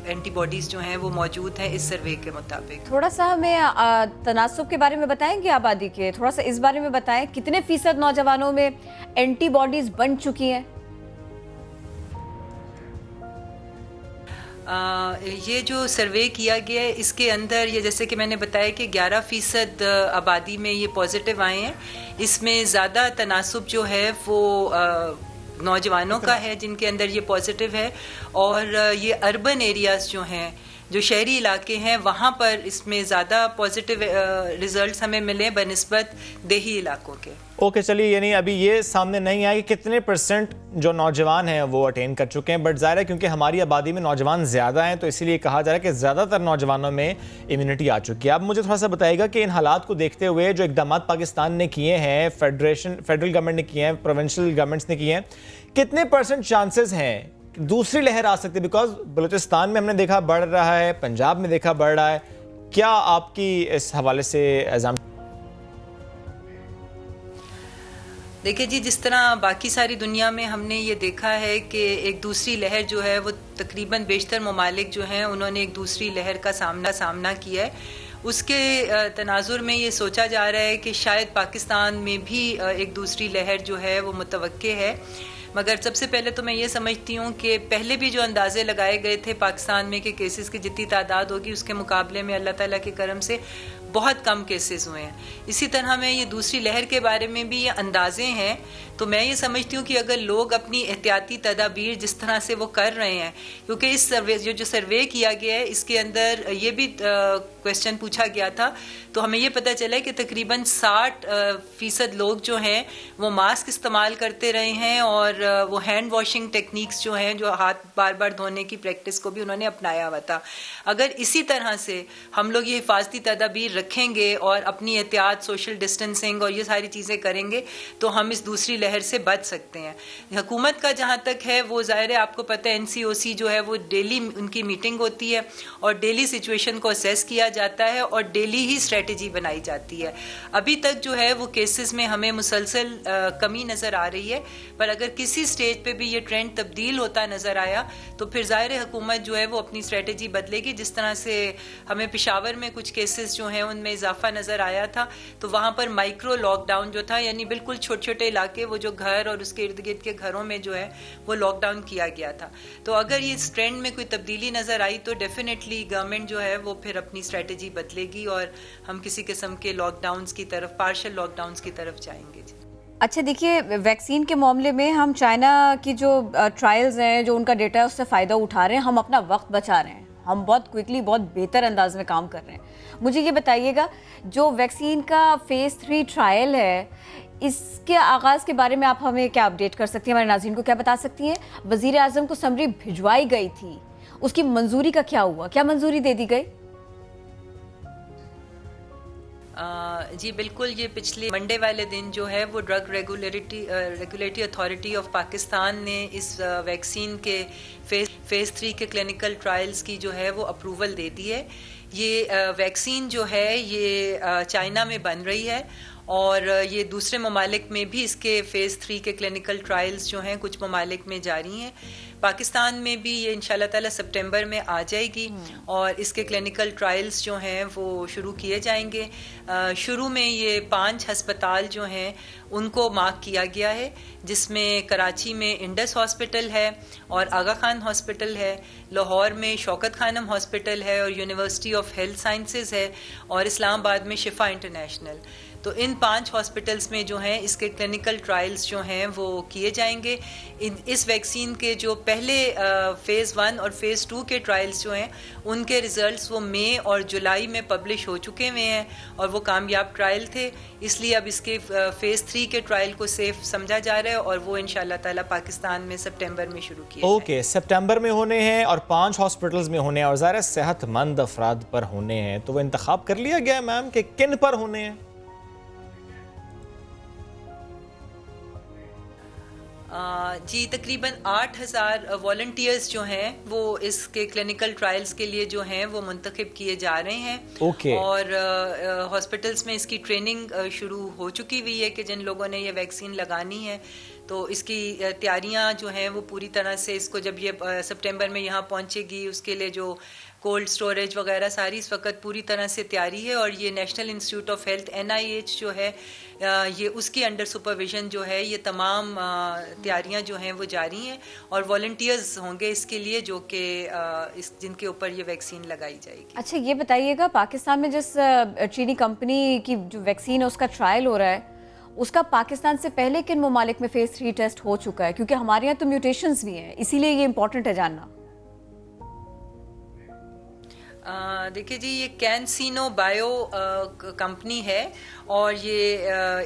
एंटीबॉडीज़ जो हैं वो मौजूद हैं इस सर्वे के मुताबिक। थोड़ा सा हमें तनासुब के बारे में बताएंगे आबादी के, थोड़ा सा इस बारे में बताएं, कितने फीसद नौजवानों में एंटीबॉडीज़ बन चुकी हैं? ये जो सर्वे किया गया है इसके अंदर ये, जैसे कि मैंने बताया कि 11% आबादी में ये पॉजिटिव आए हैं। इसमें ज़्यादा तनासुब जो है वो नौजवानों का है जिनके अंदर ये पॉजिटिव है, और ये अर्बन एरियाज़ जो हैं, जो शहरी इलाके हैं, वहाँ पर इसमें ज़्यादा पॉजिटिव रिजल्ट्स हमें मिले बनिस्बत देही इलाकों के। ओके चलिए, यानी अभी ये सामने नहीं आया कि कितने % जो नौजवान हैं वो अटेन कर चुके हैं, बट ज़ाहिर है क्योंकि हमारी आबादी में नौजवान ज़्यादा हैं तो इसीलिए कहा जा रहा है कि ज़्यादातर नौजवानों में इम्यूनिटी आ चुकी है। अब मुझे थोड़ा सा बताइएगा कि इन हालात को देखते हुए जो इकदाम पाकिस्तान ने किए हैं, फेडरल गवर्नमेंट ने किए हैं, प्रोविंशियल गवर्नमेंट्स ने किए हैं, कितने % चांसेस हैं दूसरी लहर आ सकती है? बिकॉज बलूचिस्तान में हमने देखा बढ़ रहा है, पंजाब में देखा बढ़ रहा है, क्या आपकी इस हवाले से एग्जाम? देखिए जी, जिस तरह बाकी सारी दुनिया में हमने ये देखा है कि एक दूसरी लहर जो है वो तकरीबन बेशतर ममालिक जो हैं उन्होंने एक दूसरी लहर का सामना किया है, उसके तनाजुर में ये सोचा जा रहा है कि शायद पाकिस्तान में भी एक दूसरी लहर जो है वो मुतवक्के है। मगर सबसे पहले तो मैं ये समझती हूँ कि पहले भी जो अंदाजे लगाए गए थे पाकिस्तान में कि केसेस की जितनी तादाद होगी उसके मुकाबले में अल्लाह ताला के करम से बहुत कम केसेस हुए हैं। इसी तरह में ये दूसरी लहर के बारे में भी ये अंदाजे हैं, तो मैं ये समझती हूँ कि अगर लोग अपनी एहतियाती तदाबीर जिस तरह से वो कर रहे हैं, क्योंकि इस सर्वे जो सर्वे किया गया है इसके अंदर ये भी क्वेश्चन पूछा गया था तो हमें ये पता चला कि तकरीबन 60% लोग जो हैं वो मास्क इस्तेमाल करते रहे हैं और वो हैंड वॉशिंग टेक्निक्स जो हैं, जो हाथ बार बार धोने की प्रैक्टिस को भी उन्होंने अपनाया हुआ था। अगर इसी तरह से हम लोग ये हिफाजती तदाबीर रखेंगे और अपनी एहतियात, सोशल डिस्टेंसिंग और ये सारी चीज़ें करेंगे तो हम इस दूसरी लहर से बच सकते हैं। हुकूमत का जहाँ तक है वो ज़ाहिर है, आपको पता है NCOC जो है वो डेली उनकी मीटिंग होती है और डेली सिचुएशन को असेस किया जाता है और डेली ही स्ट्रेटजी बनाई जाती है। अभी तक जो है वो केसेस में हमें मुसलसल कमी नज़र आ रही है, पर अगर किसी स्टेज पे भी ये ट्रेंड तब्दील होता नज़र आया तो फिर ज़ाहिर है हुकूमत जो है वो अपनी स्ट्रेटजी बदलेगी। जिस तरह से हमें पेशावर में कुछ केसेस जो हैं उनमें इजाफा नज़र आया था तो वहाँ पर माइक्रो लॉकडाउन जो था, यानी बिल्कुल छोटे छोटे इलाके, वो जो घर और उसके इर्द गिर्द के घरों में जो है वो लॉकडाउन किया गया था। तो अगर ये इस ट्रेंड में कोई तब्दीली नज़र आई तो डेफिनेटली गवर्नमेंट जो है वो फिर अपनी स्ट्रेटजी बदलेगी और हम किसी किस्म के लॉकडाउन्स की तरफ, पार्शियल लॉकडाउन्स की तरफ जाएंगे। अच्छा देखिए, वैक्सीन के मामले में हम चाइना की जो ट्रायल्स हैं, जो उनका डेटा है, उससे फ़ायदा उठा रहे हैं, हम अपना वक्त बचा रहे हैं, हम बहुत क्विकली, बहुत बेहतर अंदाज में काम कर रहे हैं। मुझे ये बताइएगा, जो वैक्सीन का फेज़ 3 ट्रायल है, इसके आगाज़ के बारे में आप हमें क्या अपडेट कर सकती हैं, हमारे नाज़रीन को क्या बता सकती हैं? वज़ीर आज़म को समरी भिजवाई गई थी, उसकी मंजूरी का क्या हुआ, क्या मंजूरी दे दी गई? जी बिल्कुल, ये पिछले मंडे वाले दिन जो है वो drug regulatory authority of Pakistan ने इस वैक्सीन के फेज़ 3 के क्लिनिकल ट्रायल्स की जो है वो अप्रूवल दे दी है। ये वैक्सीन जो है ये चाइना में बन रही है और ये दूसरे ममालिक में भी इसके फेज़ 3 के क्लिनिकल ट्रायल्स जो हैं कुछ ममालिक में जारी हैं। पाकिस्तान में भी ये इंशाल्लाह ताला सितंबर में आ जाएगी और इसके क्लिनिकल ट्रायल्स जो हैं वो शुरू किए जाएंगे। शुरू में ये 5 हस्पताल जो हैं उनको मार्क किया गया है, जिसमें कराची में इंडस हॉस्पिटल है और आगा खान हॉस्पिटल है, लाहौर में शौकत खानम हॉस्पिटल है और यूनिवर्सिटी ऑफ हेल्थ साइंसेज है और इस्लामाबाद में शिफा इंटरनेशनल। तो इन 5 हॉस्पिटल्स में जो हैं इसके क्लिनिकल ट्रायल्स जो हैं वो किए जाएंगे। इस वैक्सीन के जो पहले फेज़ 1 और फेज़ 2 के ट्रायल्स जो हैं उनके रिजल्ट्स वो मई और जुलाई में पब्लिश हो चुके हुए हैं और वो कामयाब ट्रायल थे, इसलिए अब इसके फेज़ 3 के ट्रायल को सेफ समझा जा रहा है और वो इंशाल्लाह ताला पाकिस्तान में सितंबर में शुरू किए ओके, सितंबर में होने हैं और 5 हॉस्पिटल्स में होने हैं और ज़ाहिर सेहतमंद अफराद पर होने हैं, तो वो इंतखाब कर लिया गया मैम कि किन पर होने हैं? जी तकरीबन 8000 वॉलंटियर्स जो हैं वो इसके क्लिनिकल ट्रायल्स के लिए जो हैं वो मुंतखब किए जा रहे हैं और हॉस्पिटल्स में इसकी ट्रेनिंग शुरू हो चुकी हुई है कि जिन लोगों ने ये वैक्सीन लगानी है तो इसकी तैयारियां जो हैं वो पूरी तरह से, इसको जब ये सितंबर में यहाँ पहुँचेगी उसके लिए जो कोल्ड स्टोरेज वगैरह सारी इस वक्त पूरी तरह से तैयारी है और ये national institute of health NIH जो है ये उसके अंडर सुपरविजन जो है ये तमाम तैयारियां जो हैं वो जारी हैं और वॉलंटियर्स होंगे इसके लिए जो कि जिनके ऊपर ये वैक्सीन लगाई जाएगी। अच्छा ये बताइएगा, पाकिस्तान में जिस चीनी कंपनी की जो वैक्सीन है उसका ट्रायल हो रहा है, उसका पाकिस्तान से पहले किन ममालिक में फेज़ 3 टेस्ट हो चुका है? क्योंकि हमारे यहाँ तो म्यूटेशंस भी हैं, इसीलिए ये इंपॉर्टेंट है जानना। देखिए जी, ये कैंसिनो बायो कंपनी है और ये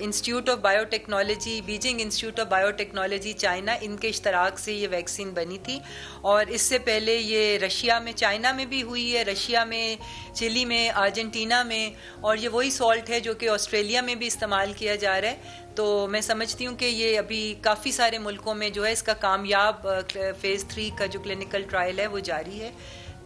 institute of biotechnology, Beijing institute of biotechnology China, इनके इश्तराक से ये वैक्सीन बनी थी और इससे पहले ये रशिया में, चाइना में भी हुई है, रशिया में, चिली में, अर्जेंटीना में और ये वही सॉल्ट है जो कि ऑस्ट्रेलिया में भी इस्तेमाल किया जा रहा है। तो मैं समझती हूँ कि ये अभी काफ़ी सारे मुल्कों में जो है इसका कामयाब फेज़ 3 का जो क्लिनिकल ट्रायल है वो जारी है।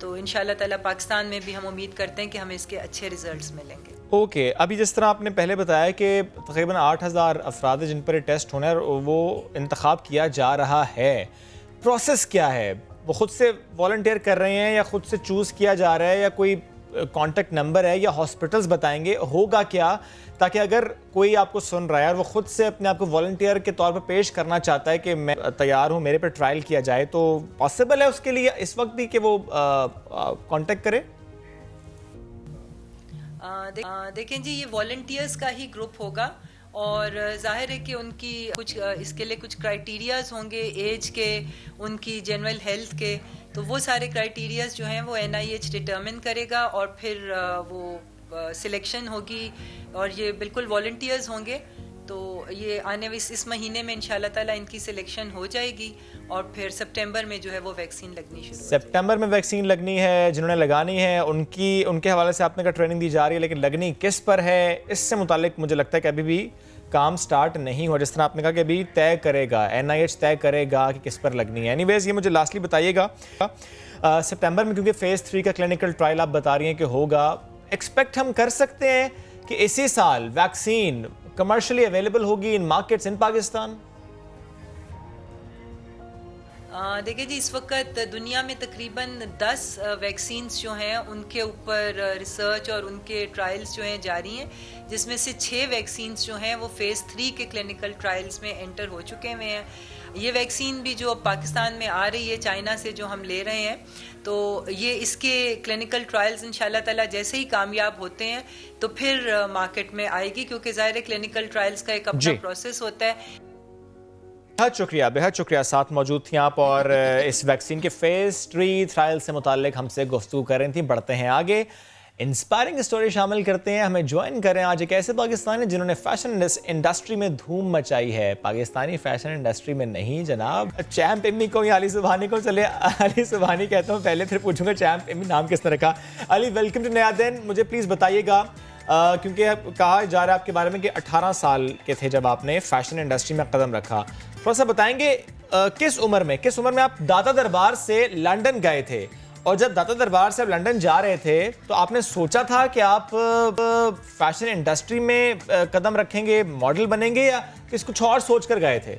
तो इंशाल्लाह ताला पाकिस्तान में भी हम उम्मीद करते हैं कि हमें इसके अच्छे रिजल्ट्स मिलेंगे। ओके, अभी जिस तरह आपने पहले बताया कि तकरीबन 8000 अफराद जिन पर टेस्ट होना है और वो इंतखाब किया जा रहा है, प्रोसेस क्या है? वो खुद से वॉलंटियर कर रहे हैं या खुद से चूज़ किया जा रहा है या कोई कॉन्टेक्ट नंबर है या हॉस्पिटल्स बताएंगे, होगा क्या? ताकि अगर कोई आपको सुन रहा है और वो खुद से अपने आप को वॉलंटियर के तौर पर पेश करना चाहता है कि मैं तैयार हूँ, मेरे पे ट्रायल किया जाए, तो पॉसिबल है उसके लिए इस वक्त भी कि वो कांटेक्ट करे? देखें जी, ये वॉलंटियर्स का ही ग्रुप होगा और जाहिर है कि उनकी कुछ इसके लिए कुछ क्राइटेरियाज होंगे, एज के, उनकी जनरल हेल्थ के, तो वो सारे क्राइटेरियाज जो हैं वो NIH डिटर्मिन करेगा और फिर वो सिलेक्शन होगी और ये बिल्कुल वॉलंटियर्स होंगे। तो ये आने इस महीने में इंशाल्लाह ताला इनकी सिलेक्शन हो जाएगी और फिर सितंबर में जो है वो वैक्सीन लगनी शुरू हो जाएगी। सितंबर में वैक्सीन लगनी है, जिन्होंने लगानी है उनके हवाले से आपने कहा ट्रेनिंग दी जा रही है, लेकिन लगनी किस पर है, इससे मुतालिक मुझे लगता है कि अभी भी काम स्टार्ट नहीं हुआ। जिस तरह आपने कहा कि अभी तय करेगा, NIH तय करेगा कि किस पर लगनी है। एनीवेज, ये मुझे लास्टली बताइएगा, सितंबर में क्योंकि फेज़ 3 का क्लिनिकल ट्रायल आप बता रही हैं कि होगा, एक्सपेक्ट हम कर सकते हैं कि इसी साल वैक्सीन कमर्शियली अवेलेबल होगी इन मार्केट्स इन पाकिस्तान? देखिए जी, इस वक्त दुनिया में तकरीबन 10 वैक्सीन्स जो हैं उनके ऊपर रिसर्च और उनके ट्रायल्स जो हैं जारी हैं, जिसमें से 6 वैक्सीन्स जो हैं वो फेज़ 3 के क्लिनिकल ट्रायल्स में एंटर हो चुके हुए हैं। ये वैक्सीन भी जो पाकिस्तान में आ रही है चाइना से जो हम ले रहे हैं, तो ये इसके क्लिनिकल ट्रायल्स इंशाल्लाह ताला जैसे ही कामयाब होते हैं तो फिर मार्केट में आएगी, क्योंकि ज़ाहिर है क्लिनिकल ट्रायल्स का एक अपना प्रोसेस होता है। बेहद शुक्रिया साथ मौजूद थी आप और इस वैक्सीन के फेज़ 3 ट्रायल से मुताल्लिक हमसे गुफ्तगू कर रही थी। बढ़ते हैं आगे, इंस्पायरिंग स्टोरी शामिल करते हैं। हमें ज्वाइन करें आज एक ऐसे पाकिस्तानी जिन्होंने फैशन इंडस्ट्री में धूम मचाई है। पाकिस्तानी फैशन इंडस्ट्री में नहीं जनाब, चैम्प इम्मी को या अली सुबहानी को, चले अली सुबहानी कहता हूँ पहले, फिर पूछूंगा चैम्प इम्मी नाम किस तरह का। अली, वेलकम टू नया दिन। मुझे प्लीज़ बताइएगा, क्योंकि कहा जा रहा है आपके बारे में कि 18 साल के थे जब आपने फैशन इंडस्ट्री में कदम रखा, थोड़ा सा बताएंगे किस उम्र में आप दाता दरबार से लंदन गए थे, और जब दाता दरबार से आप लंदन जा रहे थे तो आपने सोचा था कि आप फैशन इंडस्ट्री में कदम रखेंगे, मॉडल बनेंगे, या कुछ और सोच कर गए थे?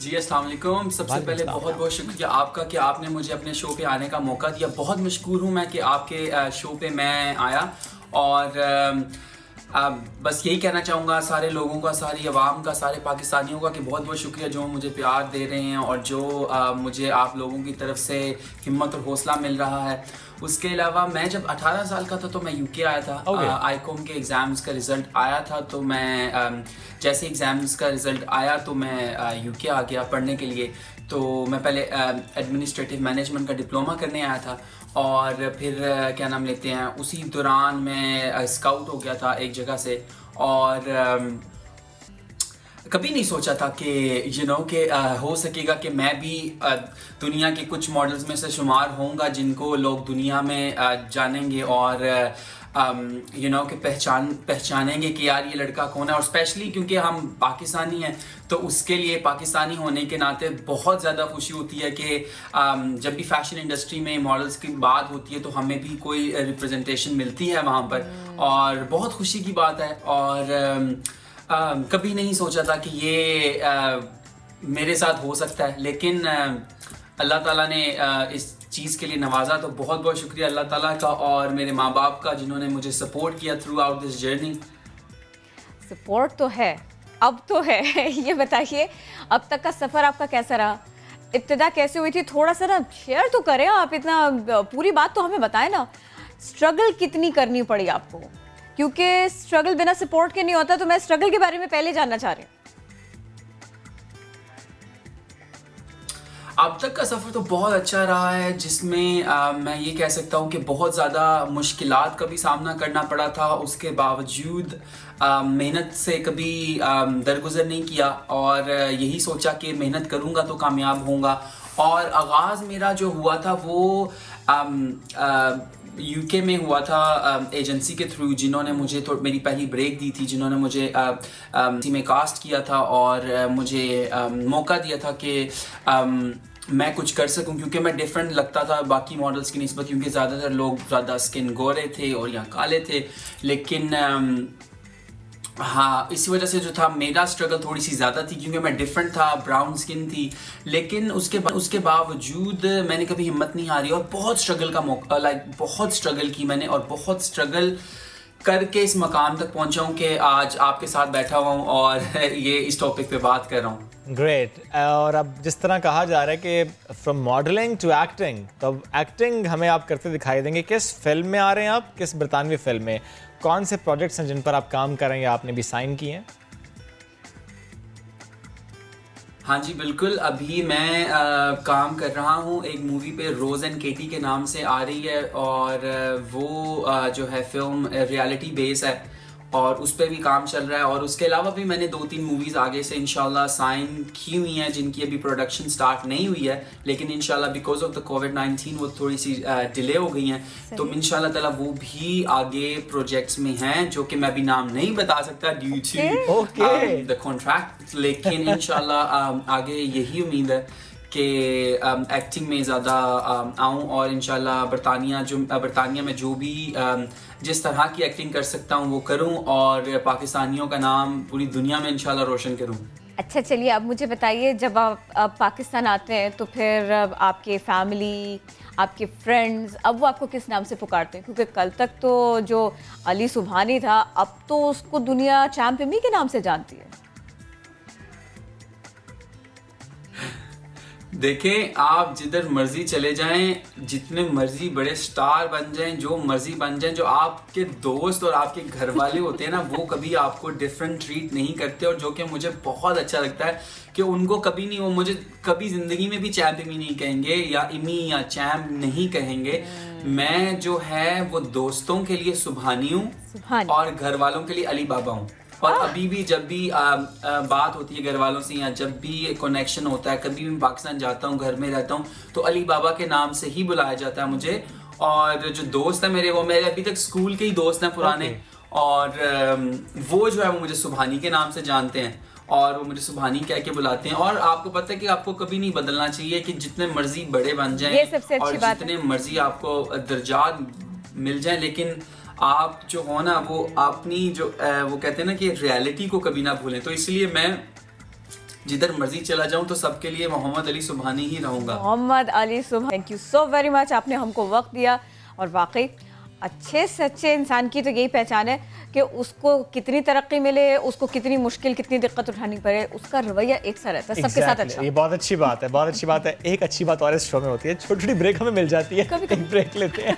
जी अस्सलाम वालेकुम। सबसे पहले बहुत बहुत शुक्रिया आपका कि आपने मुझे अपने शो पे आने का मौका दिया। बहुत मशकूर हूँ मैं कि आपके शो पे मैं आया, और बस यही कहना चाहूँगा सारे लोगों का, सारी आवाम का, सारे पाकिस्तानियों का कि बहुत बहुत शुक्रिया जो मुझे प्यार दे रहे हैं और जो मुझे आप लोगों की तरफ से हिम्मत और हौसला मिल रहा है। उसके अलावा मैं जब 18 साल का था तो मैं UK आया था। आईकॉम के एग्ज़ाम्स का रिज़ल्ट आया था, तो मैं जैसे एग्ज़ाम्स का रिज़ल्ट आया तो मैं UK आ गया पढ़ने के लिए। तो मैं पहले एडमिनिस्ट्रेटिव मैनेजमेंट का डिप्लोमा करने आया था, और फिर क्या नाम लेते हैं, उसी दौरान मैं स्काउट हो गया था एक जगह से, और कभी नहीं सोचा था कि कि हो सकेगा कि मैं भी दुनिया के कुछ मॉडल्स में से शुमार होऊंगा जिनको लोग दुनिया में जानेंगे और कि पहचानेंगे कि यार ये लड़का कौन है। और स्पेशली क्योंकि हम पाकिस्तानी हैं तो उसके लिए पाकिस्तानी होने के नाते बहुत ज़्यादा खुशी होती है कि जब भी फैशन इंडस्ट्री में मॉडल्स की बात होती है तो हमें भी कोई रिप्रेजेंटेशन मिलती है वहाँ पर, और बहुत खुशी की बात है। और कभी नहीं सोचा था कि ये मेरे साथ हो सकता है, लेकिन अल्लाह ताला ने इस चीज़ के लिए नवाजा, तो बहुत बहुत शुक्रिया अल्लाह ताला का और मेरे माँ बाप का जिन्होंने मुझे सपोर्ट किया through out this journey. Support तो है, अब तो है। ये बताइए अब तक का सफ़र आपका कैसा रहा, इब्तिदा कैसे हुई थी, थोड़ा सा ना शेयर तो करें आप, इतना पूरी बात तो हमें बताएं ना। स्ट्रगल कितनी करनी पड़ी आपको, क्योंकि स्ट्रगल बिना सपोर्ट के नहीं होता, तो मैं स्ट्रगल के बारे में पहले जानना चाह रही हूँ। अब तक का सफ़र तो बहुत अच्छा रहा है, जिसमें मैं ये कह सकता हूँ कि बहुत ज़्यादा मुश्किलात का भी सामना करना पड़ा था। उसके बावजूद मेहनत से कभी दरगुजर नहीं किया, और यही सोचा कि मेहनत करूँगा तो कामयाब होऊंगा। और आगाज़ मेरा जो हुआ था वो UK में हुआ था एजेंसी के थ्रू, जिन्होंने मुझे तो मेरी पहली ब्रेक दी थी, जिन्होंने मुझे में कास्ट किया था और मुझे मौका दिया था कि मैं कुछ कर सकूं, क्योंकि मैं डिफरेंट लगता था बाकी मॉडल्स की निस्बत, क्योंकि ज़्यादातर लोग ज़्यादा स्किन गोरे थे और यहाँ काले थे। लेकिन हाँ, इसी वजह से जो था मेरा स्ट्रगल थोड़ी सी ज़्यादा थी, क्योंकि मैं डिफरेंट था, ब्राउन स्किन थी। लेकिन उसके बावजूद मैंने कभी हिम्मत नहीं हारी और बहुत स्ट्रगल का मौका, बहुत स्ट्रगल की मैंने, और बहुत स्ट्रगल करके इस मकाम तक पहुंचा हूं कि आज आपके साथ बैठा हुआ हूं और ये इस टॉपिक पे बात कर रहा हूं। ग्रेट। और अब जिस तरह कहा जा रहा है कि फ्रॉम मॉडलिंग टू एक्टिंग, तो अब एक्टिंग हमें आप करते दिखाई देंगे। किस फिल्म में आ रहे हैं आप, किस बरतानवी फिल्म में? कौन से प्रोजेक्ट्स हैं जिन पर आप काम कर रहे हैं या आपने भी साइन किए हैं? हाँ जी बिल्कुल, अभी मैं काम कर रहा हूँ एक मूवी पे, रोज़ एंड केटी के नाम से आ रही है, और वो जो है फिल्म रियलिटी बेस है और उस पर भी काम चल रहा है। और उसके अलावा भी मैंने 2-3 मूवीज़ आगे से इंशाल्लाह साइन की हुई हैं जिनकी अभी प्रोडक्शन स्टार्ट नहीं हुई है, लेकिन इंशाल्लाह बिकॉज ऑफ द कोविड-19 वो थोड़ी सी डिले हो गई हैं, तो इंशाल्लाह ताला वो भी आगे प्रोजेक्ट्स में हैं जो कि मैं अभी नाम नहीं बता सकता ड्यू टू द कॉन्ट्रैक्ट, लेकिन इंशाल्लाह आगे यही उम्मीद है कि एक्टिंग में ज़्यादा आऊँ और इंशाल्लाह बरतानिया में जो भी जिस तरह की एक्टिंग कर सकता हूँ वो करूँ और पाकिस्तानियों का नाम पूरी दुनिया में इंशाल्लाह रोशन करूँ। अच्छा चलिए, अब मुझे बताइए, जब आप पाकिस्तान आते हैं तो फिर आपके फैमिली, आपके फ्रेंड्स, अब वो आपको किस नाम से पुकारते हैं? क्योंकि कल तक तो जो अली सुबहानी था, अब तो उसको दुनिया चैम्पियन के नाम से जानती है। देखें, आप जिधर मर्जी चले जाएं, जितने मर्जी बड़े स्टार बन जाएं, जो मर्जी बन जाएं, जो आपके दोस्त और आपके घर वाले होते हैं ना, वो कभी आपको डिफरेंट ट्रीट नहीं करते, और जो कि मुझे बहुत अच्छा लगता है कि उनको कभी नहीं, वो मुझे कभी जिंदगी में भी चैम्प इमी नहीं कहेंगे या इमी या चैम्प नहीं कहेंगे। मैं जो है वो दोस्तों के लिए सुबहानी हूँ और घर वालों के लिए अली बाबा हूँ। और अभी भी जब भी बात होती है घर वालों से या जब भी कनेक्शन होता है, कभी भी पाकिस्तान जाता हूँ, घर में रहता हूँ, तो अली बाबा के नाम से ही बुलाया जाता है मुझे। और जो दोस्त है मेरे, वो मेरे अभी तक स्कूल के ही दोस्त हैं पुराने, और वो जो है वो मुझे सुबहानी के नाम से जानते हैं और वो मुझे सुबहानी कह के बुलाते हैं। और आपको पता है कि आपको कभी नहीं बदलना चाहिए, कि जितने मर्जी बड़े बन जाएं और जितने मर्जी आपको दर्जात मिल जाए, लेकिन आप जो हो ना वो अपनी जो वो कहते हैं ना कि रियलिटी को कभी ना भूलें। तो इसलिए मैं जिधर मर्जी चला जाऊं तो सबके लिए मोहम्मद अली सुबहानी ही रहूंगा। Mohammad Ali Subhani, thank you so very much, आपने हमको वक्त दिया। और वाकई अच्छे सच्चे इंसान की तो यही पहचान है कि उसको कितनी तरक्की मिले, उसको कितनी मुश्किल, कितनी दिक्कत उठानी पड़े, उसका रवैया एक सा रहता है सबके साथ। अच्छा, ये बहुत अच्छी बात है, बहुत अच्छी बात है। एक अच्छी बात और इस शो में होती है, छोटी छोटी ब्रेक हमें मिल जाती है, कभी कभी ब्रेक लेते हैं।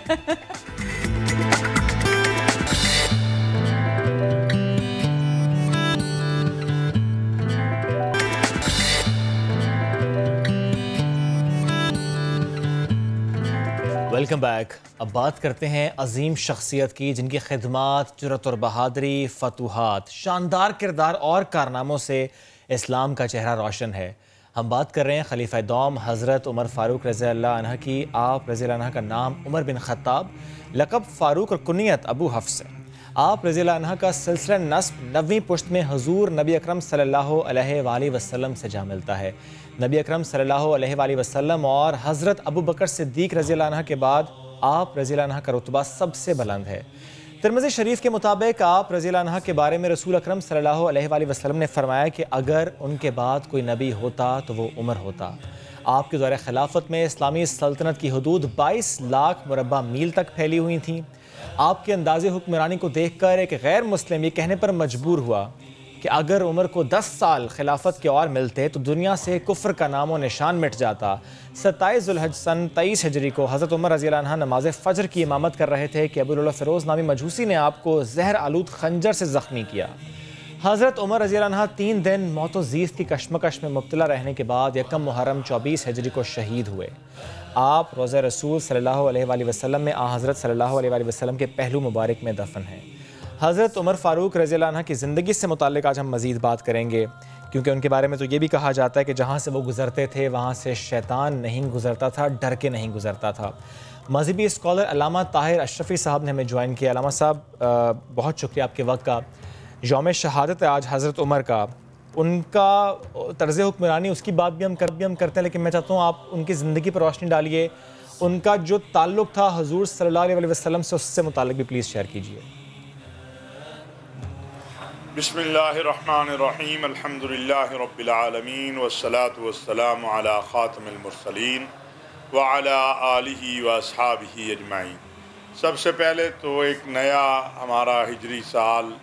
Welcome back. अब बात करते हैं अजीम शख्सियत की जिनकी खिदमत, जुर्रत और बहादुरी, फतूहात, शानदार किरदार और कारनामों से इस्लाम का चेहरा रोशन है। हम बात कर रहे हैं खलीफा दौम हज़रत उमर फ़ारूक रज़ी अल्लाह अन्हु की। आप रज़ी अल्लाह अन्हु का नाम उमर बिन ख़त्ताब, लक़ब फ़ारूक और कुनियत अबू हफ्स है। आप रज़ी अल्लाह अन्हु का सिलसिला नस्ब 9वीं पुश्त में हुज़ूर नबी अकरम सल्लल्लाहु अलैहि वसल्लम से जा मिलता है। नबी अकरम सल्लल्लाहु अलैहि वसल्लम और हज़रत अबू बकर सिद्दीक़ रज़ी अल्लाह अन्हु के बाद आप रज़ी अल्लाह अन्हु का रुतबा सबसे बुलंद है। तिरमिज़ी शरीफ के मुताबिक आप रज़ी अल्लाह अन्हु के बारे में रसूल अकरम सल्लल्लाहु अलैहि वसल्लम ने फरमाया कि अगर उनके बाद कोई नबी होता तो वो उमर होता। आपके दौरे खिलाफत में इस्लामी सल्तनत की हदूद 22 लाख मुरब्बा मील तक फैली हुई थीं। आपके अंदाज़े हुक्मरानी को देख कर एक गैर मुस्लिम ये कहने पर मजबूर हुआ कि अगर उमर को 10 साल खिलाफत के और मिलते तो दुनिया से कुफ्र का नामो निशान मिट जाता। 27 ज़ुल्हज सन 23 हिजरी को हज़रत उमर रज़ी अल्लाह अन्हु नमाज फ़जर की इमामत कर रहे थे कि अबू लुलु फ़िरोज़ नामी मजूसी ने आपको जहर आलूद खंजर से ज़ख्मी किया। हज़रत उमर रज़ी अल्लाह अन्हु 3 दिन मौत व ज़ीस्त की कशमकश में मुब्तला रहने के बाद यकम मुहर्रम 24 हिजरी को शहीद हुए। आप रोज़ा रसूल सल्लल्लाहु अलैहि वसल्लम में आ हज़रत सल्लल्लाहु अलैहि वसल्लम के पहलू मुबारक में दफन हैं। हज़रत उमर फ़ारूक रज़ी अल्लाह अन्हु की ज़िंदगी से मुताल्लिक़ आज हम मज़ीद बात करेंगे, क्योंकि उनके बारे में तो ये भी कहा जाता है कि जहाँ से वो गुज़रते थे वहाँ से शैतान नहीं गुज़रता था, डर के नहीं गुज़रता था। मज़हबी स्कॉलर अल्लामा ताहिर अशरफ़ी साहब ने हमें ज्वाइन किया। अल्लामा साहब, बहुत शुक्रिया आपके वक्त का। यौम शहादत है आज हज़रत उमर का, उनका तर्ज़ हुक्मरानी उसकी बात भी हम करते हैं, लेकिन मैं चाहता हूँ आप उनकी ज़िंदगी पर रोशनी डालिए। उनका जो ताल्लुक़ था हुज़ूर सल्लल्लाहु अलैहि वसल्लम से, उससे मुताल्लिक़ भी प्लीज़ शेयर कीजिए। बिस्मिल्लाहिर्रहमानिर्रहीम, अल्हम्दुलिल्लाहि रब्बिल आलमीन वस्सलातु वस्सलामु अला खातिमिल मुरसलीन व अला आलिहि व अस्हाबिहि अजमाइन। सबसे पहले तो एक नया हमारा हिजरी साल,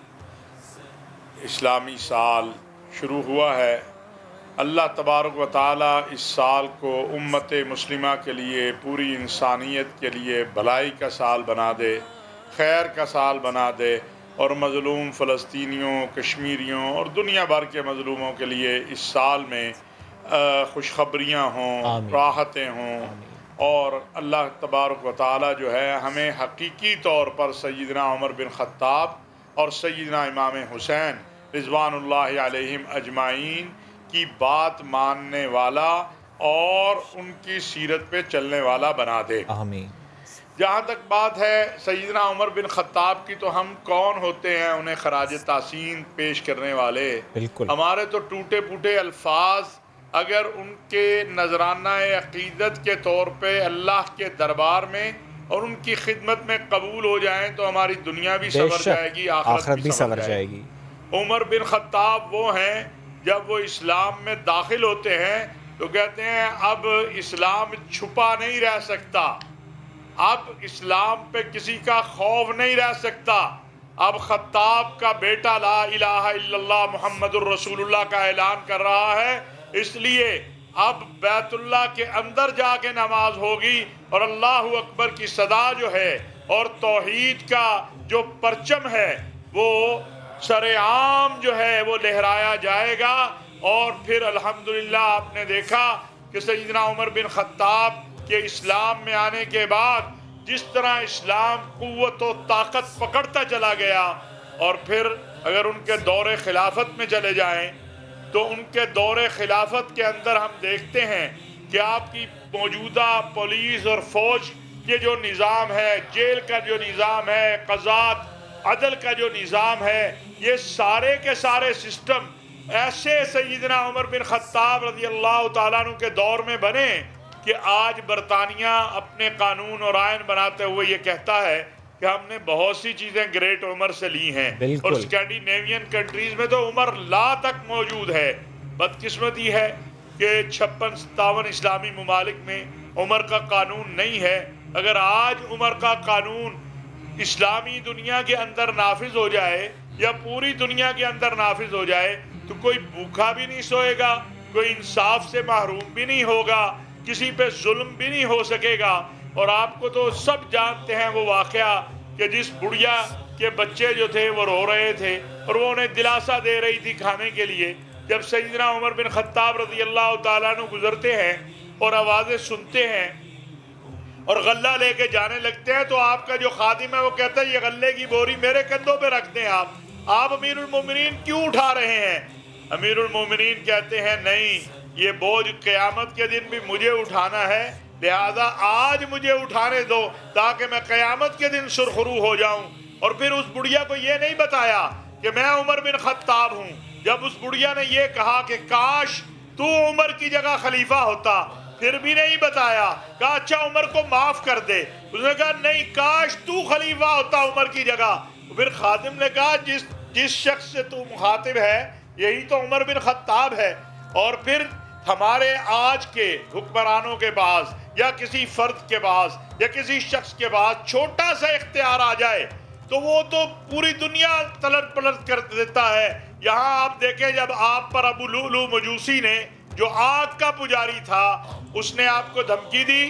इस्लामी साल शुरू हुआ है। अल्लाह तबारक व तआला इस साल को उम्मत मुस्लिमा के लिए, पूरी इंसानियत के लिए भलाई का साल बना दे, खैर का साल बना दे और मज़लूम फ़लस्तीनियों, कश्मीरियों और दुनिया भर के मज़लूमों के लिए इस साल में खुशखबरियाँ हों, राहतें हों और अल्लाह तबारक व तआला जो है हमें हकीकी तौर पर सय्यदना उमर बिन ख़त्ताब और सय्यदना इमाम हुसैन रिज़वानुल्लाहि अलैहिम अजमाइन की बात मानने वाला और उनकी सीरत पे चलने वाला बना दे। आमीन। जहाँ तक बात है सय्यदना उमर बिन ख़त्ताब की, तो हम कौन होते हैं उन्हें खराज तासीन पेश करने वाले। बिल्कुल। हमारे तो टूटे फूटे अल्फाज अगर उनके नजराना अक़ीदत के तौर पे अल्लाह के दरबार में और उनकी खिदमत में कबूल हो जाएं तो हमारी दुनिया भी संवर जाएगी, आखिरत भी संवर जाएगी। उमर बिन ख़त्ताब वो हैं, जब वो इस्लाम में दाखिल होते हैं तो कहते हैं अब इस्लाम छुपा नहीं रह सकता, अब इस्लाम पे किसी का खौफ नहीं रह सकता। अब ख़त्ताब का बेटा ला इलाहा इल्लल्लाह मुहम्मदुर रसूलुल्लाह का ऐलान कर रहा है, इसलिए अब बैतुल्लाह के अंदर जाके नमाज होगी और अल्लाहु अकबर की सदा जो है और तौहीद का जो परचम है वो सरेआम जो है वो लहराया जाएगा। और फिर अल्हम्दुलिल्लाह आपने देखा कि सय्यदना उमर बिन ख़त्ताब के इस्लाम में आने के बाद जिस तरह इस्लाम कुव्वत और ताकत पकड़ता चला गया, और फिर अगर उनके दौरे खिलाफत में चले जाएं तो उनके दौरे खिलाफत के अंदर हम देखते हैं कि आपकी मौजूदा पुलिस और फौज के जो निज़ाम है, जेल का जो निज़ाम है, क़ज़ात अदल का जो निज़ाम है, ये सारे के सारे सिस्टम ऐसे सय्यदना उमर बिन ख़त्ताब रज़ियल्लाहु ताला अन्हु के दौर में बने कि आज बरतानिया अपने कानून और आयन बनाते हुए ये कहता है कि हमने बहुत सी चीज़ें ग्रेट उमर से ली हैं और स्कैंडिनेवियन कंट्रीज़ में तो उमर ला तक मौजूद है। बदकिस्मती है कि 56-57 इस्लामी ममालिक में उमर का कानून नहीं है। अगर आज उमर का कानून इस्लामी दुनिया के अंदर नाफिज हो जाए या पूरी दुनिया के अंदर नाफिज हो जाए तो कोई भूखा भी नहीं सोएगा, कोई इंसाफ से महरूम भी नहीं होगा, किसी पे जुल्म भी नहीं हो सकेगा। और आपको तो सब जानते हैं वो वाक़या कि जिस बुढ़िया के बच्चे जो थे वो रो रहे थे और वो उन्हें दिलासा दे रही थी खाने के लिए। जब सय्यदना उमर बिन ख़त्ताब रज़ियल्लाहु ताला अन्हु गुजरते हैं और आवाज़ें सुनते हैं और गल्ला लेके जाने लगते हैं तो आपका जो खादिम है वो कहता है ये गल्ले की बोरी मेरे कंधों पे रख दें आप अमीरुल मोमिनीन क्यों उठा रहे हैं। अमीरुल मोमिनीन कहते हैं नहीं, ये बोझ क़यामत के दिन भी मुझे उठाना है, लिहाजा आज मुझे उठाने दो ताकि मैं क़यामत के दिन सुरखरू हो जाऊं। और फिर उस बुढ़िया को ये नहीं बताया कि मैं उमर बिन ख़त्ताब हूँ। जब उस बुढ़िया ने ये कहा कि काश तू उमर की जगह खलीफा होता, फिर भी नहीं बताया, कहा अच्छा उमर को माफ कर दे। उसने कहा नहीं, काश तू खलीफा होता उमर की जगह। फिर खादिम ने कहा जिस शख्स से तू मुखातिब है यही तो उमर बिन ख़त्ताब है। और फिर हमारे आज के हुक्मरानों के पास या किसी फर्द के पास या किसी शख्स के पास छोटा सा इख्तियार आ जाए तो वो तो पूरी दुनिया तलट पलट कर देता है। यहाँ आप देखें, जब आप पर अबू लुलू मजूसी ने जो आग का पुजारी था उसने आपको धमकी दी,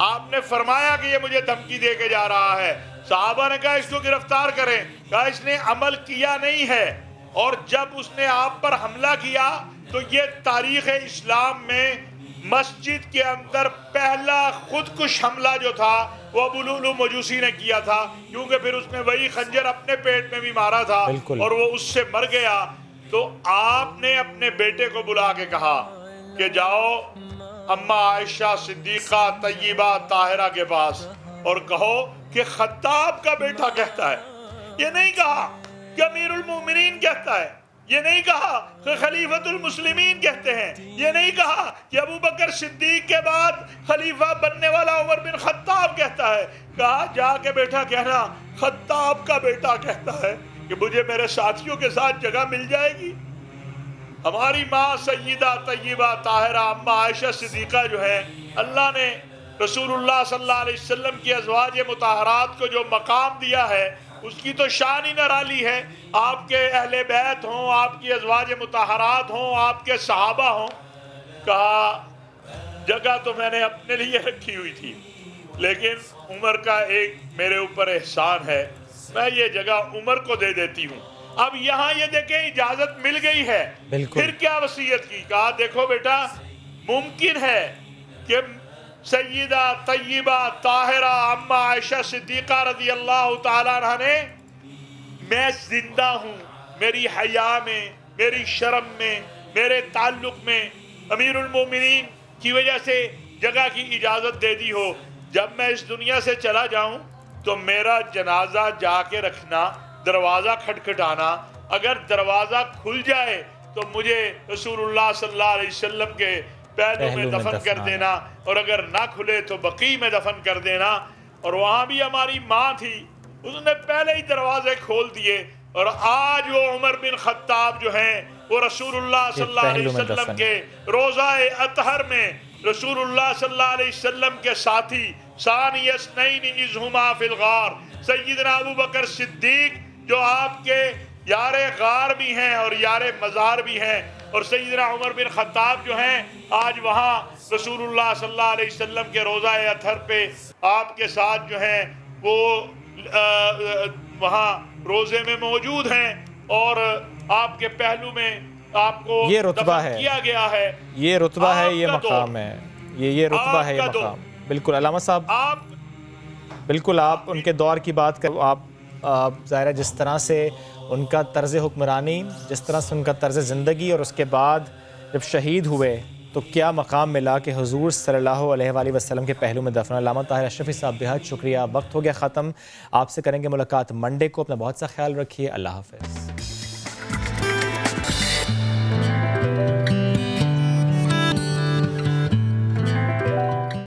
आपने फरमाया कि ये मुझे धमकी दे के जा रहा है। साहबा ने कहा इसको गिरफ्तार करें, कहा इसने अमल किया नहीं है। और जब उसने आप पर हमला किया तो ये तारीख़ इस्लाम में मस्जिद के अंदर पहला खुदकुश हमला जो था वो अबू लुलू मजूसी ने किया था, क्योंकि फिर उसने वही खंजर अपने पेट में भी मारा था और वो उससे मर गया। तो आपने अपने बेटे को बुला के कहा कि जाओ अम्मा आयशा सिद्दीक़ा तय्यबा ताहिरा के पास और कहो कि ख़त्ताब का बेटा कहता है। ये नहीं कहा कि अमीरुल मोमिनीन कहता है, ये नहीं कहा कि खलीफतुल मुस्लिमीन कहते हैं, ये नहीं कहा कि अबू बकर सिद्दीक के बाद खलीफा बनने वाला उमर बिन ख़त्ताब कहता है। कहा जाके बेटा कहना ख़त्ताब का बेटा कहता है कि मुझे मेरे साथियों के साथ जगह मिल जाएगी। हमारी माँ सय्यदा तय्यबा ताहिरा अम्मा आयशा सिद्दीक़ा जो है, अल्लाह ने रसूलुल्लाह सल्लल्लाहु अलैहि वसल्लम की अज़वाज मुताहरात को जो मकाम दिया है उसकी तो शान ही निराली है। आपके अहले बैत हों, आपकी अज़वाज मुताहरात हों, आपके सहाबा हों। कहा जगह तो मैंने अपने लिए रखी हुई थी, लेकिन उमर का एक मेरे ऊपर एहसान है, मैं ये जगह उमर को दे देती हूँ। अब यहाँ ये देखें इजाजत मिल गई है, फिर क्या वसीयत की? कहा देखो बेटा, मुमकिन है कि सय्यदा तय्यबा ताहिरा अम्मा आयशा सिद्दीका रज़ी अल्लाह तआला अन्हा ने, मैं जिंदा हूँ, मेरी हया में, मेरी शर्म में, मेरे ताल्लुक में अमीरुल मोमिनीन की वजह से जगह की इजाज़त दे दी हो, जब मैं इस दुनिया से चला जाऊं तो मेरा जनाजा जाके रखना, दरवाज़ा खटखटाना, अगर दरवाज़ा खुल जाए तो मुझे रसूलुल्लाह सल्लल्लाहु अलैहि वसल्लम के पहलू में दफन कर देना, और अगर ना खुले तो बकी में दफन कर देना। और वहाँ भी हमारी माँ थी, उसने पहले ही दरवाजे खोल दिए, और आज वो उमर बिन खत्ताब जो हैं वो रसूलुल्लाह सल्लल्लाहु अलैहि वसल्लम के रोज़ाए अतहर में रसूलुल्लाह सल्लल्लाहु अलैहि वसल्लम के साथी सानी यसनैन इज़ हुमा फिल गार, सय्यदना अबू बकर सिद्दीक जो आपके यारे गार भी हैं और यारे मज़ार भी हैं, और सय्यदना उमर बिन खत्ताब जो हैं आज वहाँ रसूलुल्लाह सल्लल्लाहु अलैहि वसल्लम के रोज़ाए अतहर पे आपके साथ जो हैं वो वहाँ रोज़े में मौजूद हैं, और आपके पहलू में आपको ये रुतबा है, किया गया है, ये रुतबा है, ये मकाम है, ये रुतबा है, ये मकाम। बिल्कुल अलामा साहब, बिल्कुल आप उनके दौर की बात कर, आप ज़ाहिर जिस तरह से उनका तर्ज़ हुक्मरानी, जिस तरह से उनका तर्ज़ ज़िंदगी, और उसके बाद जब शहीद हुए तो क्या मकाम मिला कि हुज़ूर सल्लल्लाहु अलैहि वसल्लम के पहलू में दफन। अल्लामा ताहिर अशरफी साहब बेहद शुक्रिया। वक्त हो गया ख़त्म, आपसे करेंगे मुलाकात मंडे को। अपना बहुत सा ख्याल रखिए। अल्लाह हाफ़िज़।